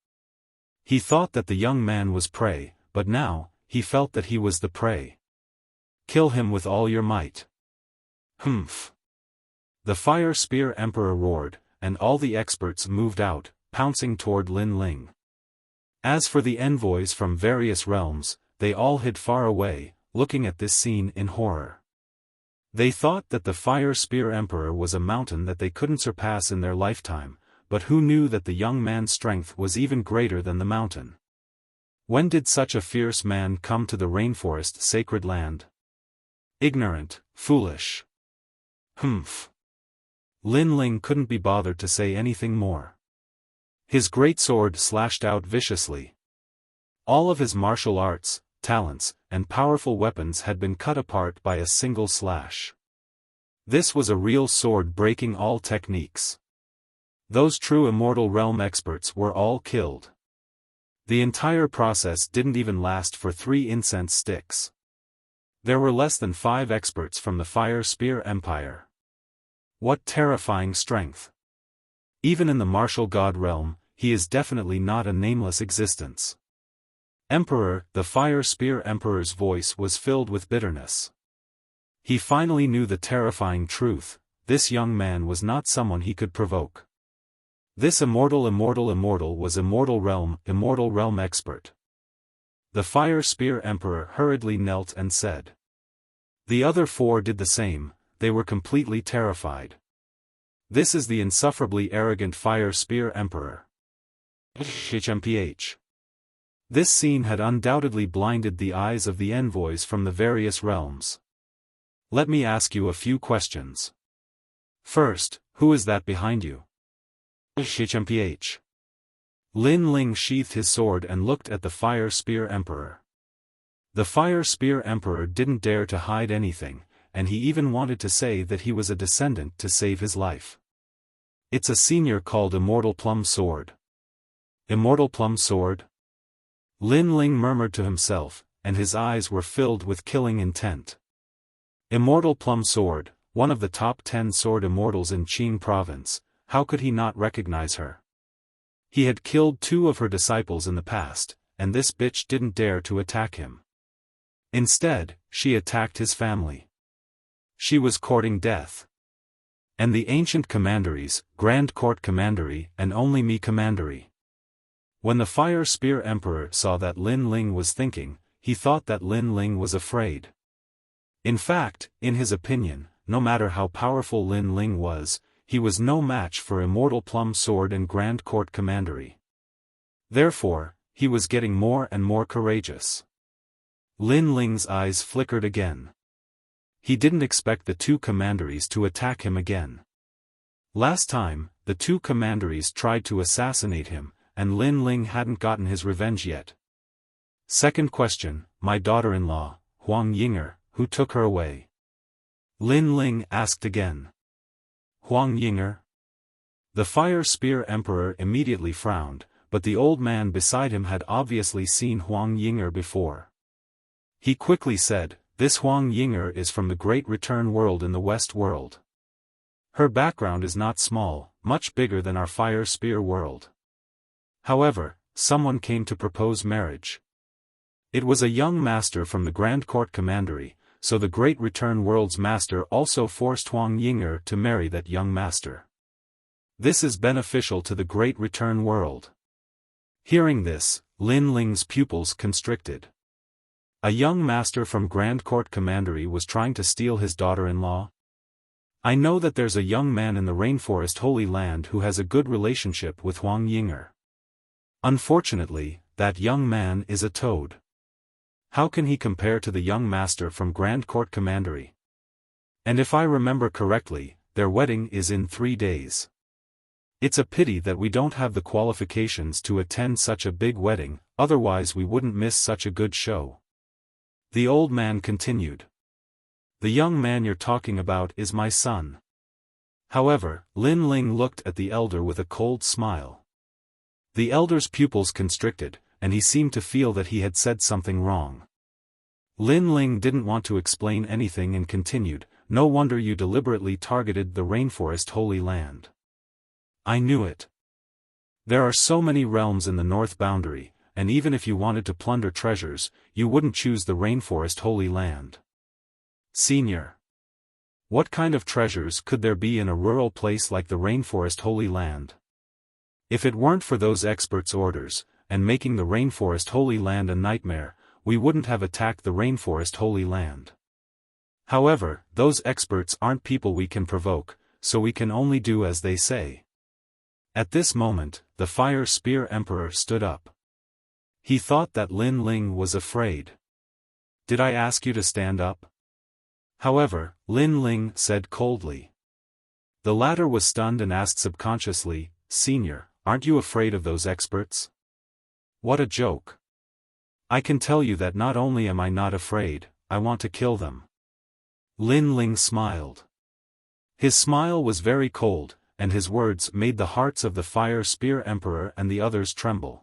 He thought that the young man was prey, but now, he felt that he was the prey. Kill him with all your might. Humph. The Fire Spear Emperor roared, and all the experts moved out, pouncing toward Lin Ling. As for the envoys from various realms, they all hid far away, looking at this scene in horror. They thought that the Fire Spear Emperor was a mountain that they couldn't surpass in their lifetime, but who knew that the young man's strength was even greater than the mountain? When did such a fierce man come to the rainforest sacred land? Ignorant, foolish. Humph. Lin Ling couldn't be bothered to say anything more. His great sword slashed out viciously. All of his martial arts, talents, and powerful weapons had been cut apart by a single slash. This was a real sword breaking all techniques. Those true Immortal Realm experts were all killed. The entire process didn't even last for 3 incense sticks. There were less than 5 experts from the Fire Spear Empire. What terrifying strength! Even in the martial god realm, he is definitely not a nameless existence. Emperor, the Fire Spear Emperor's voice was filled with bitterness. He finally knew the terrifying truth: this young man was not someone he could provoke. This immortal was Immortal Realm expert. The Fire Spear Emperor hurriedly knelt and said. The other 4 did the same, they were completely terrified. This is the insufferably arrogant Fire Spear Emperor. HMPH. This scene had undoubtedly blinded the eyes of the envoys from the various realms. Let me ask you a few questions. First, who is that behind you? HMPH. Lin Ling sheathed his sword and looked at the Fire Spear Emperor. The Fire Spear Emperor didn't dare to hide anything, and he even wanted to say that he was a descendant to save his life. It's a senior called Immortal Plum Sword. Immortal Plum Sword? Lin Ling murmured to himself, and his eyes were filled with killing intent. Immortal Plum Sword, one of the top 10 sword immortals in Qing province, how could he not recognize her? He had killed 2 of her disciples in the past, and this bitch didn't dare to attack him. Instead, she attacked his family. She was courting death. And the ancient commanderies, Grand Court Commandery and Only Me Commandery. When the Fire Spear Emperor saw that Lin Ling was thinking, he thought that Lin Ling was afraid. In fact, in his opinion, no matter how powerful Lin Ling was, he was no match for Immortal Plum Sword and Grand Court Commandery. Therefore, he was getting more and more courageous. Lin Ling's eyes flickered again. He didn't expect the 2 commanderies to attack him again. Last time, the 2 commanderies tried to assassinate him, and Lin Ling hadn't gotten his revenge yet. Second question, my daughter-in-law, Huang Yinger, who took her away? Lin Ling asked again. Huang Yinger? The Fire Spear Emperor immediately frowned, but the old man beside him had obviously seen Huang Yinger before. He quickly said, this Huang Yinger is from the Great Return world in the West world. Her background is not small, much bigger than our Fire Spear world. However, someone came to propose marriage. It was a young master from the Grand Court Commandery, so the Great Return world's master also forced Huang Yinger to marry that young master. This is beneficial to the Great Return world. Hearing this, Lin Ling's pupils constricted. A young master from Grand Court Commandery was trying to steal his daughter-in-law? I know that there's a young man in the Rainforest Holy Land who has a good relationship with Huang Yinger. Unfortunately, that young man is a toad. How can he compare to the young master from Grand Court Commandery? And if I remember correctly, their wedding is in 3 days. It's a pity that we don't have the qualifications to attend such a big wedding, otherwise we wouldn't miss such a good show. The old man continued. The young man you're talking about is my son. However, Lin Ling looked at the elder with a cold smile. The elder's pupils constricted, and he seemed to feel that he had said something wrong. Lin Ling didn't want to explain anything and continued, no wonder you deliberately targeted the Rainforest Holy Land. I knew it. There are so many realms in the north boundary, and even if you wanted to plunder treasures, you wouldn't choose the Rainforest Holy Land. Senior. What kind of treasures could there be in a rural place like the Rainforest Holy Land? If it weren't for those experts' orders, and making the Rainforest Holy Land a nightmare, we wouldn't have attacked the Rainforest Holy Land. However, those experts aren't people we can provoke, so we can only do as they say. At this moment, the Fire Spear Emperor stood up. He thought that Lin Ling was afraid. Did I ask you to stand up? However, Lin Ling said coldly. The latter was stunned and asked subconsciously, Senior, aren't you afraid of those experts? What a joke. I can tell you that not only am I not afraid, I want to kill them. Lin Ling smiled. His smile was very cold, and his words made the hearts of the Fire Spear Emperor and the others tremble.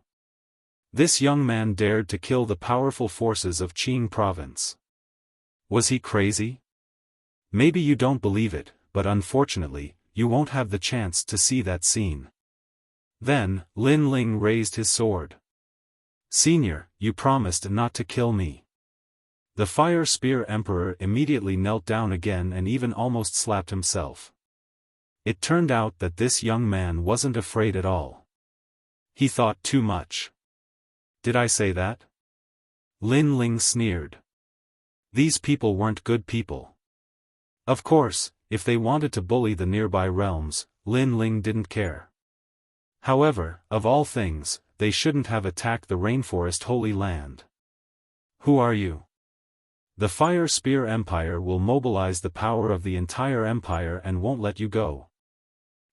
This young man dared to kill the powerful forces of Qing Province. Was he crazy? Maybe you don't believe it, but unfortunately, you won't have the chance to see that scene. Then, Lin Ling raised his sword. Senior, you promised not to kill me. The Fire Spear Emperor immediately knelt down again and even almost slapped himself. It turned out that this young man wasn't afraid at all. He thought too much. Did I say that? Lin Ling sneered. These people weren't good people. Of course, if they wanted to bully the nearby realms, Lin Ling didn't care. However, of all things, they shouldn't have attacked the Rainforest Holy Land. Who are you? The Fire Spear Empire will mobilize the power of the entire empire and won't let you go.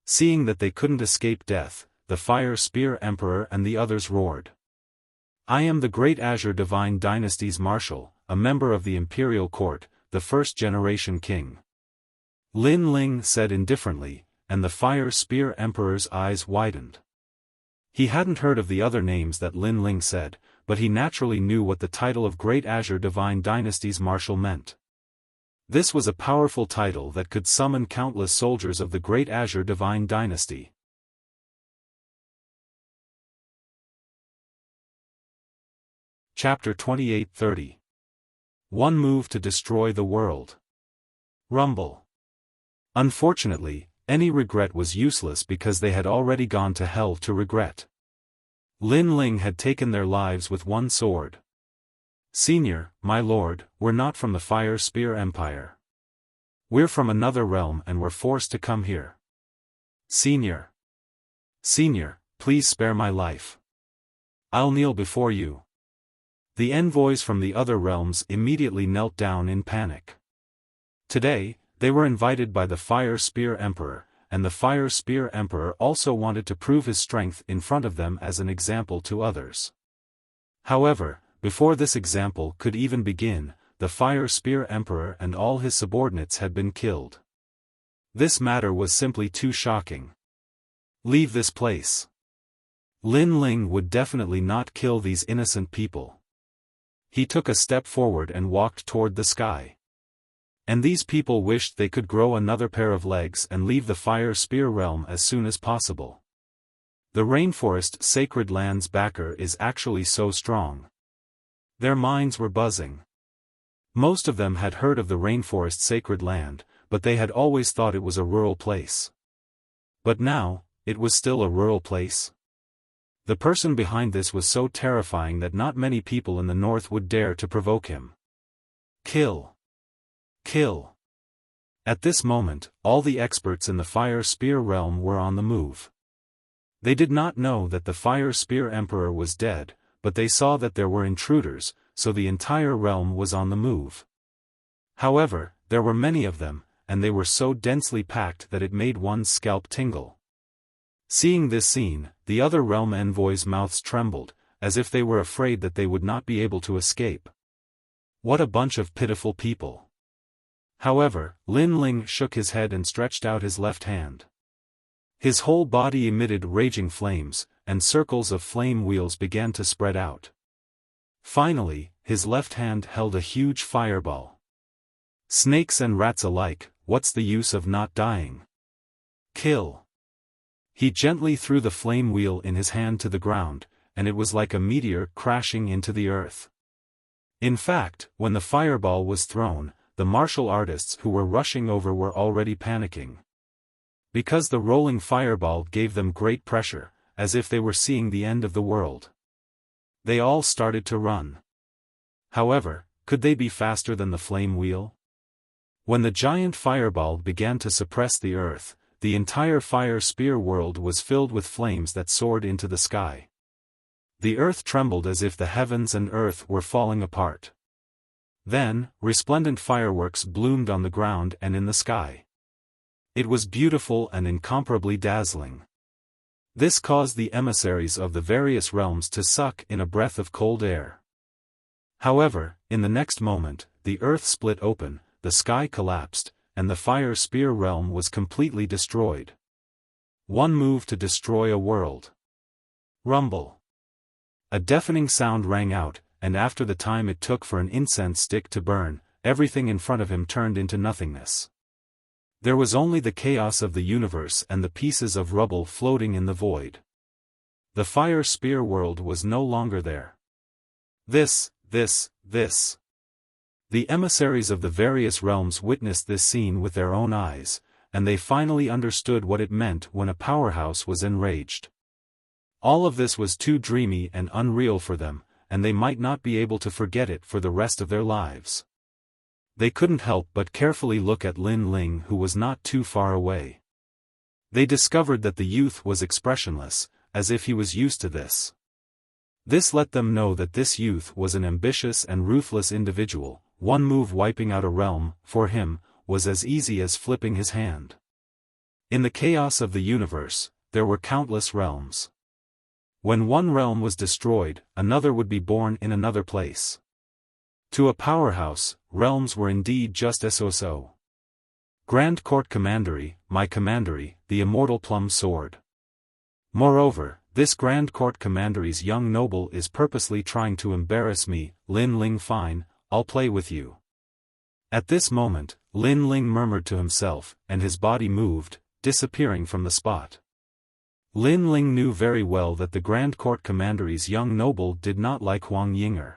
Seeing that they couldn't escape death, the Fire Spear Emperor and the others roared. I am the Great Azure Divine Dynasty's Marshal, a member of the Imperial Court, the first-generation king. Lin Ling said indifferently, and the Fire Spear Emperor's eyes widened. He hadn't heard of the other names that Lin Ling said, but he naturally knew what the title of Great Azure Divine Dynasty's Marshal meant. This was a powerful title that could summon countless soldiers of the Great Azure Divine Dynasty. Chapter 28-30. One move to destroy the world. Rumble. Unfortunately, any regret was useless because they had already gone to hell to regret. Lin Ling had taken their lives with one sword. Senior, my lord, we're not from the Fire Spear Empire. We're from another realm and were forced to come here. Senior. Senior, please spare my life. I'll kneel before you. The envoys from the other realms immediately knelt down in panic. Today, they were invited by the Fire Spear Emperor, and the Fire Spear Emperor also wanted to prove his strength in front of them as an example to others. However, before this example could even begin, the Fire Spear Emperor and all his subordinates had been killed. This matter was simply too shocking. Leave this place. Lin Ling would definitely not kill these innocent people. He took a step forward and walked toward the sky. And these people wished they could grow another pair of legs and leave the Fire Spear realm as soon as possible. The Rainforest Sacred Land's backer is actually so strong. Their minds were buzzing. Most of them had heard of the Rainforest Sacred Land, but they had always thought it was a rural place. But now, it was still a rural place. The person behind this was so terrifying that not many people in the north would dare to provoke him. Kill! Kill! At this moment, all the experts in the Fire Spear realm were on the move. They did not know that the Fire Spear Emperor was dead, but they saw that there were intruders, so the entire realm was on the move. However, there were many of them, and they were so densely packed that it made one's scalp tingle. Seeing this scene, the other realm envoys' mouths trembled, as if they were afraid that they would not be able to escape. What a bunch of pitiful people! However, Lin Ling shook his head and stretched out his left hand. His whole body emitted raging flames, and circles of flame wheels began to spread out. Finally, his left hand held a huge fireball. Snakes and rats alike, what's the use of not dying? Kill! He gently threw the flame wheel in his hand to the ground, and it was like a meteor crashing into the earth. In fact, when the fireball was thrown, the martial artists who were rushing over were already panicking. Because the rolling fireball gave them great pressure, as if they were seeing the end of the world. They all started to run. However, could they be faster than the flame wheel? When the giant fireball began to suppress the earth, the entire Fire Spear world was filled with flames that soared into the sky. The earth trembled as if the heavens and earth were falling apart. Then, resplendent fireworks bloomed on the ground and in the sky. It was beautiful and incomparably dazzling. This caused the emissaries of the various realms to suck in a breath of cold air. However, in the next moment, the earth split open, the sky collapsed, and the Fire Spear realm was completely destroyed. One move to destroy a world. Rumble. A deafening sound rang out, and after the time it took for an incense stick to burn, everything in front of him turned into nothingness. There was only the chaos of the universe and the pieces of rubble floating in the void. The Fire Spear world was no longer there. This. The emissaries of the various realms witnessed this scene with their own eyes, and they finally understood what it meant when a powerhouse was enraged. All of this was too dreamy and unreal for them, and they might not be able to forget it for the rest of their lives. They couldn't help but carefully look at Lin Ling, who was not too far away. They discovered that the youth was expressionless, as if he was used to this. This let them know that this youth was an ambitious and ruthless individual. One move wiping out a realm, for him, was as easy as flipping his hand. In the chaos of the universe, there were countless realms. When one realm was destroyed, another would be born in another place. To a powerhouse, realms were indeed just so. Grand Court Commandery, my commandery, the immortal plum sword. Moreover, this Grand Court Commandery's young noble is purposely trying to embarrass me. Lin Ling, fine, I'll play with you. At this moment, Lin Ling murmured to himself, and his body moved, disappearing from the spot. Lin Ling knew very well that the Grand Court Commandery's young noble did not like Huang Yinger.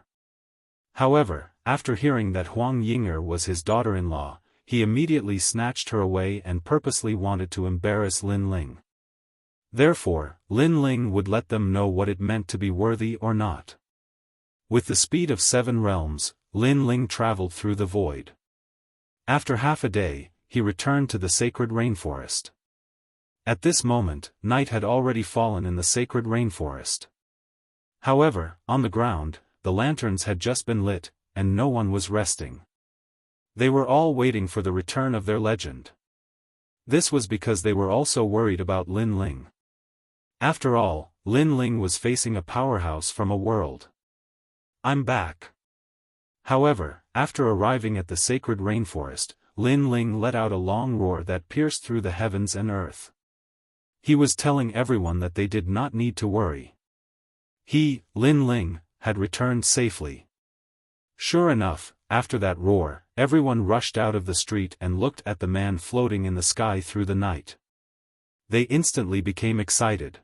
However, after hearing that Huang Yinger was his daughter-in-law, he immediately snatched her away and purposely wanted to embarrass Lin Ling. Therefore, Lin Ling would let them know what it meant to be worthy or not. With the speed of 7 realms, Lin Ling traveled through the void. After half a day, he returned to the sacred rainforest. At this moment, night had already fallen in the sacred rainforest. However, on the ground, the lanterns had just been lit, and no one was resting. They were all waiting for the return of their legend. This was because they were also worried about Lin Ling. After all, Lin Ling was facing a powerhouse from a world. I'm back. However, after arriving at the sacred rainforest, Lin Ling let out a long roar that pierced through the heavens and earth. He was telling everyone that they did not need to worry. He, Lin Ling, had returned safely. Sure enough, after that roar, everyone rushed out of the street and looked at the man floating in the sky through the night. They instantly became excited.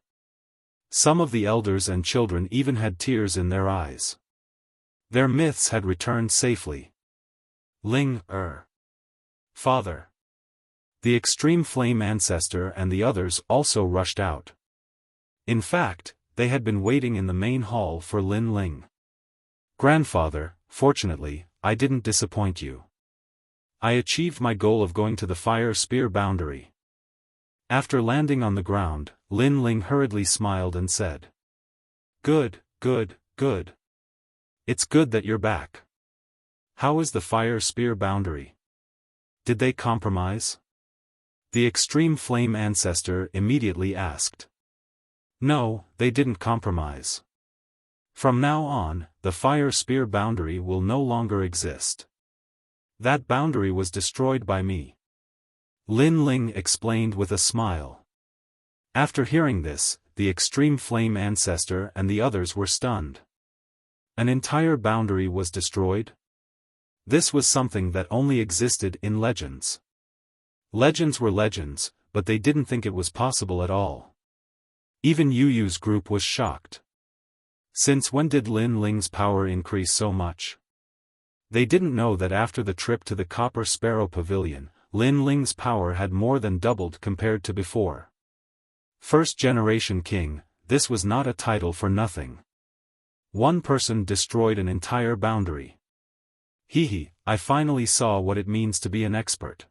Some of the elders and children even had tears in their eyes. Their myths had returned safely. Ling, Father. The extreme flame ancestor and the others also rushed out. In fact, they had been waiting in the main hall for Lin Ling. "Grandfather, fortunately, I didn't disappoint you. I achieved my goal of going to the fire spear boundary." After landing on the ground, Lin Ling hurriedly smiled and said, "Good, good, good. It's good that you're back. How is the fire spear boundary? Did they compromise?" The extreme flame ancestor immediately asked. "No, they didn't compromise. From now on, the fire spear boundary will no longer exist. That boundary was destroyed by me," Lin Ling explained with a smile. After hearing this, the extreme flame ancestor and the others were stunned. An entire boundary was destroyed? This was something that only existed in legends. Legends were legends, but they didn't think it was possible at all. Even Yu Yu's group was shocked. Since when did Lin Ling's power increase so much? They didn't know that after the trip to the Copper Sparrow Pavilion, Lin Ling's power had more than doubled compared to before. First Generation King, this was not a title for nothing. One person destroyed an entire boundary. Hehe, I finally saw what it means to be an expert.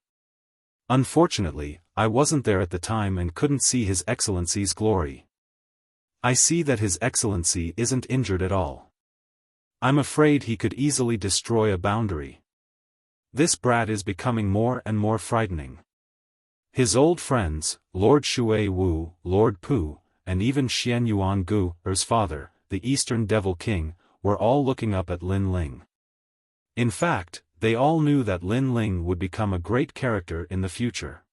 Unfortunately, I wasn't there at the time and couldn't see His Excellency's glory. I see that His Excellency isn't injured at all. I'm afraid he could easily destroy a boundary. This brat is becoming more and more frightening. His old friends, Lord Shui Wu, Lord Pu, and even Xian Yuan Gu, Er's father, the Eastern Devil King, were all looking up at Lin Ling. In fact, they all knew that Lin Ling would become a great character in the future.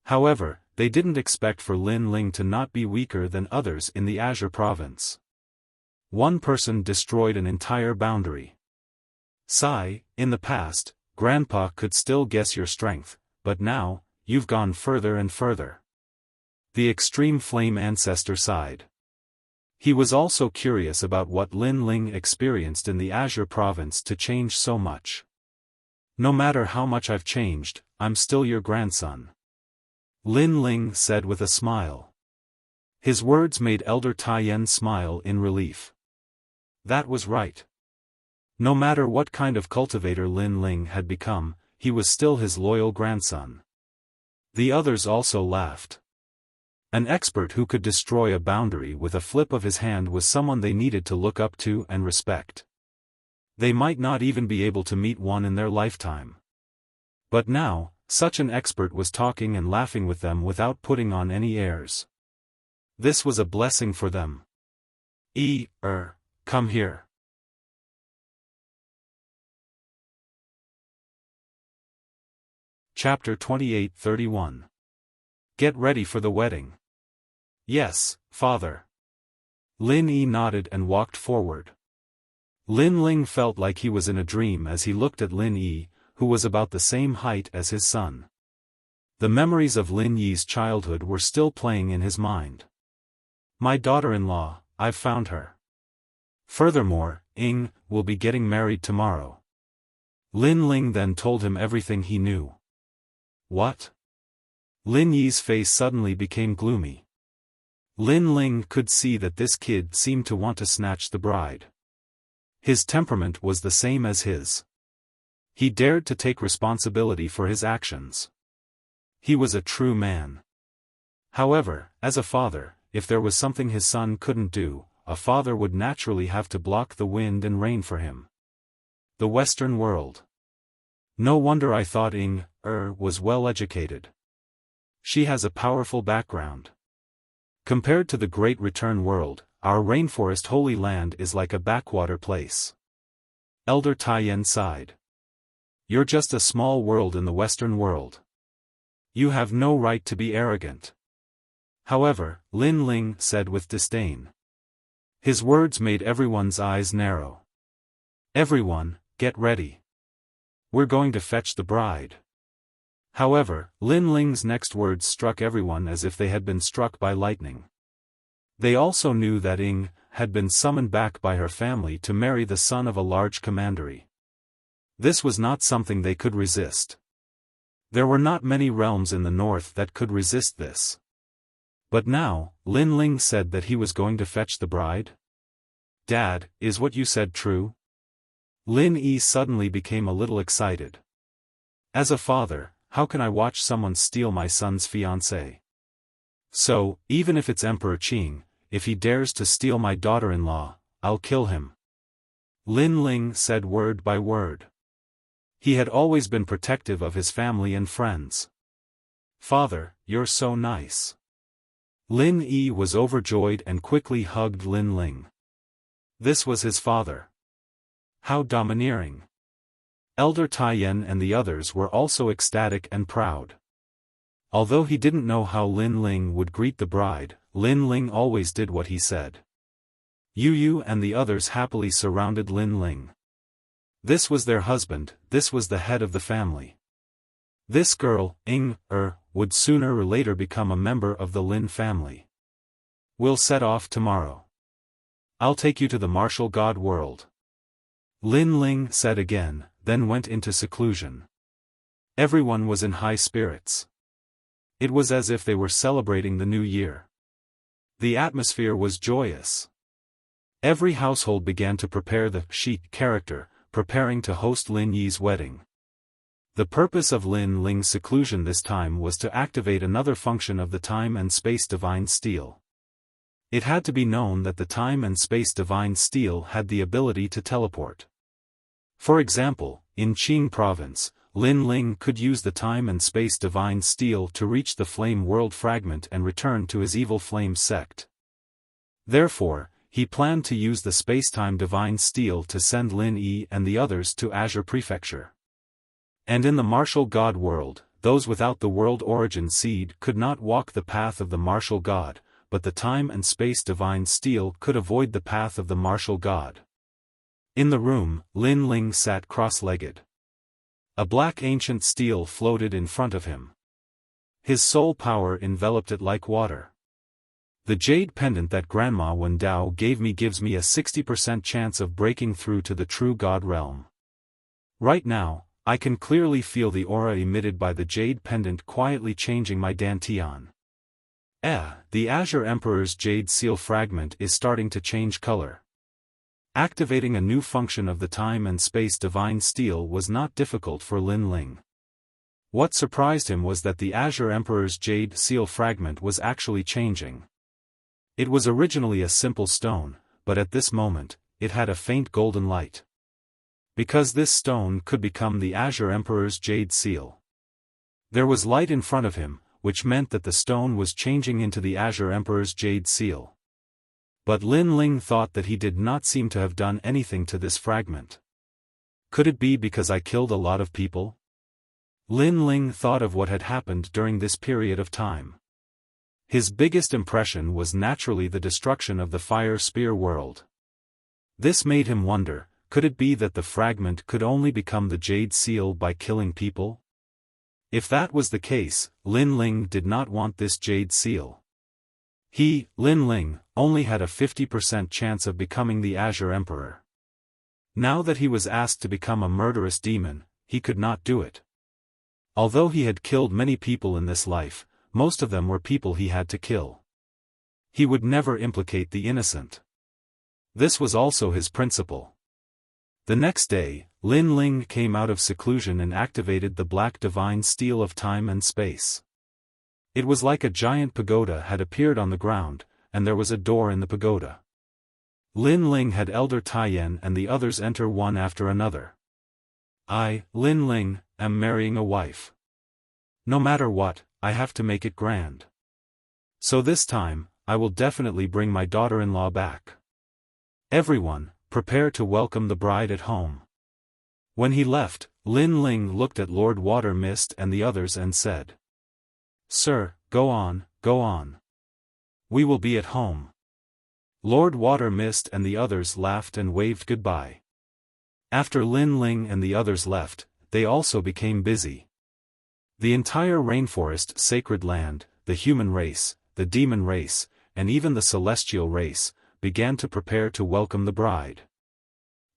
However, they didn't expect for Lin Ling to not be weaker than others in the Azure Province. One person destroyed an entire boundary. Sai, in the past, Grandpa could still guess your strength, but now, you've gone further and further. The extreme flame ancestor sighed. He was also curious about what Lin Ling experienced in the Azure Province to change so much. "No matter how much I've changed, I'm still your grandson," Lin Ling said with a smile. His words made Elder Taiyan smile in relief. That was right. No matter what kind of cultivator Lin Ling had become, he was still his loyal grandson. The others also laughed. An expert who could destroy a boundary with a flip of his hand was someone they needed to look up to and respect. They might not even be able to meet one in their lifetime. But now, such an expert was talking and laughing with them without putting on any airs. This was a blessing for them. Come here. Chapter 28-31. Get ready for the wedding. Yes, father. Lin Yi nodded and walked forward. Lin Ling felt like he was in a dream as he looked at Lin Yi, who was about the same height as his son. The memories of Lin Yi's childhood were still playing in his mind. My daughter-in-law, I've found her. Furthermore, Ying will be getting married tomorrow. Lin Ling then told him everything he knew. What? Lin Yi's face suddenly became gloomy. Lin Ling could see that this kid seemed to want to snatch the bride. His temperament was the same as his. He dared to take responsibility for his actions. He was a true man. However, as a father, if there was something his son couldn't do, a father would naturally have to block the wind and rain for him. The Western world. No wonder I thought Ying was well educated. She has a powerful background. Compared to the Great Return world, our rainforest Holy Land is like a backwater place. Elder Taiyan sighed. You're just a small world in the Western world. You have no right to be arrogant. However, Lin Ling said with disdain. His words made everyone's eyes narrow. Everyone, get ready. We're going to fetch the bride. However, Lin Ling's next words struck everyone as if they had been struck by lightning. They also knew that Ying had been summoned back by her family to marry the son of a large commandery. This was not something they could resist. There were not many realms in the north that could resist this. But now, Lin Ling said that he was going to fetch the bride? Dad, is what you said true? Lin Yi suddenly became a little excited. As a father, how can I watch someone steal my son's fiancée? So, even if it's Emperor Qing, if he dares to steal my daughter-in-law, I'll kill him. Lin Ling said word by word. He had always been protective of his family and friends. Father, you're so nice. Lin Yi was overjoyed and quickly hugged Lin Ling. This was his father. How domineering. Elder Taiyan and the others were also ecstatic and proud. Although he didn't know how Lin Ling would greet the bride, Lin Ling always did what he said. Yu Yu and the others happily surrounded Lin Ling. This was their husband, this was the head of the family. This girl, would sooner or later become a member of the Lin family. We'll set off tomorrow. I'll take you to the martial god world. Lin Ling said again, then went into seclusion. Everyone was in high spirits. It was as if they were celebrating the new year. The atmosphere was joyous. Every household began to prepare the chic character, preparing to host Lin Yi's wedding. The purpose of Lin Ling's seclusion this time was to activate another function of the time and space divine steel. It had to be known that the time and space divine steel had the ability to teleport. For example, in Qing province, Lin Ling could use the time and space divine steel to reach the flame world fragment and return to his evil flame sect. Therefore, he planned to use the space-time divine steel to send Lin Yi and the others to Azure Prefecture. And in the martial god world, those without the world origin seed could not walk the path of the martial god, but the time and space divine steel could avoid the path of the martial god. In the room, Lin Ling sat cross-legged. A black ancient steel floated in front of him. His soul power enveloped it like water. The jade pendant that Grandma Wen Dao gave me gives me a 60% chance of breaking through to the true god realm. Right now, I can clearly feel the aura emitted by the jade pendant quietly changing my dantian. The Azure Emperor's jade seal fragment is starting to change color. Activating a new function of the time and space divine steel was not difficult for Lin Ling. What surprised him was that the Azure Emperor's jade seal fragment was actually changing. It was originally a simple stone, but at this moment, it had a faint golden light. Because this stone could become the Azure Emperor's jade seal. There was light in front of him, which meant that the stone was changing into the Azure Emperor's jade seal. But Lin Ling thought that he did not seem to have done anything to this fragment. Could it be because I killed a lot of people? Lin Ling thought of what had happened during this period of time. His biggest impression was naturally the destruction of the fire spear world. This made him wonder, could it be that the fragment could only become the jade seal by killing people? If that was the case, Lin Ling did not want this jade seal. He, Lin Ling, only had a 50% chance of becoming the Azure Emperor. Now that he was asked to become a murderous demon, he could not do it. Although he had killed many people in this life, most of them were people he had to kill. He would never implicate the innocent. This was also his principle. The next day, Lin Ling came out of seclusion and activated the black divine steel of time and space. It was like a giant pagoda had appeared on the ground, and there was a door in the pagoda. Lin Ling had Elder Taiyan and the others enter one after another. I, Lin Ling, am marrying a wife. No matter what, I have to make it grand. So this time, I will definitely bring my daughter-in-law back. Everyone, prepare to welcome the bride at home. When he left, Lin Ling looked at Lord Water Mist and the others and said, Sir, go on, go on. We will be at home. Lord Water Mist and the others laughed and waved goodbye. After Lin Ling and the others left, they also became busy. The entire rainforest sacred land, the human race, the demon race, and even the celestial race, began to prepare to welcome the bride.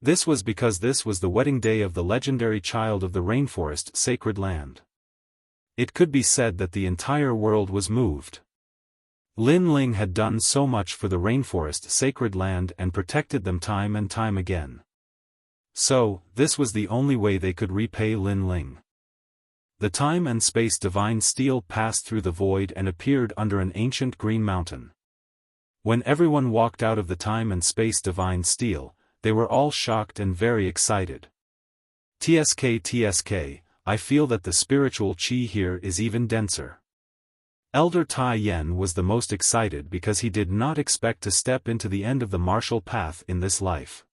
This was because this was the wedding day of the legendary child of the rainforest sacred land. It could be said that the entire world was moved. Lin Ling had done so much for the rainforest sacred land and protected them time and time again. So, this was the only way they could repay Lin Ling. The time and space divine steel passed through the void and appeared under an ancient green mountain. When everyone walked out of the time and space divine steel, they were all shocked and very excited. TSK, I feel that the spiritual chi here is even denser. Elder Tai Yen was the most excited because he did not expect to step into the end of the martial path in this life.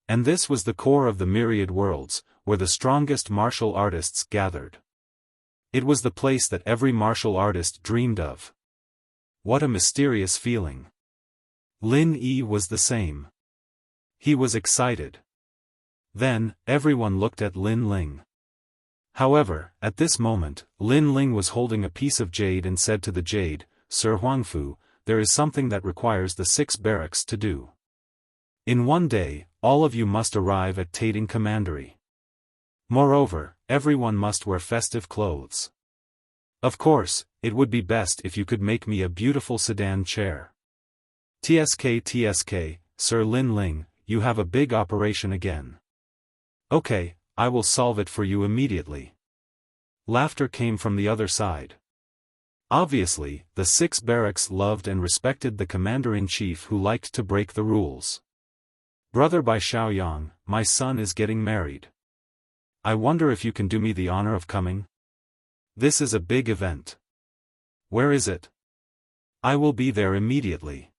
And this was the core of the myriad worlds, where the strongest martial artists gathered. It was the place that every martial artist dreamed of. What a mysterious feeling. Lin Yi was the same. He was excited. Then, everyone looked at Lin Ling. However, at this moment, Lin Ling was holding a piece of jade and said to the jade, "Sir Huangfu, there is something that requires the 6 barracks to do. In one day, all of you must arrive at Tating Commandery. Moreover, everyone must wear festive clothes. Of course, it would be best if you could make me a beautiful sedan chair." TSK, Sir Lin Ling, you have a big operation again. Okay, I will solve it for you immediately. Laughter came from the other side. Obviously, the 6 barracks loved and respected the commander-in-chief who liked to break the rules. "Brother Bai Xiaoyang, my son is getting married. I wonder if you can do me the honor of coming? This is a big event." "Where is it?" "I will be there immediately."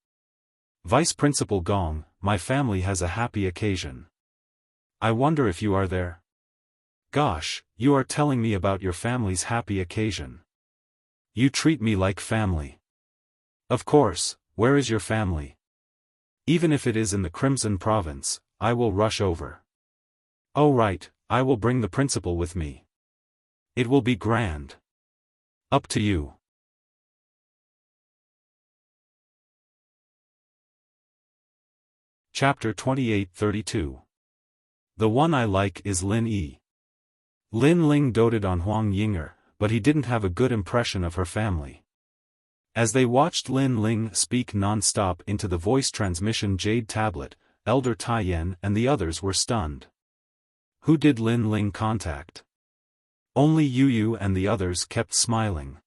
"Vice Principal Gong, my family has a happy occasion. I wonder if you are there." "Gosh, you are telling me about your family's happy occasion. You treat me like family." "Of course, where is your family? Even if it is in the Crimson Province, I will rush over." "Oh right, I will bring the principal with me. It will be grand. Up to you." Chapter 28-32. The one I like is Lin Yi. Lin Ling doted on Huang Yinger, but he didn't have a good impression of her family. As they watched Lin Ling speak non-stop into the voice transmission jade tablet, Elder Tai Yen and the others were stunned. Who did Lin Ling contact? Only Yu and the others kept smiling.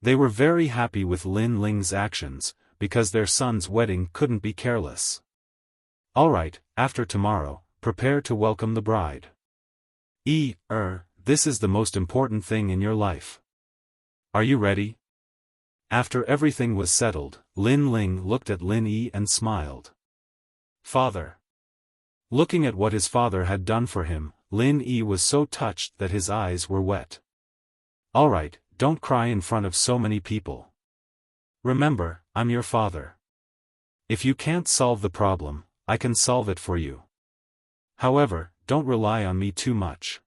They were very happy with Lin Ling's actions, because their son's wedding couldn't be careless. "Alright, after tomorrow, prepare to welcome the bride. This is the most important thing in your life. Are you ready?" After everything was settled, Lin Ling looked at Lin Yi and smiled. "Father." Looking at what his father had done for him, Lin Yi was so touched that his eyes were wet. "Alright, don't cry in front of so many people. Remember, I'm your father. If you can't solve the problem, I can solve it for you. However, don't rely on me too much.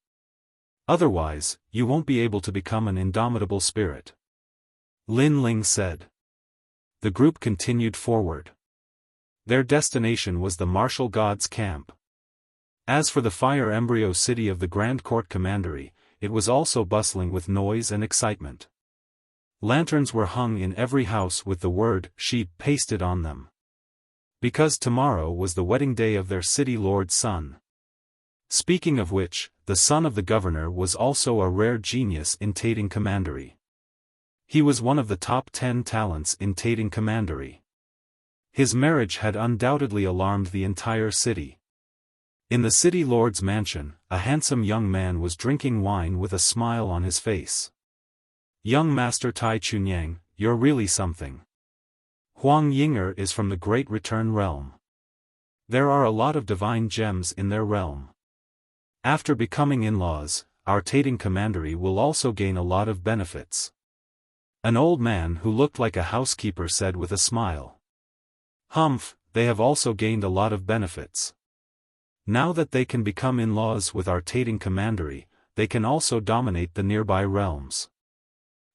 Otherwise, you won't be able to become an indomitable spirit," Lin Ling said. The group continued forward. Their destination was the martial gods' camp. As for the fire embryo city of the Grand Court Commandery, it was also bustling with noise and excitement. Lanterns were hung in every house with the word "sheep" pasted on them. Because tomorrow was the wedding day of their city lord's son. Speaking of which, the son of the governor was also a rare genius in Tating Commandery. He was one of the top 10 talents in Tating Commandery. His marriage had undoubtedly alarmed the entire city. In the city lord's mansion, a handsome young man was drinking wine with a smile on his face. "Young Master Tai Chunyang, you're really something. Huang Yinger is from the Great Return Realm. There are a lot of divine gems in their realm. After becoming in-laws, our Tating Commandery will also gain a lot of benefits." An old man who looked like a housekeeper said with a smile. "Humph, they have also gained a lot of benefits. Now that they can become in-laws with our Tating Commandery, they can also dominate the nearby realms."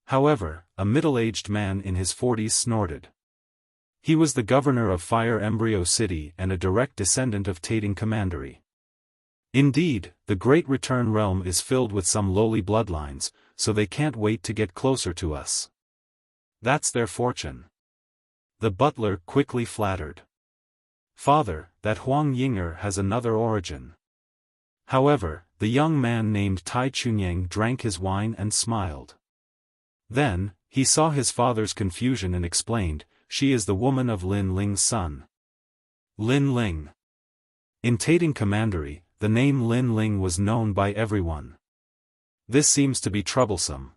However, a middle-aged man in his 40s snorted. He was the governor of Fire Embryo City and a direct descendant of Tating Commandery. Indeed, the Great Return Realm is filled with some lowly bloodlines, so they can't wait to get closer to us. That's their fortune. The butler quickly flattered. "Father, that Huang Yinger has another origin." However, the young man named Tai Chunyang drank his wine and smiled. Then, he saw his father's confusion and explained, "She is the woman of Lin Ling's son." Lin Ling. In Tating Commandery, the name Lin Ling was known by everyone. This seems to be troublesome.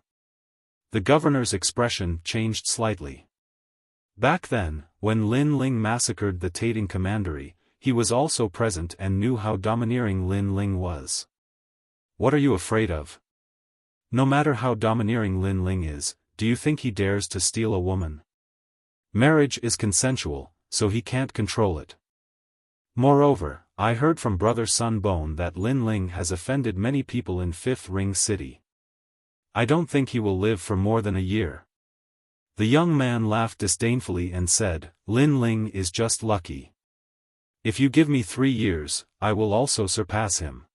The governor's expression changed slightly. Back then, when Lin Ling massacred the Tating Commandery, he was also present and knew how domineering Lin Ling was. "What are you afraid of? No matter how domineering Lin Ling is, do you think he dares to steal a woman? Marriage is consensual, so he can't control it. Moreover, I heard from Brother Sun Bone that Lin Ling has offended many people in Fifth Ring City. I don't think he will live for more than a year." The young man laughed disdainfully and said, "Lin Ling is just lucky. If you give me 3 years, I will also surpass him.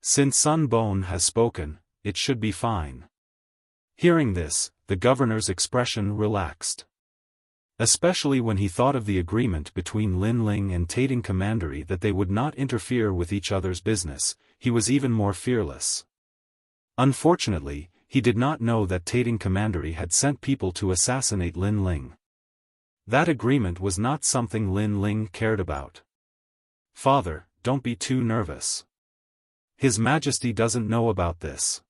Since Sun Bone has spoken, it should be fine." Hearing this, the governor's expression relaxed. Especially when he thought of the agreement between Lin Ling and Tating Commandery that they would not interfere with each other's business, he was even more fearless. Unfortunately, he did not know that Tating Commandery had sent people to assassinate Lin Ling. That agreement was not something Lin Ling cared about. "Father, don't be too nervous. His Majesty doesn't know about this.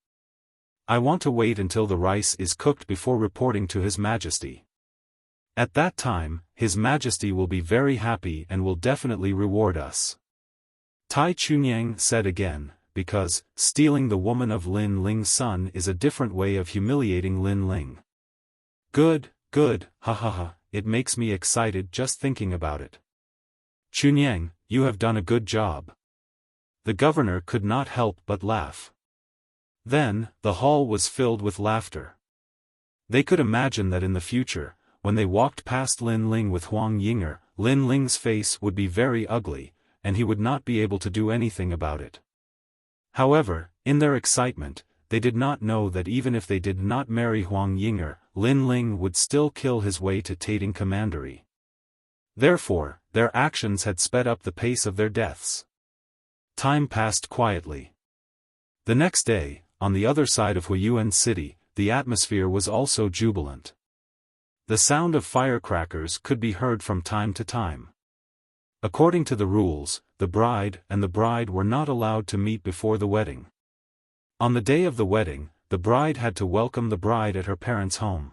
I want to wait until the rice is cooked before reporting to His Majesty. At that time, His Majesty will be very happy and will definitely reward us." Tai Chunyang said again, "Because, stealing the woman of Lin Ling's son is a different way of humiliating Lin Ling." Good, ha ha ha, it makes me excited just thinking about it. "Chunyang, you have done a good job." The governor could not help but laugh. Then, the hall was filled with laughter. They could imagine that in the future, when they walked past Lin Ling with Huang Yinger, Lin Ling's face would be very ugly, and he would not be able to do anything about it. However, in their excitement, they did not know that even if they did not marry Huang Yinger, Lin Ling would still kill his way to Tating Commandery. Therefore, their actions had sped up the pace of their deaths. Time passed quietly. The next day, on the other side of Huiyuan City, the atmosphere was also jubilant. The sound of firecrackers could be heard from time to time. According to the rules, the bride and the bride were not allowed to meet before the wedding. On the day of the wedding, the bride had to welcome the bride at her parents' home.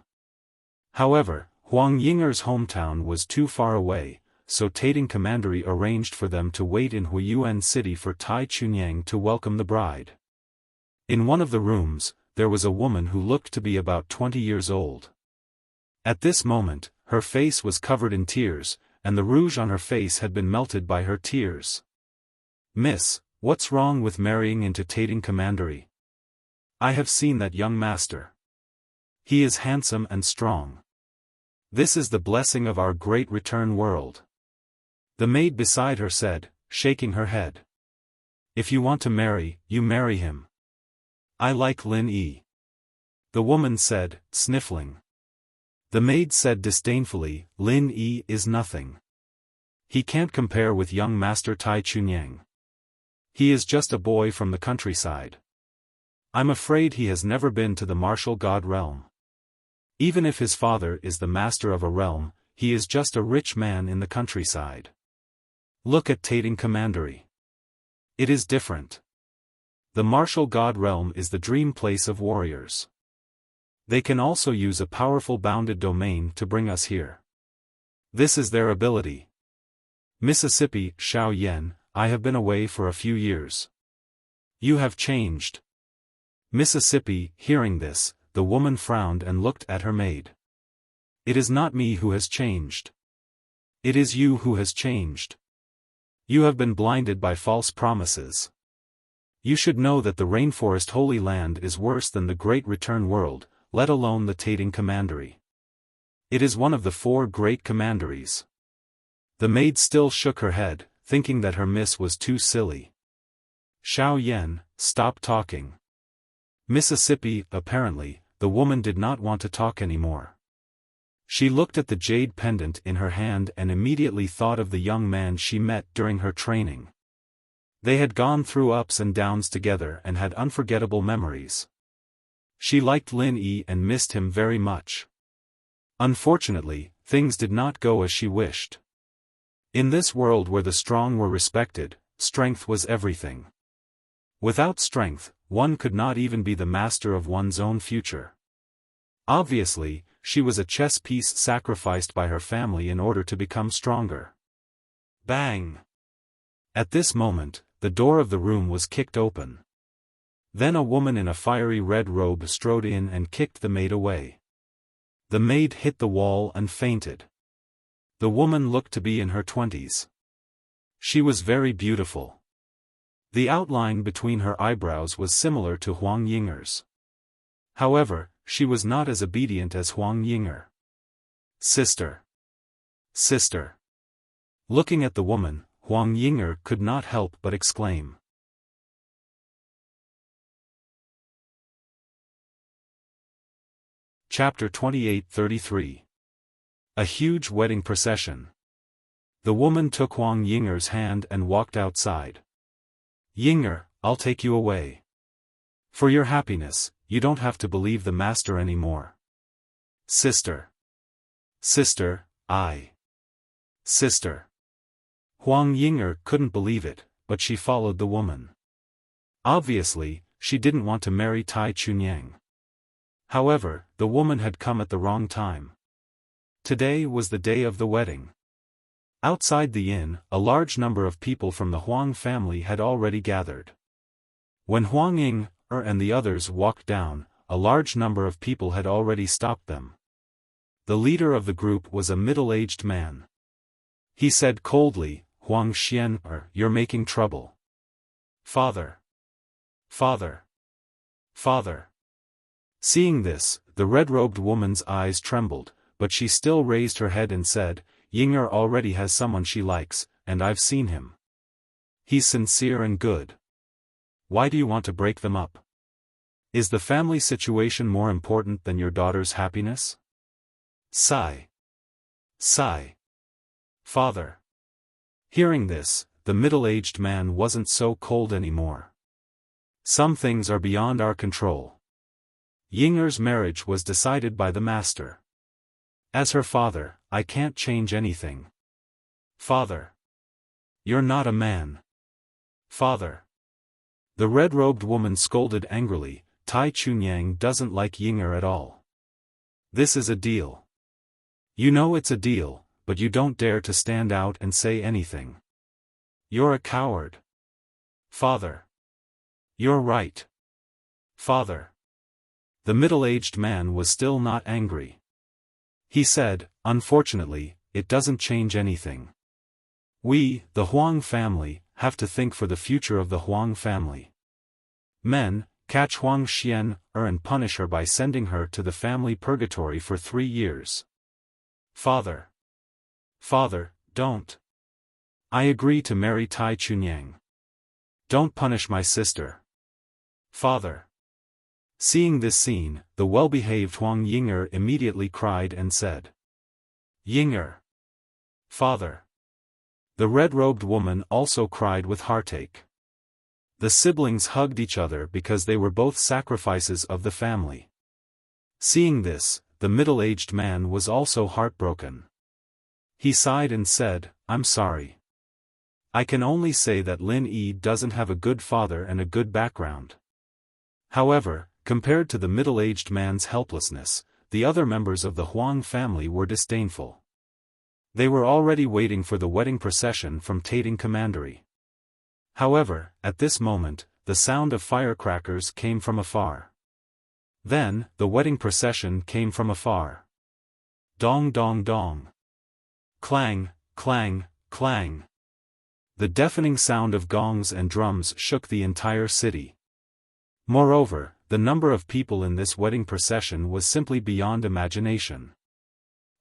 However, Huang Yinger's hometown was too far away, so Tating Commandery arranged for them to wait in Huiyuan City for Tai Chunyang to welcome the bride. In one of the rooms, there was a woman who looked to be about 20 years old. At this moment, her face was covered in tears, and the rouge on her face had been melted by her tears. "Miss, what's wrong with marrying into Tating Commandery? I have seen that young master. He is handsome and strong. This is the blessing of our great return world." The maid beside her said, shaking her head. "If you want to marry, you marry him. I like Lin Yi." The woman said, sniffling. The maid said disdainfully, "Lin Yi is nothing. He can't compare with young master Tai Chunyang. He is just a boy from the countryside. I'm afraid he has never been to the martial god realm. Even if his father is the master of a realm, he is just a rich man in the countryside. Look at Tating Commandery. It is different. The martial god realm is the dream place of warriors. They can also use a powerful bounded domain to bring us here. This is their ability. Mississippi, Xiao Yan, I have been away for a few years. You have changed." Mississippi, hearing this, the woman frowned and looked at her maid. "It is not me who has changed. It is you who has changed. You have been blinded by false promises. You should know that the rainforest Holy Land is worse than the Great Return World, let alone the Tating Commandery. It is one of the 4 great commanderies." The maid still shook her head, thinking that her miss was too silly. "Xiao Yan, stop talking." Mississippi, apparently, the woman did not want to talk anymore. She looked at the jade pendant in her hand and immediately thought of the young man she met during her training. They had gone through ups and downs together and had unforgettable memories. She liked Lin Yi and missed him very much. Unfortunately, things did not go as she wished. In this world where the strong were respected, strength was everything. Without strength, one could not even be the master of one's own future. Obviously, she was a chess piece sacrificed by her family in order to become stronger. Bang! At this moment, the door of the room was kicked open. Then a woman in a fiery red robe strode in and kicked the maid away. The maid hit the wall and fainted. The woman looked to be in her 20s. She was very beautiful. The outline between her eyebrows was similar to Huang Yinger's. However, she was not as obedient as Huang Yinger. Sister! Sister! Looking at the woman, Huang Yinger could not help but exclaim. Chapter 28-33. A huge wedding procession. The woman took Huang Yinger's hand and walked outside. Yinger, I'll take you away. For your happiness, you don't have to believe the master anymore. Sister. Sister, Sister. Huang Yinger couldn't believe it, but she followed the woman. Obviously, she didn't want to marry Tai Chunyang. However, the woman had come at the wrong time. Today was the day of the wedding. Outside the inn, a large number of people from the Huang family had already gathered. When Huang Ying and the others walked down, a large number of people had already stopped them. The leader of the group was a middle-aged man. He said coldly, Huang Xian, you're making trouble. Father. Father. Father. Seeing this, the red-robed woman's eyes trembled, but she still raised her head and said, Yinger already has someone she likes, and I've seen him. He's sincere and good. Why do you want to break them up? Is the family situation more important than your daughter's happiness? Sigh. Sigh. Father. Hearing this, the middle-aged man wasn't so cold anymore. Some things are beyond our control. Yinger's marriage was decided by the master. As her father, I can't change anything. Father. You're not a man. Father. The red-robed woman scolded angrily, Tai Chunyang doesn't like Yinger at all. This is a deal. You know it's a deal, but you don't dare to stand out and say anything. You're a coward. Father. You're right. Father. The middle-aged man was still not angry. He said, unfortunately, it doesn't change anything. We, the Huang family, have to think for the future of the Huang family. Men, catch Huang Xian and punish her by sending her to the family purgatory for 3 years. Father. Father, don't. I agree to marry Tai Chunyang. Don't punish my sister. Father. Seeing this scene, the well-behaved Huang Yinger immediately cried and said, Yinger. Father. The red-robed woman also cried with heartache. The siblings hugged each other because they were both sacrifices of the family. Seeing this, the middle-aged man was also heartbroken. He sighed and said, I'm sorry. I can only say that Lin Yi doesn't have a good father and a good background. However, compared to the middle-aged man's helplessness, the other members of the Huang family were disdainful. They were already waiting for the wedding procession from Tating Commandery. However, at this moment, the sound of firecrackers came from afar. Then, the wedding procession came from afar. Dong dong dong. Clang, clang, clang. The deafening sound of gongs and drums shook the entire city. Moreover, the number of people in this wedding procession was simply beyond imagination.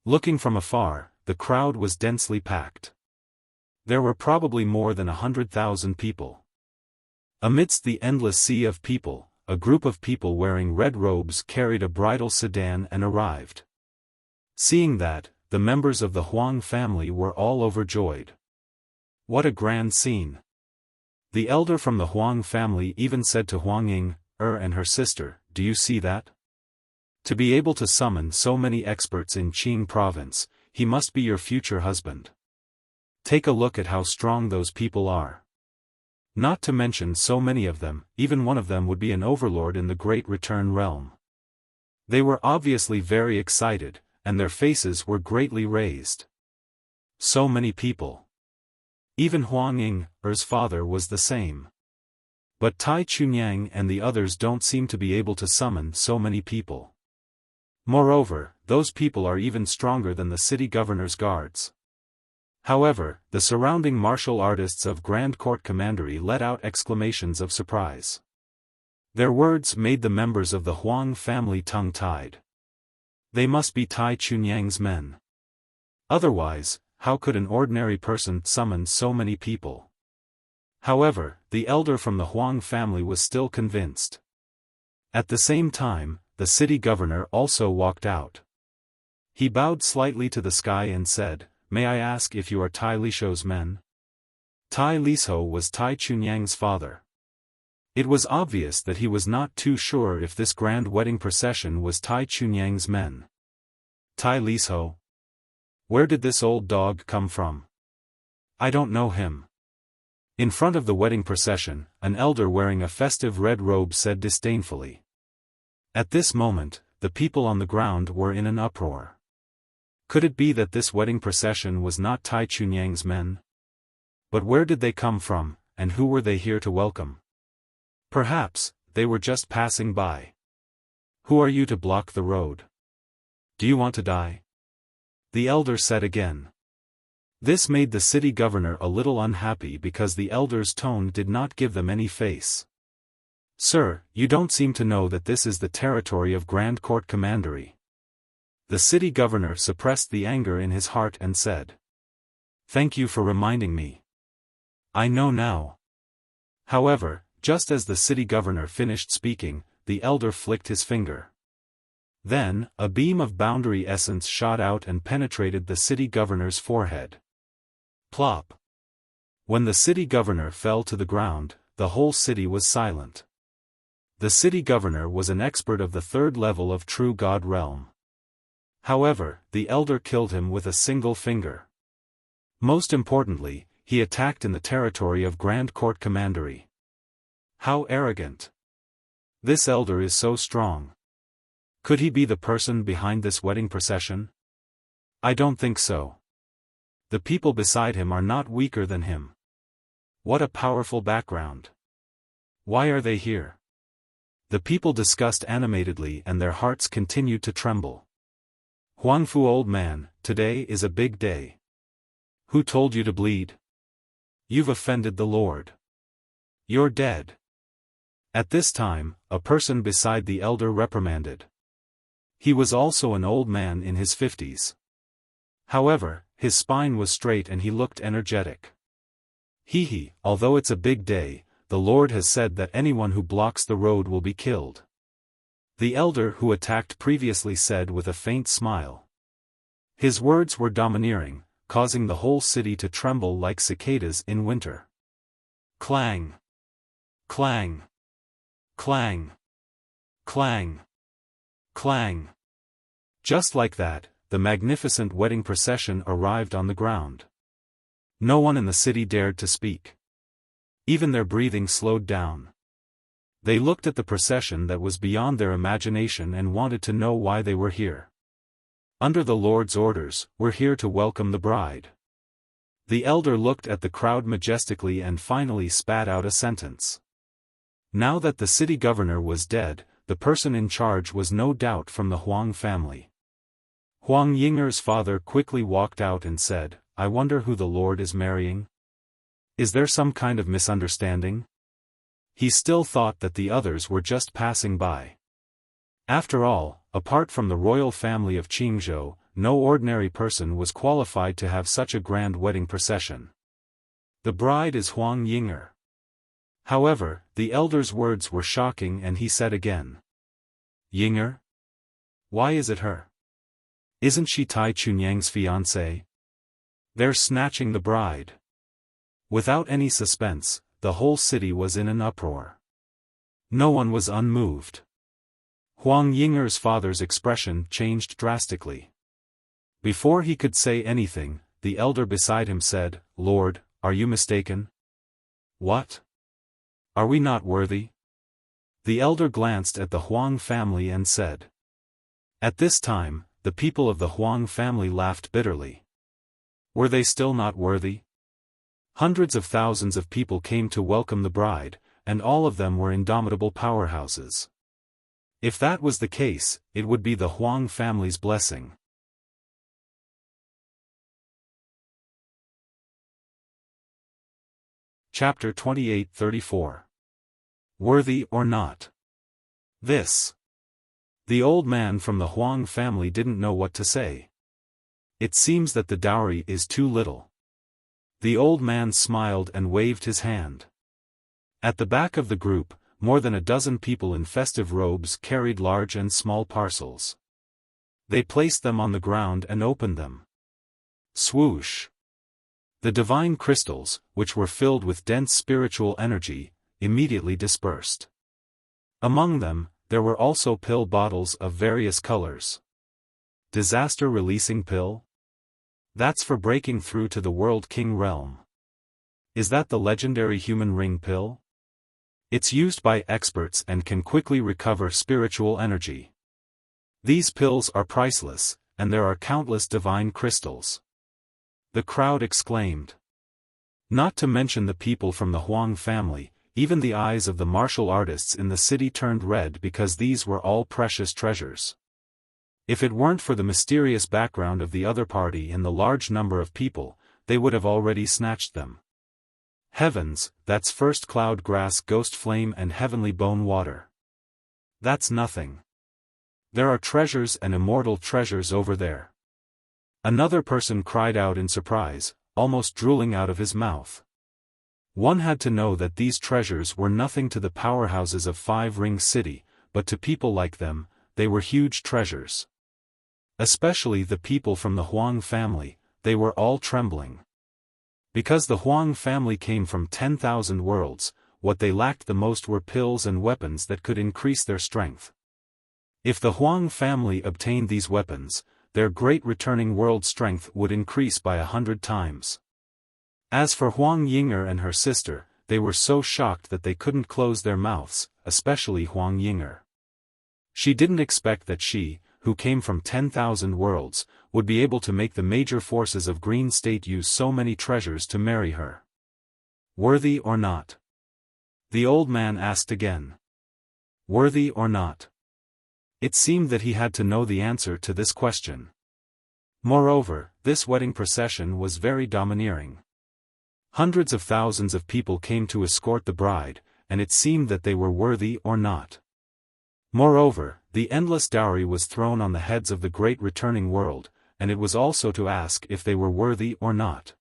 Looking from afar, the crowd was densely packed. There were probably more than 100,000 people. Amidst the endless sea of people, a group of people wearing red robes carried a bridal sedan and arrived. Seeing that, the members of the Huang family were all overjoyed. What a grand scene! The elder from the Huang family even said to Huang Ying, and her sister, "Do you see that? To be able to summon so many experts in Qing province, he must be your future husband. Take a look at how strong those people are. Not to mention so many of them, even one of them would be an overlord in the Great Return realm." They were obviously very excited, and their faces were greatly raised. So many people. Even Huang Ying's father was the same. But Tai Chunyang and the others don't seem to be able to summon so many people. Moreover, those people are even stronger than the city governor's guards. However, the surrounding martial artists of Grand Court Commandery let out exclamations of surprise. Their words made the members of the Huang family tongue-tied. They must be Tai Chunyang's men. Otherwise, how could an ordinary person summon so many people? However, the elder from the Huang family was still convinced. At the same time, the city governor also walked out. He bowed slightly to the sky and said, "May I ask if you are Tai Lisho's men?" Tai Lisho was Tai Chunyang's father. It was obvious that he was not too sure if this grand wedding procession was Tai Chunyang's men. Tai Lisho? Where did this old dog come from? I don't know him. In front of the wedding procession, an elder wearing a festive red robe said disdainfully. At this moment, the people on the ground were in an uproar. Could it be that this wedding procession was not Tai Chunyang's men? But where did they come from, and who were they here to welcome? Perhaps, they were just passing by. Who are you to block the road? Do you want to die? The elder said again. This made the city governor a little unhappy because the elder's tone did not give them any face. Sir, you don't seem to know that this is the territory of Grand Court Commandery. The city governor suppressed the anger in his heart and said. Thank you for reminding me. I know now. However, just as the city governor finished speaking, the elder flicked his finger. Then, a beam of boundary essence shot out and penetrated the city governor's forehead. Plop! When the city governor fell to the ground, the whole city was silent. The city governor was an expert of the third level of True God realm. However, the elder killed him with a single finger. Most importantly, he attacked in the territory of Grand Court Commandery. How arrogant! This elder is so strong. Could he be the person behind this wedding procession? I don't think so. The people beside him are not weaker than him. What a powerful background. Why are they here? The people discussed animatedly and their hearts continued to tremble. Huangfu old man, today is a big day. Who told you to bleed? You've offended the Lord. You're dead. At this time, a person beside the elder reprimanded. He was also an old man in his 50s. However, his spine was straight and he looked energetic. Hee, although it's a big day, the Lord has said that anyone who blocks the road will be killed. The elder who attacked previously said with a faint smile. His words were domineering, causing the whole city to tremble like cicadas in winter. Clang! Clang! Clang! Clang! Clang! Just like that, the magnificent wedding procession arrived on the ground. No one in the city dared to speak. Even their breathing slowed down. They looked at the procession that was beyond their imagination and wanted to know why they were here. Under the Lord's orders, we're here to welcome the bride. The elder looked at the crowd majestically and finally spat out a sentence. Now that the city governor was dead, the person in charge was no doubt from the Huang family. Huang Ying'er's father quickly walked out and said, I wonder who the Lord is marrying? Is there some kind of misunderstanding? He still thought that the others were just passing by. After all, apart from the royal family of Qingzhou, no ordinary person was qualified to have such a grand wedding procession. The bride is Huang Ying'er. However, the elder's words were shocking and he said again. Ying'er? Why is it her? Isn't she Tai Chunyang's fiancée? They're snatching the bride. Without any suspense, the whole city was in an uproar. No one was unmoved. Huang Yinger's father's expression changed drastically. Before he could say anything, the elder beside him said, "Lord, are you mistaken? What? Are we not worthy?" The elder glanced at the Huang family and said. At this time, the people of the Huang family laughed bitterly. Were they still not worthy? Hundreds of thousands of people came to welcome the bride, and all of them were indomitable powerhouses. If that was the case, it would be the Huang family's blessing. Chapter 28-34. Worthy or not? This. The old man from the Huang family didn't know what to say. It seems that the dowry is too little. The old man smiled and waved his hand. At the back of the group, more than a dozen people in festive robes carried large and small parcels. They placed them on the ground and opened them. Swoosh! The divine crystals, which were filled with dense spiritual energy, immediately dispersed. Among them, there were also pill bottles of various colors. Disaster-releasing pill? That's for breaking through to the World King realm. Is that the legendary human ring pill? It's used by experts and can quickly recover spiritual energy. These pills are priceless, and there are countless divine crystals. The crowd exclaimed. Not to mention the people from the Huang family, even the eyes of the martial artists in the city turned red because these were all precious treasures. If it weren't for the mysterious background of the other party and the large number of people, they would have already snatched them. Heavens, that's first cloud grass ghost flame and heavenly bone water. That's nothing. There are treasures and immortal treasures over there. Another person cried out in surprise, almost drooling out of his mouth. One had to know that these treasures were nothing to the powerhouses of Five Ring City, but to people like them, they were huge treasures. Especially the people from the Huang family, they were all trembling. Because the Huang family came from 10,000 worlds, what they lacked the most were pills and weapons that could increase their strength. If the Huang family obtained these weapons, their great returning world strength would increase by 100 times. As for Huang Yinger and her sister, they were so shocked that they couldn't close their mouths, especially Huang Yinger. She didn't expect that she, who came from 10,000 worlds, would be able to make the major forces of Green State use so many treasures to marry her. Worthy or not? The old man asked again. Worthy or not? It seemed that he had to know the answer to this question. Moreover, this wedding procession was very domineering. Hundreds of thousands of people came to escort the bride, and it seemed that they were worthy or not. Moreover, the endless dowry was thrown on the heads of the great returning world, and it was also to ask if they were worthy or not.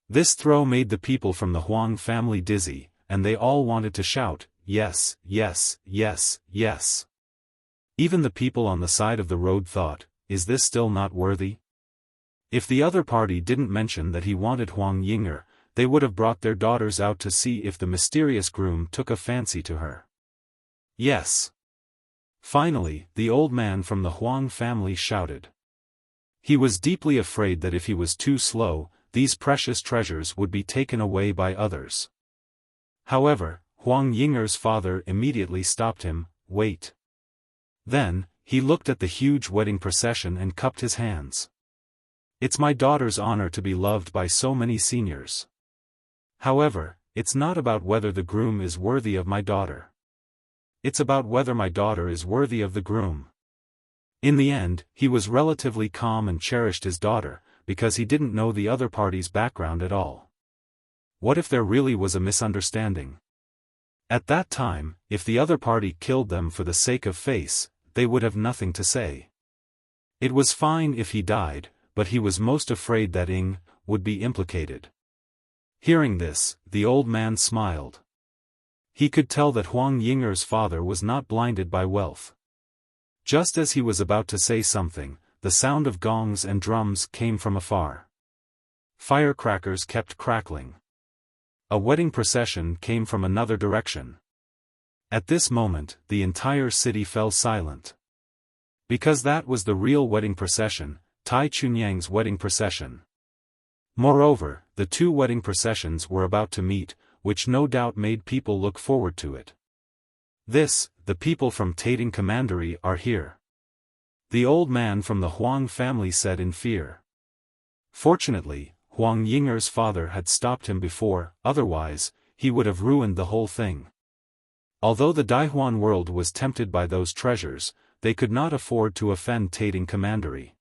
This throw made the people from the Huang family dizzy, and they all wanted to shout, yes, yes, yes, yes. Even the people on the side of the road thought, is this still not worthy? If the other party didn't mention that he wanted Huang Yinger, they would have brought their daughters out to see if the mysterious groom took a fancy to her. Yes. Finally, the old man from the Huang family shouted. He was deeply afraid that if he was too slow, these precious treasures would be taken away by others. However, Huang Yinger's father immediately stopped him. Wait. Then, he looked at the huge wedding procession and cupped his hands. It's my daughter's honor to be loved by so many seniors. However, it's not about whether the groom is worthy of my daughter. It's about whether my daughter is worthy of the groom. In the end, he was relatively calm and cherished his daughter, because he didn't know the other party's background at all. What if there really was a misunderstanding? At that time, if the other party killed them for the sake of face, they would have nothing to say. It was fine if he died, but he was most afraid that Ing would be implicated. Hearing this, the old man smiled. He could tell that Huang Yinger's father was not blinded by wealth. Just as he was about to say something, the sound of gongs and drums came from afar. Firecrackers kept crackling. A wedding procession came from another direction. At this moment, the entire city fell silent. Because that was the real wedding procession, Tai Chunyang's wedding procession. Moreover, the two wedding processions were about to meet, which no doubt made people look forward to it. The people from Tating Commandery are here. The old man from the Huang family said in fear. Fortunately, Huang Yinger's father had stopped him before, otherwise, he would have ruined the whole thing. Although the Daihuan world was tempted by those treasures, they could not afford to offend Tating Commandery.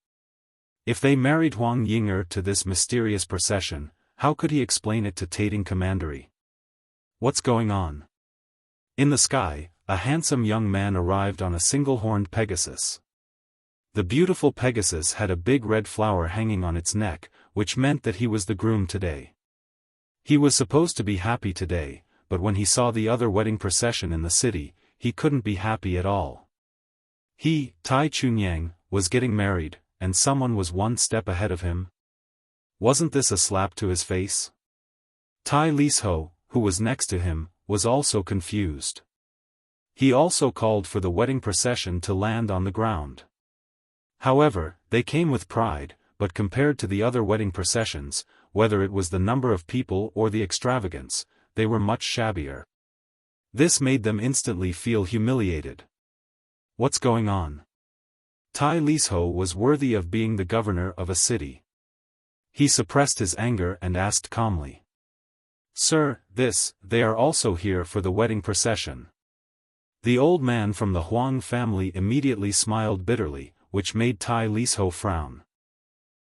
If they married Huang Yinger to this mysterious procession, how could he explain it to Tating Commandery? What's going on? In the sky, a handsome young man arrived on a single-horned Pegasus. The beautiful Pegasus had a big red flower hanging on its neck, which meant that he was the groom today. He was supposed to be happy today, but when he saw the other wedding procession in the city, he couldn't be happy at all. He, Tai Chunyang, was getting married, and someone was one step ahead of him. Wasn't this a slap to his face? Tai Lisho, who was next to him, was also confused. He also called for the wedding procession to land on the ground. However, they came with pride, but compared to the other wedding processions, whether it was the number of people or the extravagance, they were much shabbier. This made them instantly feel humiliated. What's going on? Tai Lisho was worthy of being the governor of a city. He suppressed his anger and asked calmly. Sir, they are also here for the wedding procession. The old man from the Huang family immediately smiled bitterly, which made Tai Lisho frown.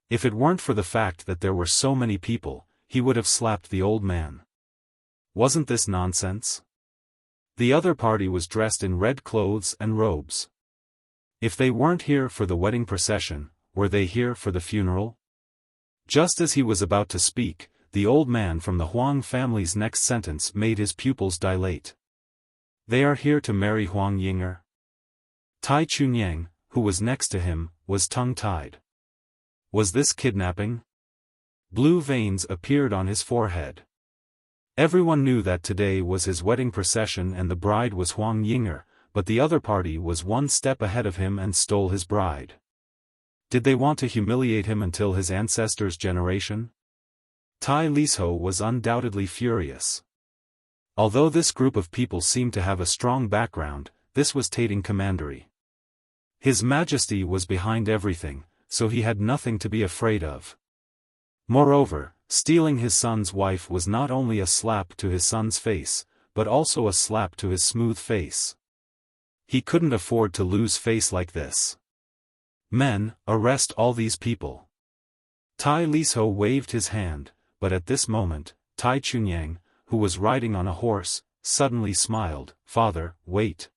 If it weren't for the fact that there were so many people, he would have slapped the old man. Wasn't this nonsense? The other party was dressed in red clothes and robes. If they weren't here for the wedding procession, were they here for the funeral? Just as he was about to speak, the old man from the Huang family's next sentence made his pupils dilate. They are here to marry Huang Yinger. Tai Chunyang, who was next to him, was tongue-tied. Was this kidnapping? Blue veins appeared on his forehead. Everyone knew that today was his wedding procession and the bride was Huang Yinger, but the other party was one step ahead of him and stole his bride. Did they want to humiliate him until his ancestors' generation? Tai Lisho was undoubtedly furious. Although this group of people seemed to have a strong background, this was Tating Commandery. His Majesty was behind everything, so he had nothing to be afraid of. Moreover, stealing his son's wife was not only a slap to his son's face, but also a slap to his smooth face. He couldn't afford to lose face like this. Men, arrest all these people. Tai Lisho waved his hand, but at this moment, Tai Chunyang, who was riding on a horse, suddenly smiled. Father, wait.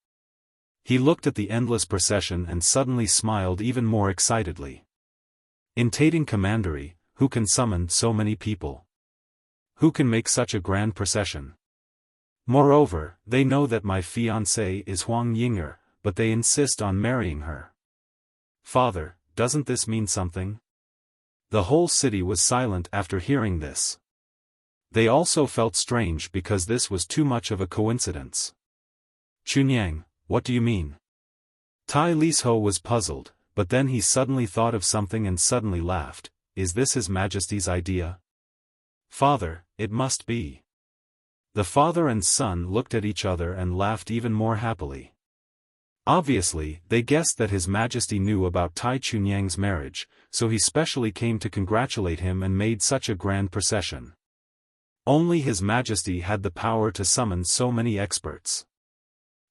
He looked at the endless procession and suddenly smiled even more excitedly. In Tating Commandery, who can summon so many people? Who can make such a grand procession? Moreover, they know that my fiancée is Huang Yinger, but they insist on marrying her. Father, doesn't this mean something? The whole city was silent after hearing this. They also felt strange because this was too much of a coincidence. Chunyang, what do you mean? Tai Lisho was puzzled, but then he suddenly thought of something and suddenly laughed. Is this His Majesty's idea? Father, it must be. The father and son looked at each other and laughed even more happily. Obviously, they guessed that His Majesty knew about Tai Chunyang's marriage, so he specially came to congratulate him and made such a grand procession. Only His Majesty had the power to summon so many experts.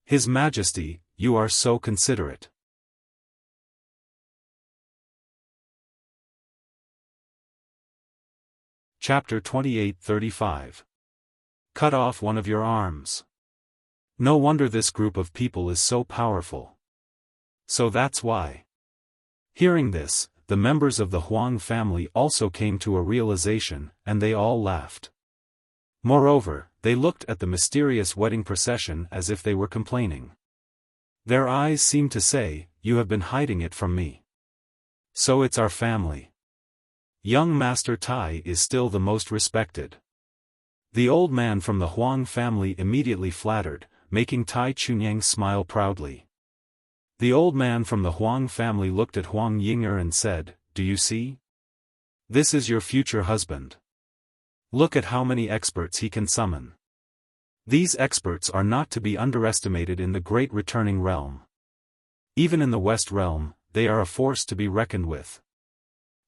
His Majesty, you are so considerate. Chapter 28-35. Cut off one of your arms. No wonder this group of people is so powerful. So that's why. Hearing this, the members of the Huang family also came to a realization, and they all laughed. Moreover, they looked at the mysterious wedding procession as if they were complaining. Their eyes seemed to say, "You have been hiding it from me." So it's our family. Young Master Tai is still the most respected. The old man from the Huang family immediately flattered, making Tai Chunyang smile proudly. The old man from the Huang family looked at Huang Ying'er and said, "Do you see? This is your future husband. Look at how many experts he can summon. These experts are not to be underestimated in the great returning realm. Even in the West realm, they are a force to be reckoned with.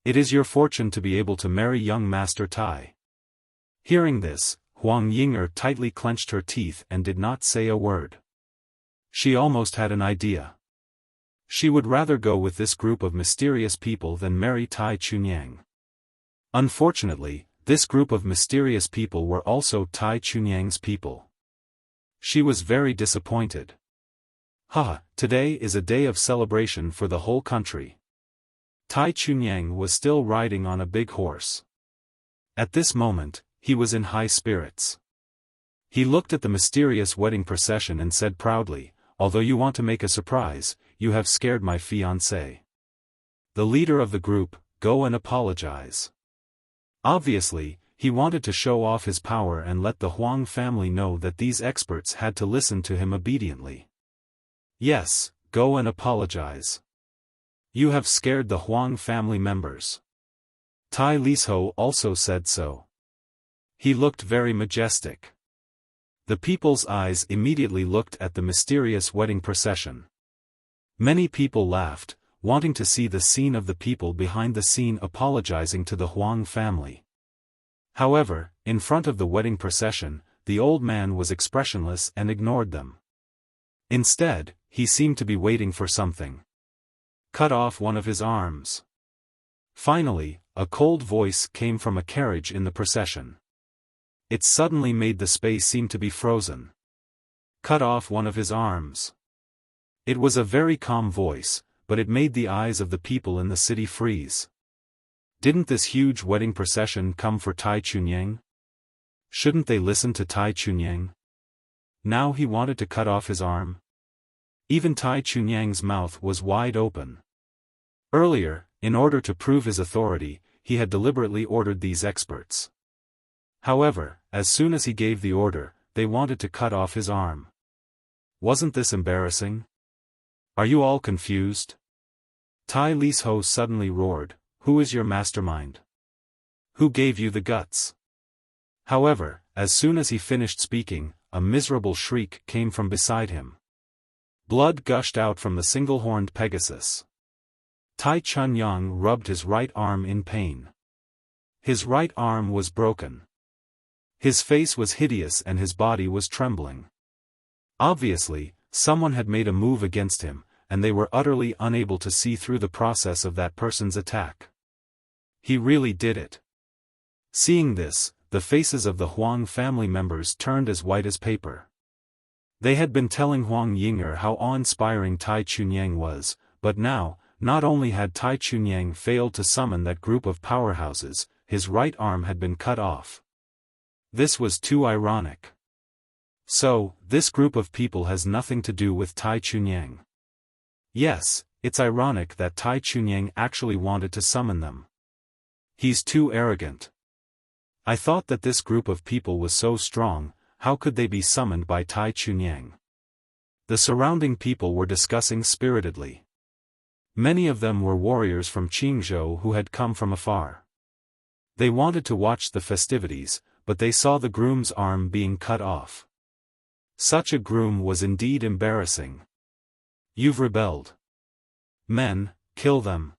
It is your fortune to be able to marry young Master Tai." Hearing this, Huang Ying'er tightly clenched her teeth and did not say a word. She almost had an idea. She would rather go with this group of mysterious people than marry Tai Chunyang. Unfortunately, this group of mysterious people were also Tai Chunyang's people. She was very disappointed. Today is a day of celebration for the whole country. Tai Chunyang was still riding on a big horse. At this moment, he was in high spirits. He looked at the mysterious wedding procession and said proudly, "Although you want to make a surprise, you have scared my fiancé. The leader of the group, go and apologize." Obviously, he wanted to show off his power and let the Huang family know that these experts had to listen to him obediently. "Yes, go and apologize. You have scared the Huang family members." Tai Lisho also said so. He looked very majestic. The people's eyes immediately looked at the mysterious wedding procession. Many people laughed, wanting to see the scene of the people behind the scene apologizing to the Huang family. However, in front of the wedding procession, the old man was expressionless and ignored them. Instead, he seemed to be waiting for something. Cut off one of his arms. Finally, a cold voice came from a carriage in the procession. It suddenly made the space seem to be frozen. Cut off one of his arms. It was a very calm voice, but it made the eyes of the people in the city freeze. Didn't this huge wedding procession come for Tai Chunyang? Shouldn't they listen to Tai Chunyang? Now he wanted to cut off his arm? Even Tai Chunyang's mouth was wide open. Earlier, in order to prove his authority, he had deliberately ordered these experts. However, as soon as he gave the order, they wanted to cut off his arm. Wasn't this embarrassing? Are you all confused? Tai Lisho suddenly roared, "Who is your mastermind? Who gave you the guts?" However, as soon as he finished speaking, a miserable shriek came from beside him. Blood gushed out from the single-horned Pegasus. Tai Chunyang rubbed his right arm in pain. His right arm was broken. His face was hideous and his body was trembling. Obviously, someone had made a move against him, and they were utterly unable to see through the process of that person's attack. He really did it. Seeing this, the faces of the Huang family members turned as white as paper. They had been telling Huang Ying'er how awe-inspiring Tai Chunyang was, but now, not only had Tai Chunyang failed to summon that group of powerhouses, his right arm had been cut off. This was too ironic. So, this group of people has nothing to do with Tai Chunyang. Yes, it's ironic that Tai Chunyang actually wanted to summon them. He's too arrogant. I thought that this group of people was so strong, how could they be summoned by Tai Chunyang? The surrounding people were discussing spiritedly. Many of them were warriors from Qingzhou who had come from afar. They wanted to watch the festivities, but they saw the groom's arm being cut off. Such a groom was indeed embarrassing. You've rebelled. Men, kill them.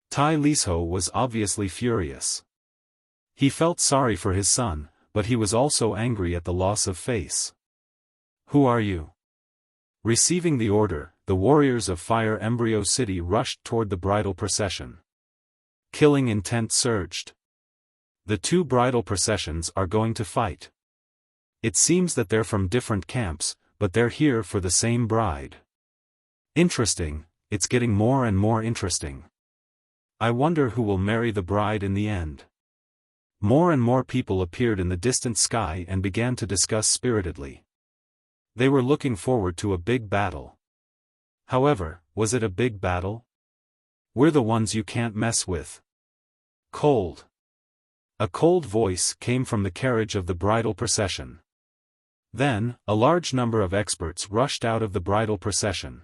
Tai Lisho was obviously furious. He felt sorry for his son, but he was also angry at the loss of face. Who are you? Receiving the order, the warriors of Fire Embryo City rushed toward the bridal procession. Killing intent surged. The two bridal processions are going to fight. It seems that they're from different camps, but they're here for the same bride. Interesting, it's getting more and more interesting. I wonder who will marry the bride in the end. More and more people appeared in the distant sky and began to discuss spiritedly. They were looking forward to a big battle. However, was it a big battle? We're the ones you can't mess with. Cold. A cold voice came from the carriage of the bridal procession. Then, a large number of experts rushed out of the bridal procession.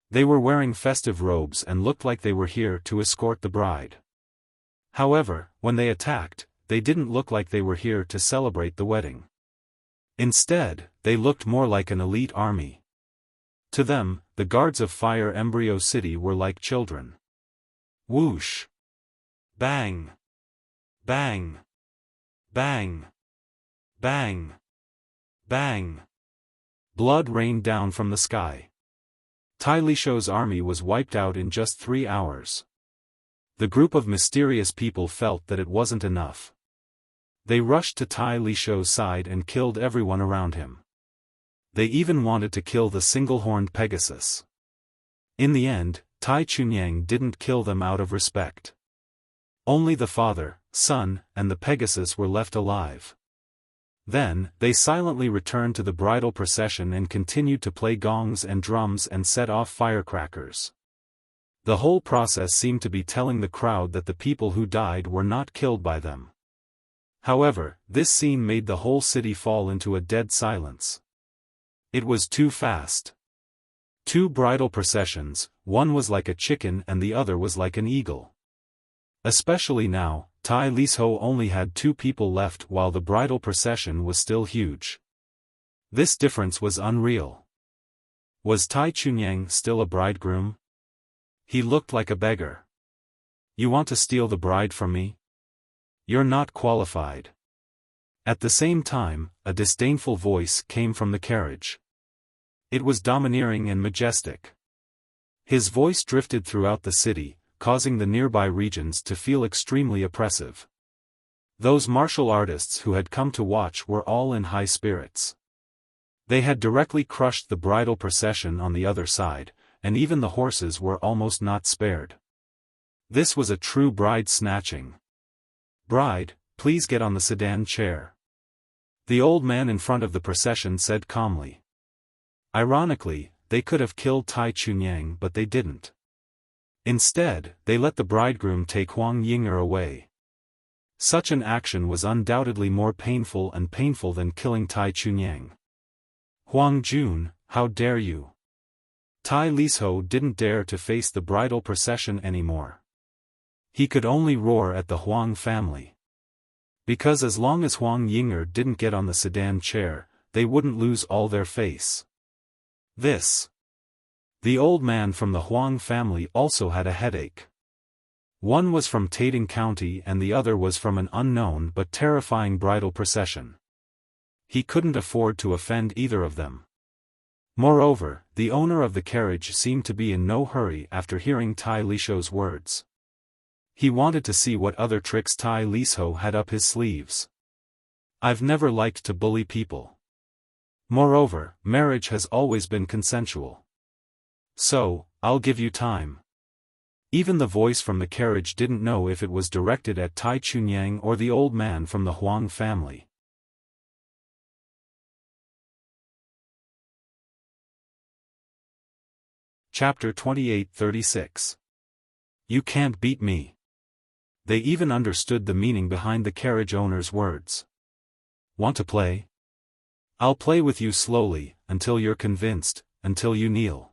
They were wearing festive robes and looked like they were here to escort the bride. However, when they attacked, they didn't look like they were here to celebrate the wedding. Instead, they looked more like an elite army. To them, the guards of Fire Embryo City were like children. Whoosh! Bang! Bang! Bang! Bang! Bang! Blood rained down from the sky. Tai Lisho's army was wiped out in just 3 hours. The group of mysterious people felt that it wasn't enough. They rushed to Tai Lisho's side and killed everyone around him. They even wanted to kill the single-horned Pegasus. In the end, Tai Chunyang didn't kill them out of respect. Only the father, son, and the Pegasus were left alive. Then, they silently returned to the bridal procession and continued to play gongs and drums and set off firecrackers. The whole process seemed to be telling the crowd that the people who died were not killed by them. However, this scene made the whole city fall into a dead silence. It was too fast. 2 bridal processions, one was like a chicken and the other was like an eagle. Especially now, Tai Lisho only had 2 people left while the bridal procession was still huge. This difference was unreal. Was Tai Chunyang still a bridegroom? He looked like a beggar. You want to steal the bride from me? You're not qualified. At the same time, a disdainful voice came from the carriage. It was domineering and majestic. His voice drifted throughout the city, causing the nearby regions to feel extremely oppressive. Those martial artists who had come to watch were all in high spirits. They had directly crushed the bridal procession on the other side, and even the horses were almost not spared. This was a true bride snatching. Bride, please get on the sedan chair. The old man in front of the procession said calmly. Ironically, they could have killed Tai Chunyang but they didn't. Instead, they let the bridegroom take Huang Yinger away. Such an action was undoubtedly more painful than killing Tai Chunyang. Huang Jun, how dare you? Tai Lisho didn't dare to face the bridal procession anymore. He could only roar at the Huang family. Because as long as Huang Yinger didn't get on the sedan chair, they wouldn't lose all their face. The old man from the Huang family also had a headache. One was from Taiding County and the other was from an unknown but terrifying bridal procession. He couldn't afford to offend either of them. Moreover, the owner of the carriage seemed to be in no hurry after hearing Tai Lisho's words. He wanted to see what other tricks Tai Lisho had up his sleeves. I've never liked to bully people. Moreover, marriage has always been consensual. So, I'll give you time. Even the voice from the carriage didn't know if it was directed at Tai Chunyang or the old man from the Huang family. Chapter 28-36. You can't beat me. They even understood the meaning behind the carriage owner's words. Want to play? I'll play with you slowly, until you're convinced, until you kneel.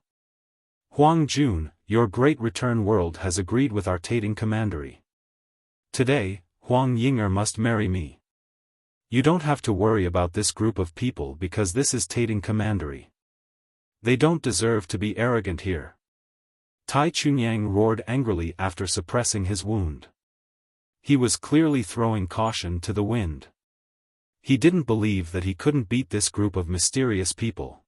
Huang Jun, your great return world has agreed with our Taiding commandery. Today, Huang Yinger must marry me. You don't have to worry about this group of people because this is Taiding commandery. They don't deserve to be arrogant here. Tai Chunyang roared angrily after suppressing his wound. He was clearly throwing caution to the wind. He didn't believe that he couldn't beat this group of mysterious people.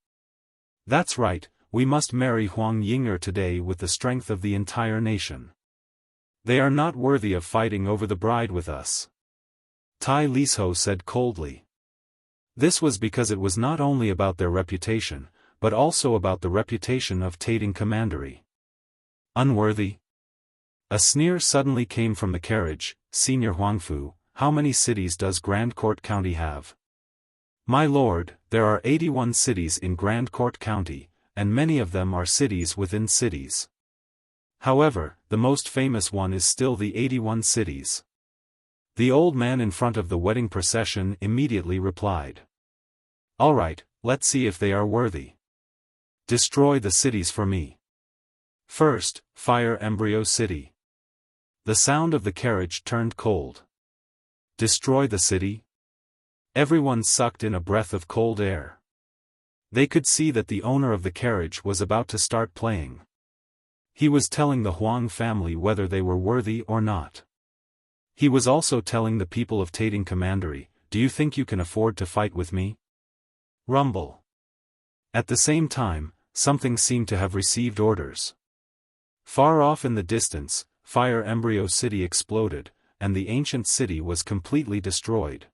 That's right, we must marry Huang Yinger today with the strength of the entire nation. They are not worthy of fighting over the bride with us. Tai Lisho said coldly. This was because it was not only about their reputation, but also about the reputation of Taiding commandery. Unworthy? A sneer suddenly came from the carriage. Senior Huangfu, how many cities does Grand Court County have? My lord, there are 81 cities in Grand Court County, and many of them are cities within cities. However, the most famous one is still the 81 cities. The old man in front of the wedding procession immediately replied. All right, let's see if they are worthy. Destroy the cities for me. First, fire Embryo City. The sound of the carriage turned cold. Destroy the city? Everyone sucked in a breath of cold air. They could see that the owner of the carriage was about to start playing. He was telling the Huang family whether they were worthy or not. He was also telling the people of Tating Commandery, do you think you can afford to fight with me? Rumble. At the same time, something seemed to have received orders. Far off in the distance, fire Embryo City exploded, and the ancient city was completely destroyed.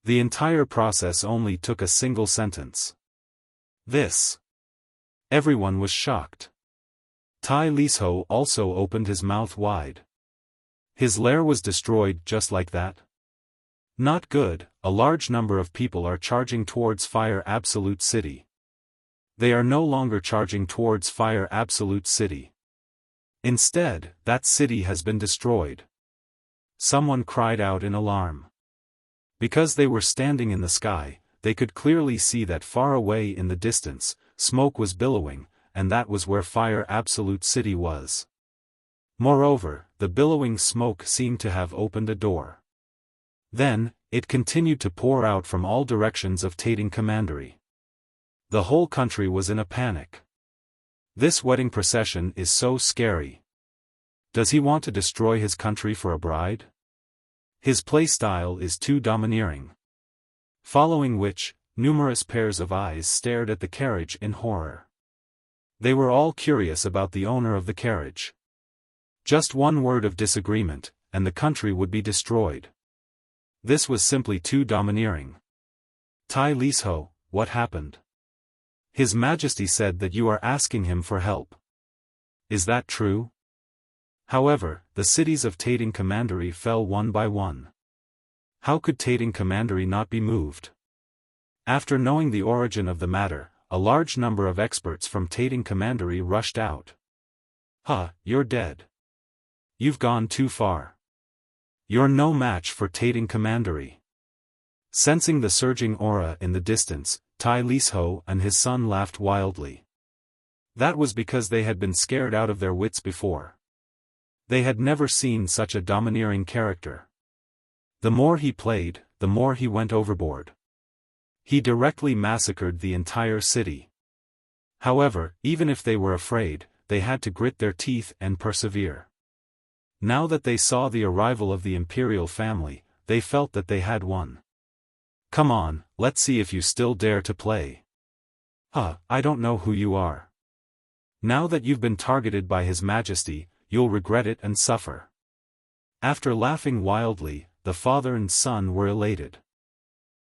The entire process only took a single sentence. This. Everyone was shocked. Tai Lisho also opened his mouth wide. His lair was destroyed just like that? Not good, a large number of people are charging towards Fire Absolute City. They are no longer charging towards Fire Absolute City. Instead, that city has been destroyed. Someone cried out in alarm. Because they were standing in the sky, they could clearly see that far away in the distance, smoke was billowing, and that was where Fire Absolute City was. Moreover, the billowing smoke seemed to have opened a door. Then, it continued to pour out from all directions of Tating Commandery. The whole country was in a panic. This wedding procession is so scary. Does he want to destroy his country for a bride? His playstyle is too domineering. Following which, numerous pairs of eyes stared at the carriage in horror. They were all curious about the owner of the carriage. Just one word of disagreement, and the country would be destroyed. This was simply too domineering. Tai Lisho, what happened? His Majesty said that you are asking him for help. Is that true? However, the cities of Tating Commandery fell one by one. How could Tating Commandery not be moved? After knowing the origin of the matter, a large number of experts from Tating Commandery rushed out. You're dead. You've gone too far. You're no match for Tating Commandery. Sensing the surging aura in the distance, Tai Lisho and his son laughed wildly. That was because they had been scared out of their wits before. They had never seen such a domineering character. The more he played, the more he went overboard. He directly massacred the entire city. However, even if they were afraid, they had to grit their teeth and persevere. Now that they saw the arrival of the imperial family, they felt that they had won. Come on, let's see if you still dare to play. I don't know who you are. Now that you've been targeted by His Majesty, you'll regret it and suffer. After laughing wildly, the father and son were elated.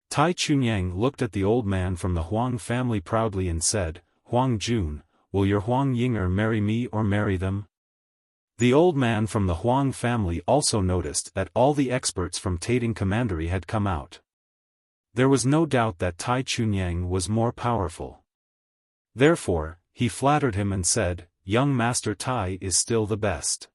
Tai Chunyang looked at the old man from the Huang family proudly and said, Huang Jun, will your Huang Yinger marry me or marry them? The old man from the Huang family also noticed that all the experts from Tating Commandery had come out. There was no doubt that Tai Chunyang was more powerful. Therefore, he flattered him and said, young Master Tai is still the best.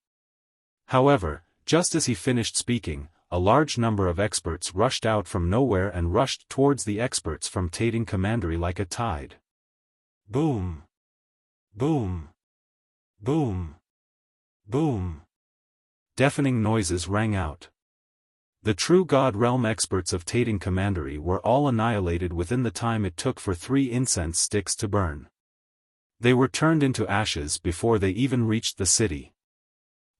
However, just as he finished speaking, a large number of experts rushed out from nowhere and rushed towards the experts from Tating Commandery like a tide. Boom! Boom! Boom! Boom! Deafening noises rang out. The true God Realm experts of Tating Commandery were all annihilated within the time it took for 3 incense sticks to burn. They were turned into ashes before they even reached the city.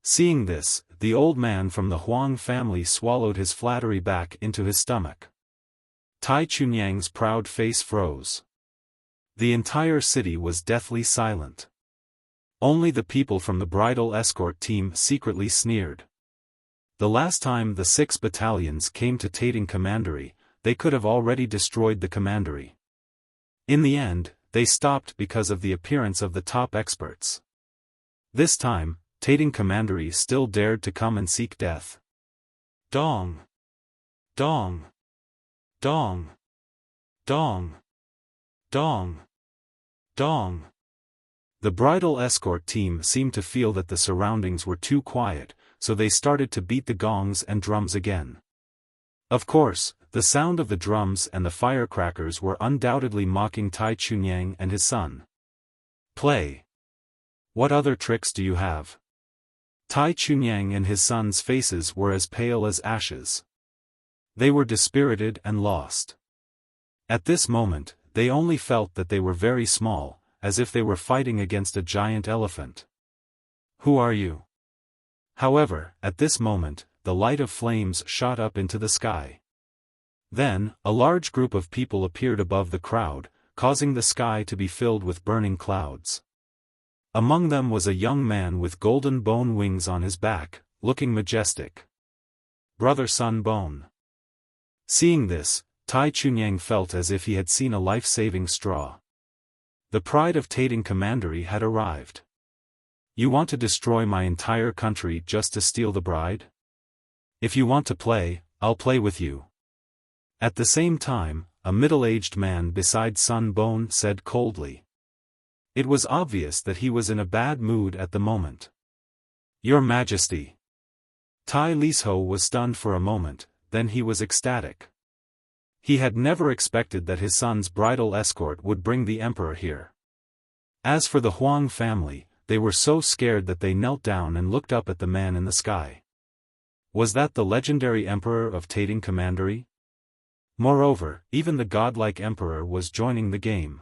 Seeing this, the old man from the Huang family swallowed his flattery back into his stomach. Tai Chunyang's proud face froze. The entire city was deathly silent. Only the people from the bridal escort team secretly sneered. The last time the 6 battalions came to Tating Commandery, they could have already destroyed the commandery. In the end, they stopped because of the appearance of the top experts. This time, Tating Commandery still dared to come and seek death. Dong! Dong! Dong! Dong! Dong! Dong! The bridal escort team seemed to feel that the surroundings were too quiet, so they started to beat the gongs and drums again. Of course, the sound of the drums and the firecrackers were undoubtedly mocking Tai Chunyang and his son. Play. What other tricks do you have? Tai Chunyang and his son's faces were as pale as ashes. They were dispirited and lost. At this moment, they only felt that they were very small, as if they were fighting against a giant elephant. Who are you? However, at this moment, the light of flames shot up into the sky. Then, a large group of people appeared above the crowd, causing the sky to be filled with burning clouds. Among them was a young man with golden bone wings on his back, looking majestic. Brother Sun Bone. Seeing this, Tai Chunyang felt as if he had seen a life-saving straw. The pride of Tating Commandery had arrived. You want to destroy my entire country just to steal the bride? If you want to play, I'll play with you. At the same time, a middle-aged man beside Sun Bone said coldly. It was obvious that he was in a bad mood at the moment. Your Majesty. Tai Lisho was stunned for a moment, then he was ecstatic. He had never expected that his son's bridal escort would bring the emperor here. As for the Huang family, they were so scared that they knelt down and looked up at the man in the sky. Was that the legendary emperor of Tating Commandery? Moreover, even the godlike emperor was joining the game.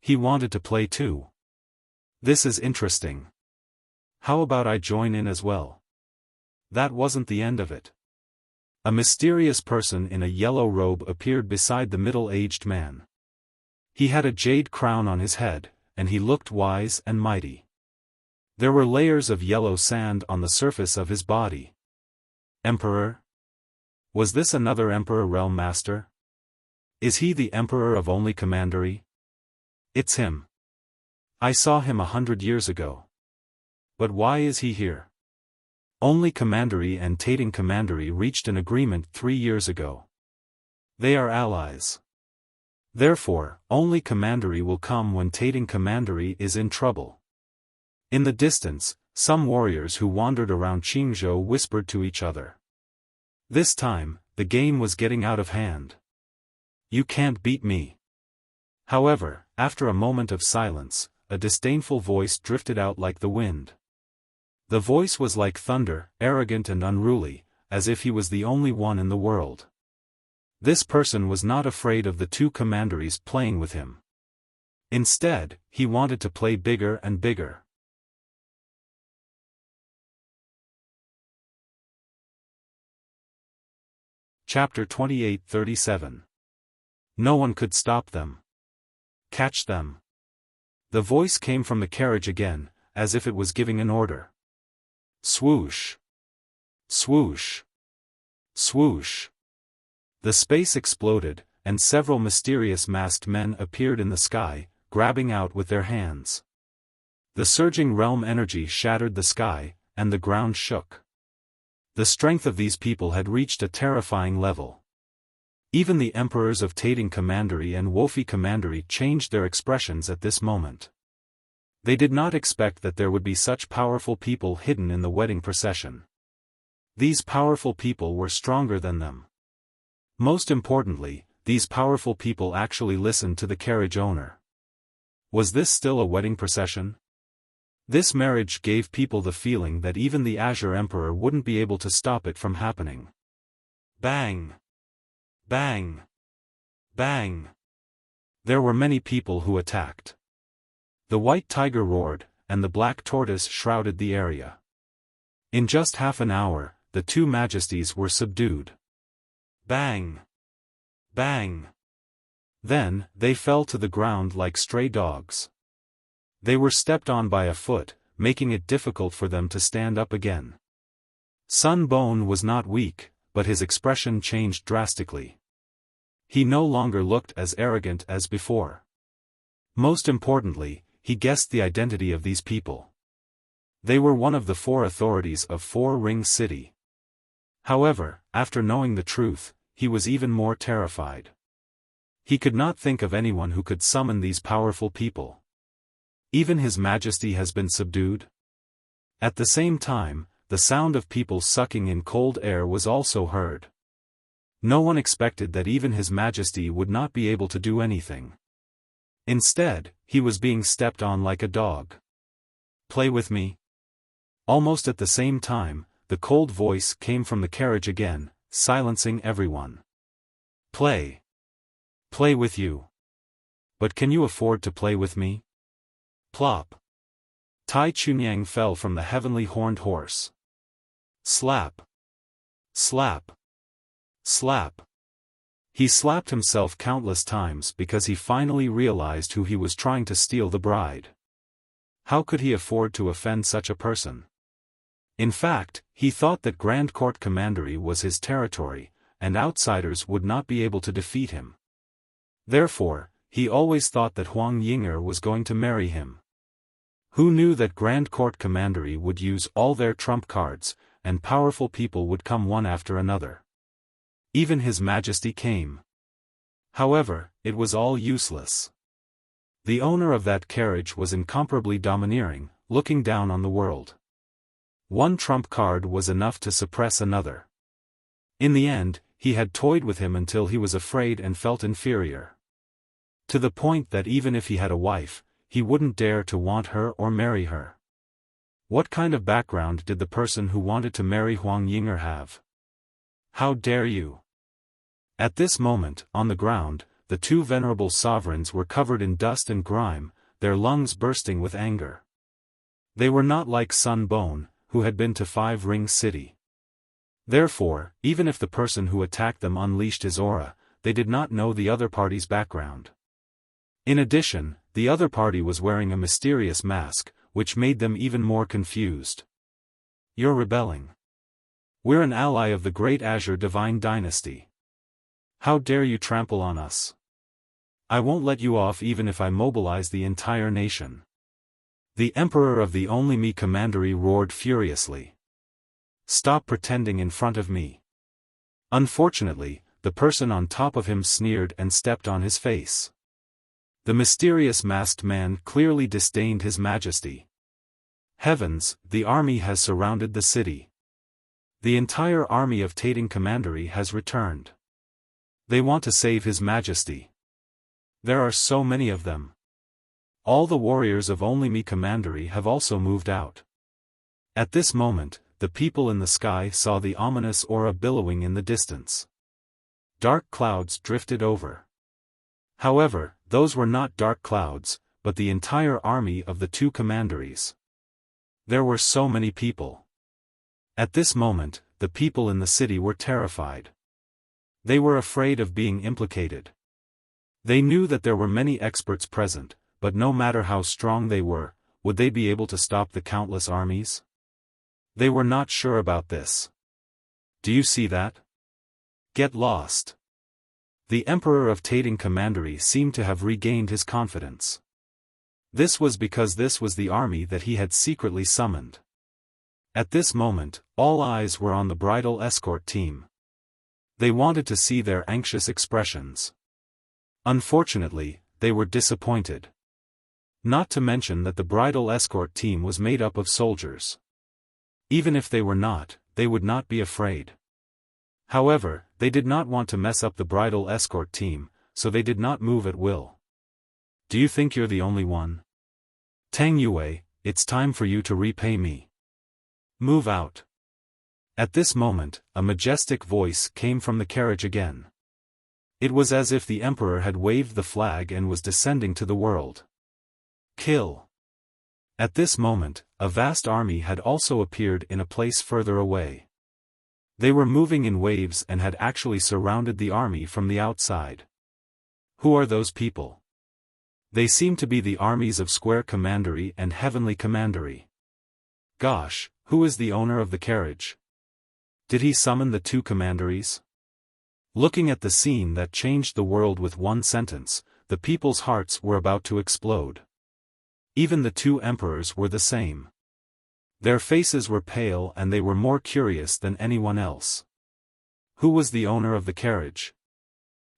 He wanted to play too. This is interesting. How about I join in as well? That wasn't the end of it. A mysterious person in a yellow robe appeared beside the middle-aged man. He had a jade crown on his head, and he looked wise and mighty. There were layers of yellow sand on the surface of his body. Emperor? Was this another Emperor Realm Master? Is he the Emperor of only Commandery? It's him. I saw him 100 years ago. But why is he here? Only Commandery and Tating Commandery reached an agreement 3 years ago. They are allies. Therefore, only Commandery will come when Tating Commandery is in trouble. In the distance, some warriors who wandered around Qingzhou whispered to each other. This time, the game was getting out of hand. You can't beat me. However, after a moment of silence, a disdainful voice drifted out like the wind. The voice was like thunder, arrogant and unruly, as if he was the only one in the world. This person was not afraid of the two commanderies playing with him. Instead, he wanted to play bigger and bigger. Chapter 28:37. No one could stop them. Catch them. The voice came from the carriage again, as if it was giving an order. Swoosh. Swoosh. Swoosh. The space exploded, and several mysterious masked men appeared in the sky, grabbing out with their hands. The surging realm energy shattered the sky, and the ground shook. The strength of these people had reached a terrifying level. Even the emperors of Tating Commandery and Wofi Commandery changed their expressions at this moment. They did not expect that there would be such powerful people hidden in the wedding procession. These powerful people were stronger than them. Most importantly, these powerful people actually listened to the carriage owner. Was this still a wedding procession? This marriage gave people the feeling that even the Azure Emperor wouldn't be able to stop it from happening. Bang! Bang! Bang! There were many people who attacked. The white tiger roared, and the black tortoise shrouded the area. In just half an hour, the two majesties were subdued. Bang! Bang! Then, they fell to the ground like stray dogs. They were stepped on by a foot, making it difficult for them to stand up again. Sun Bone was not weak, but his expression changed drastically. He no longer looked as arrogant as before. Most importantly, he guessed the identity of these people. They were one of the 4 authorities of Four Ring City. However, after knowing the truth, he was even more terrified. He could not think of anyone who could summon these powerful people. Even His Majesty has been subdued? At the same time, the sound of people sucking in cold air was also heard. No one expected that even His Majesty would not be able to do anything. Instead, he was being stepped on like a dog. Play with me? Almost at the same time, the cold voice came from the carriage again, silencing everyone. Play. Play with you. But can you afford to play with me? Plop. Tai Chunyang fell from the heavenly horned horse. Slap. Slap. Slap. He slapped himself countless times because he finally realized who he was trying to steal the bride. How could he afford to offend such a person? In fact, he thought that Grand Court Commandery was his territory, and outsiders would not be able to defeat him. Therefore, he always thought that Huang Yinger was going to marry him. Who knew that Grand Court Commandery would use all their trump cards, and powerful people would come one after another. Even His Majesty came. However, it was all useless. The owner of that carriage was incomparably domineering, looking down on the world. One trump card was enough to suppress another. In the end, he had toyed with him until he was afraid and felt inferior. To the point that even if he had a wife, he wouldn't dare to want her or marry her. What kind of background did the person who wanted to marry Huang Yinger have? How dare you? At this moment, on the ground, the two venerable sovereigns were covered in dust and grime, their lungs bursting with anger. They were not like Sun Bone, who had been to Five Rings City. Therefore, even if the person who attacked them unleashed his aura, they did not know the other party's background. In addition, the other party was wearing a mysterious mask, which made them even more confused. You're rebelling. We're an ally of the Great Azure Divine Dynasty. How dare you trample on us? I won't let you off even if I mobilize the entire nation. The Emperor of the Only Me Commandery roared furiously. Stop pretending in front of me. Unfortunately, the person on top of him sneered and stepped on his face. The mysterious masked man clearly disdained His Majesty. Heavens, the army has surrounded the city. The entire army of Tating Commandery has returned. They want to save His Majesty. There are so many of them. All the warriors of Only Me Commandery have also moved out. At this moment, the people in the sky saw the ominous aura billowing in the distance. Dark clouds drifted over. However, those were not dark clouds, but the entire army of the two commanderies. There were so many people. At this moment, the people in the city were terrified. They were afraid of being implicated. They knew that there were many experts present, but no matter how strong they were, would they be able to stop the countless armies? They were not sure about this. Do you see that? Get lost. The Emperor of Tating Commandery seemed to have regained his confidence. This was because this was the army that he had secretly summoned. At this moment, all eyes were on the bridal escort team. They wanted to see their anxious expressions. Unfortunately, they were disappointed. Not to mention that the bridal escort team was made up of soldiers. Even if they were not, they would not be afraid. However, they did not want to mess up the bridal escort team, so they did not move at will. Do you think you're the only one? Tang Yue, it's time for you to repay me. Move out. At this moment, a majestic voice came from the carriage again. It was as if the emperor had waved the flag and was descending to the world. Kill. At this moment, a vast army had also appeared in a place further away. They were moving in waves and had actually surrounded the army from the outside. Who are those people? They seem to be the armies of Square Commandery and Heavenly Commandery. Gosh, who is the owner of the carriage? Did he summon the two commanderies? Looking at the scene that changed the world with one sentence, the people's hearts were about to explode. Even the two emperors were the same. Their faces were pale and they were more curious than anyone else. Who was the owner of the carriage?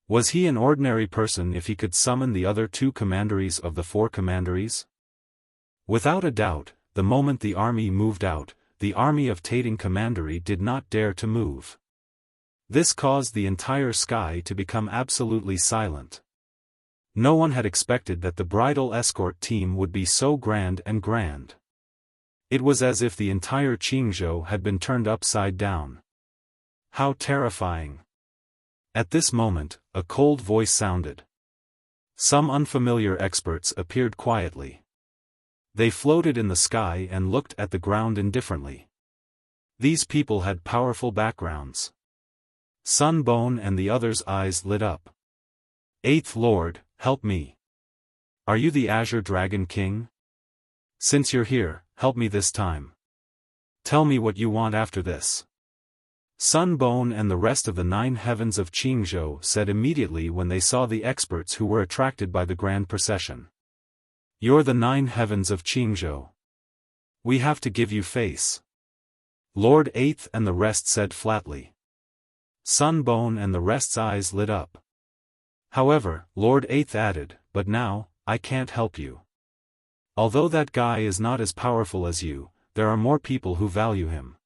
Was he an ordinary person if he could summon the other two commanderies of the four commanderies? Without a doubt, the moment the army moved out, the army of Tating Commandery did not dare to move. This caused the entire sky to become absolutely silent. No one had expected that the bridal escort team would be so grand and grand. It was as if the entire Qingzhou had been turned upside down. How terrifying! At this moment, a cold voice sounded. Some unfamiliar experts appeared quietly. They floated in the sky and looked at the ground indifferently. These people had powerful backgrounds. Sun Bone and the others' eyes lit up. Eighth Lord, help me. Are you the Azure Dragon King? Since you're here, help me this time. Tell me what you want after this. Sun Bone and the rest of the 9 heavens of Qingzhou said immediately when they saw the experts who were attracted by the grand procession. You're the 9 heavens of Qingzhou. We have to give you face. Lord Eighth and the rest said flatly. Sun Bone and the rest's eyes lit up. However, Lord Eighth added, but now, I can't help you. Although that guy is not as powerful as you, there are more people who value him.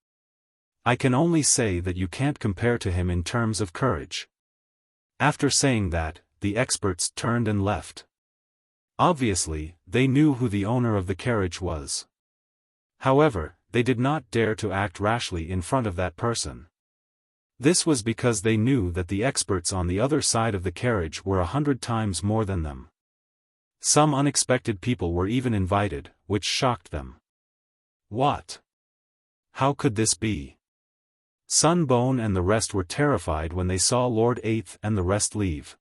I can only say that you can't compare to him in terms of courage. After saying that, the experts turned and left. Obviously, they knew who the owner of the carriage was. However, they did not dare to act rashly in front of that person. This was because they knew that the experts on the other side of the carriage were 100 times more than them. Some unexpected people were even invited, which shocked them. What? How could this be? Sun Bone and the rest were terrified when they saw Lord Eighth and the rest leave.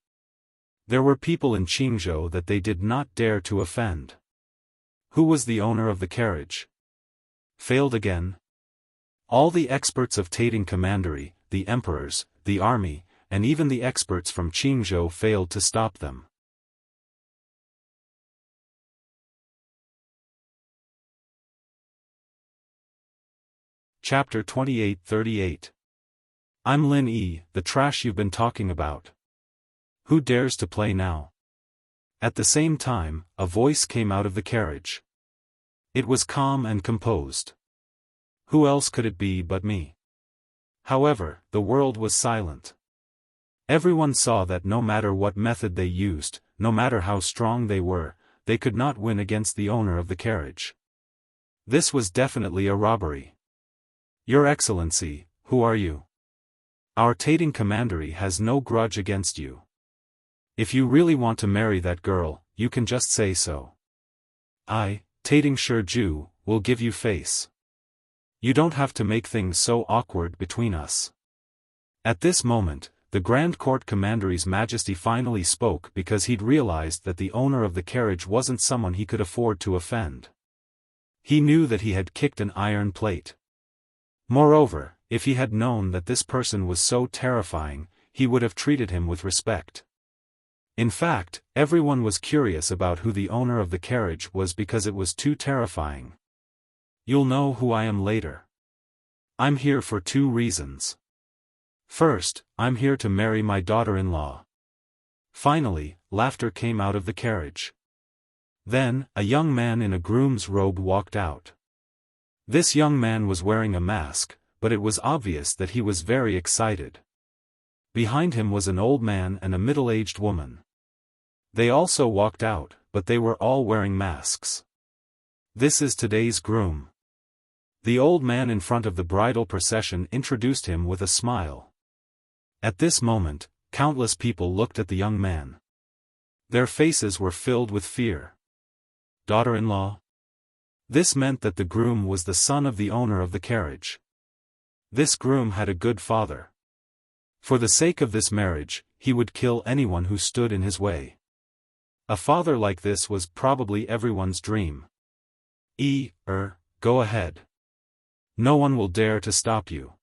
There were people in Qingzhou that they did not dare to offend. Who was the owner of the carriage? Failed again? All the experts of Tating Commandery, the emperors, the army, and even the experts from Qingzhou failed to stop them. Chapter 28-38. I'm Lin Yi, the trash you've been talking about. Who dares to play now? At the same time, a voice came out of the carriage. It was calm and composed. Who else could it be but me? However, the world was silent. Everyone saw that no matter what method they used, no matter how strong they were, they could not win against the owner of the carriage. This was definitely a robbery. Your Excellency, who are you? Our Tating Commandery has no grudge against you. If you really want to marry that girl, you can just say so. I, Tating Shiju, will give you face. You don't have to make things so awkward between us. At this moment, the Grand Court Commandery's Majesty finally spoke because he'd realized that the owner of the carriage wasn't someone he could afford to offend. He knew that he had kicked an iron plate. Moreover, if he had known that this person was so terrifying, he would have treated him with respect. In fact, everyone was curious about who the owner of the carriage was because it was too terrifying. You'll know who I am later. I'm here for 2 reasons. First, I'm here to marry my daughter-in-law. Finally, laughter came out of the carriage. Then, a young man in a groom's robe walked out. This young man was wearing a mask, but it was obvious that he was very excited. Behind him was an old man and a middle-aged woman. They also walked out, but they were all wearing masks. This is today's groom. The old man in front of the bridal procession introduced him with a smile. At this moment, countless people looked at the young man. Their faces were filled with fear. Daughter-in-law? This meant that the groom was the son of the owner of the carriage. This groom had a good father. For the sake of this marriage, he would kill anyone who stood in his way. A father like this was probably everyone's dream. Go ahead. No one will dare to stop you.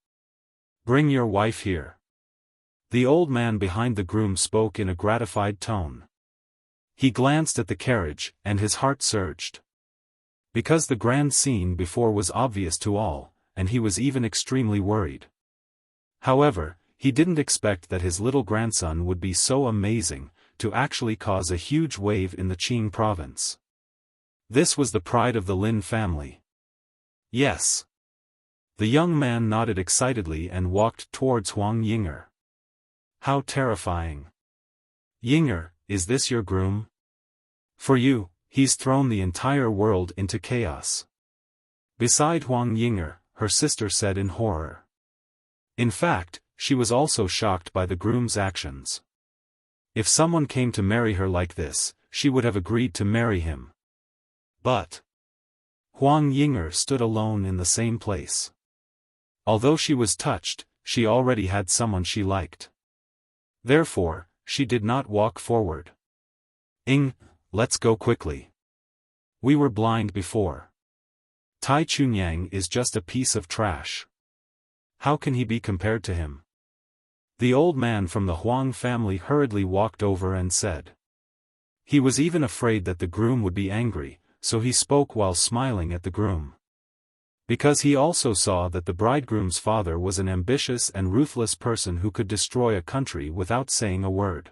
Bring your wife here. The old man behind the groom spoke in a gratified tone. He glanced at the carriage, and his heart surged. Because the grand scene before was obvious to all, and he was even extremely worried. However, he didn't expect that his little grandson would be so amazing, to actually cause a huge wave in the Qing province. This was the pride of the Lin family. Yes. The young man nodded excitedly and walked towards Huang Yinger. How terrifying. Yinger, is this your groom? For you, he's thrown the entire world into chaos. Beside Huang Yinger, her sister said in horror. In fact, she was also shocked by the groom's actions. If someone came to marry her like this, she would have agreed to marry him. But Huang Yinger stood alone in the same place. Although she was touched, she already had someone she liked. Therefore, she did not walk forward. Let's go quickly. We were blind before. Tai Chunyang is just a piece of trash. How can he be compared to him? The old man from the Huang family hurriedly walked over and said. He was even afraid that the groom would be angry, so he spoke while smiling at the groom. Because he also saw that the bridegroom's father was an ambitious and ruthless person who could destroy a country without saying a word.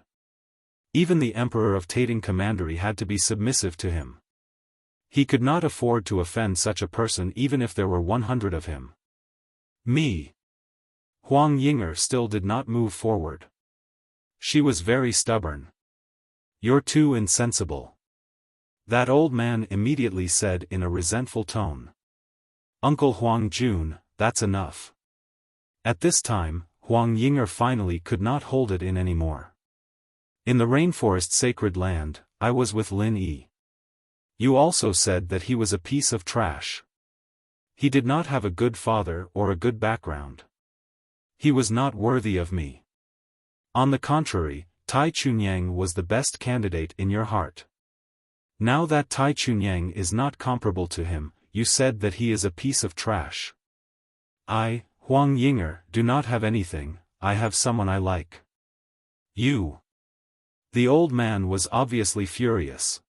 Even the emperor of Tating Commandery had to be submissive to him. He could not afford to offend such a person even if there were 100 of him. Me. Huang Yinger still did not move forward. She was very stubborn. You're too insensible. That old man immediately said in a resentful tone. Uncle Huang Jun, that's enough. At this time, Huang Yinger finally could not hold it in anymore. In the rainforest sacred land, I was with Lin Yi. You also said that he was a piece of trash. He did not have a good father or a good background. He was not worthy of me. On the contrary, Tai Chunyang was the best candidate in your heart. Now that Tai Chunyang is not comparable to him, you said that he is a piece of trash. I, Huang Yinger, do not have anything, I have someone I like. You. The old man was obviously furious.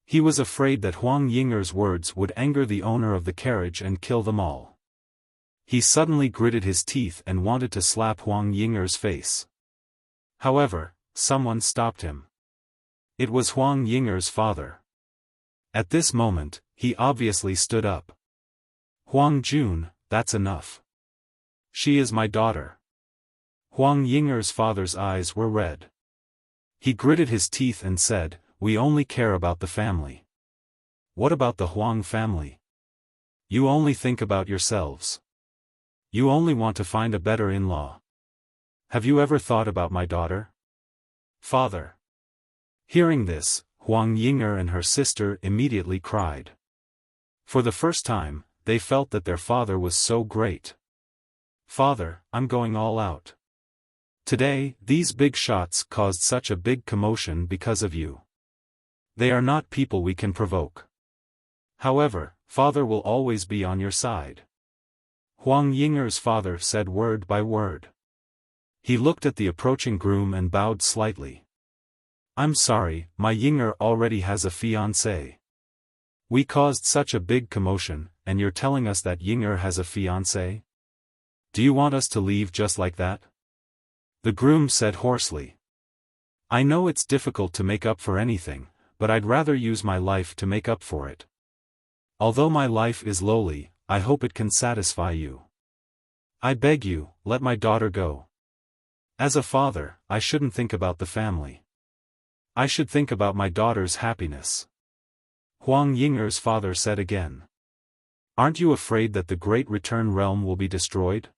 He was afraid that Huang Yinger's words would anger the owner of the carriage and kill them all. He suddenly gritted his teeth and wanted to slap Huang Yinger's face. However, someone stopped him. It was Huang Yinger's father. At this moment, he obviously stood up. Huang Jun, that's enough. She is my daughter. Huang Yinger's father's eyes were red. He gritted his teeth and said, we only care about the family. What about the Huang family? You only think about yourselves. You only want to find a better in-law. Have you ever thought about my daughter? Father. Hearing this, Huang Yinger and her sister immediately cried. For the first time, they felt that their father was so great. Father, I'm going all out. Today, these big shots caused such a big commotion because of you. They are not people we can provoke. However, Father will always be on your side. Huang Yinger's father said word by word. He looked at the approaching groom and bowed slightly. I'm sorry, my Yinger already has a fiancé. We caused such a big commotion, and you're telling us that Yinger has a fiancé? Do you want us to leave just like that? The groom said hoarsely. I know it's difficult to make up for anything, but I'd rather use my life to make up for it. Although my life is lowly, I hope it can satisfy you. I beg you, let my daughter go. As a father, I shouldn't think about the family. I should think about my daughter's happiness. Huang Yinger's father said again. Aren't you afraid that the Great Return Realm will be destroyed?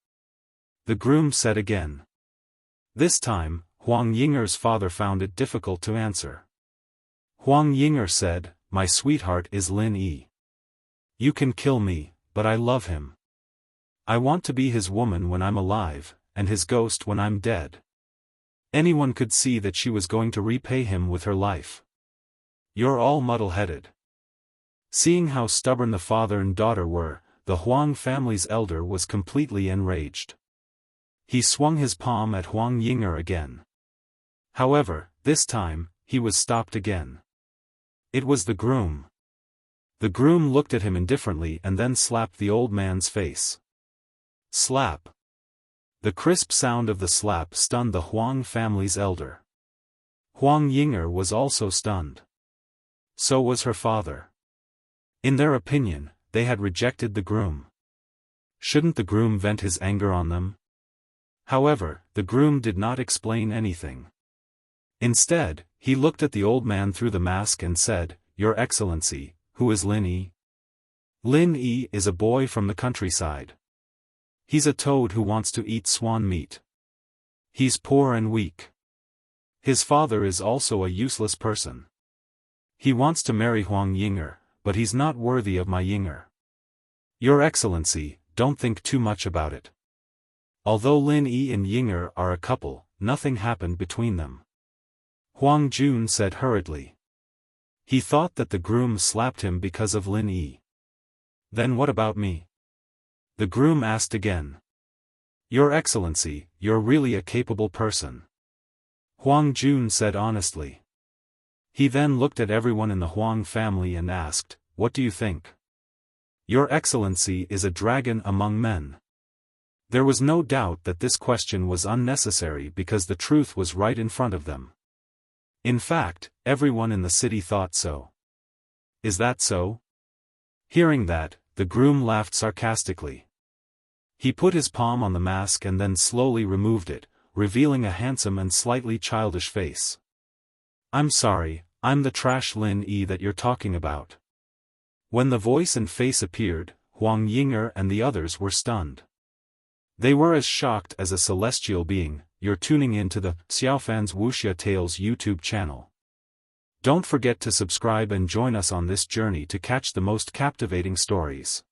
The groom said again. This time, Huang Yinger's father found it difficult to answer. Huang Yinger said, my sweetheart is Lin Yi. You can kill me, but I love him. I want to be his woman when I'm alive, and his ghost when I'm dead. Anyone could see that she was going to repay him with her life. You're all muddle-headed. Seeing how stubborn the father and daughter were, the Huang family's elder was completely enraged. He swung his palm at Huang Yinger again. However, this time, he was stopped again. It was the groom. The groom looked at him indifferently and then slapped the old man's face. Slap. The crisp sound of the slap stunned the Huang family's elder. Huang Yinger was also stunned. So was her father. In their opinion, they had rejected the groom. Shouldn't the groom vent his anger on them? However, the groom did not explain anything. Instead, he looked at the old man through the mask and said, "Your Excellency, who is Lin Yi?" Lin Yi is a boy from the countryside. He's a toad who wants to eat swan meat. He's poor and weak. His father is also a useless person. He wants to marry Huang Yinger, but he's not worthy of my Yinger. Your Excellency, don't think too much about it. Although Lin Yi and Yinger are a couple, nothing happened between them. Huang Jun said hurriedly. He thought that the groom slapped him because of Lin Yi. Then what about me? The groom asked again. Your Excellency, you're really a capable person. Huang Jun said honestly. He then looked at everyone in the Huang family and asked, "What do you think?" Your Excellency is a dragon among men. There was no doubt that this question was unnecessary because the truth was right in front of them. In fact, everyone in the city thought so. Is that so? Hearing that, the groom laughed sarcastically. He put his palm on the mask and then slowly removed it, revealing a handsome and slightly childish face. I'm sorry, I'm the trash Lin Yi that you're talking about. When the voice and face appeared, Huang Yinger and the others were stunned. They were as shocked as a celestial being. You're tuning in to the Xiaofan's Wuxia Tales YouTube channel. Don't forget to subscribe and join us on this journey to catch the most captivating stories.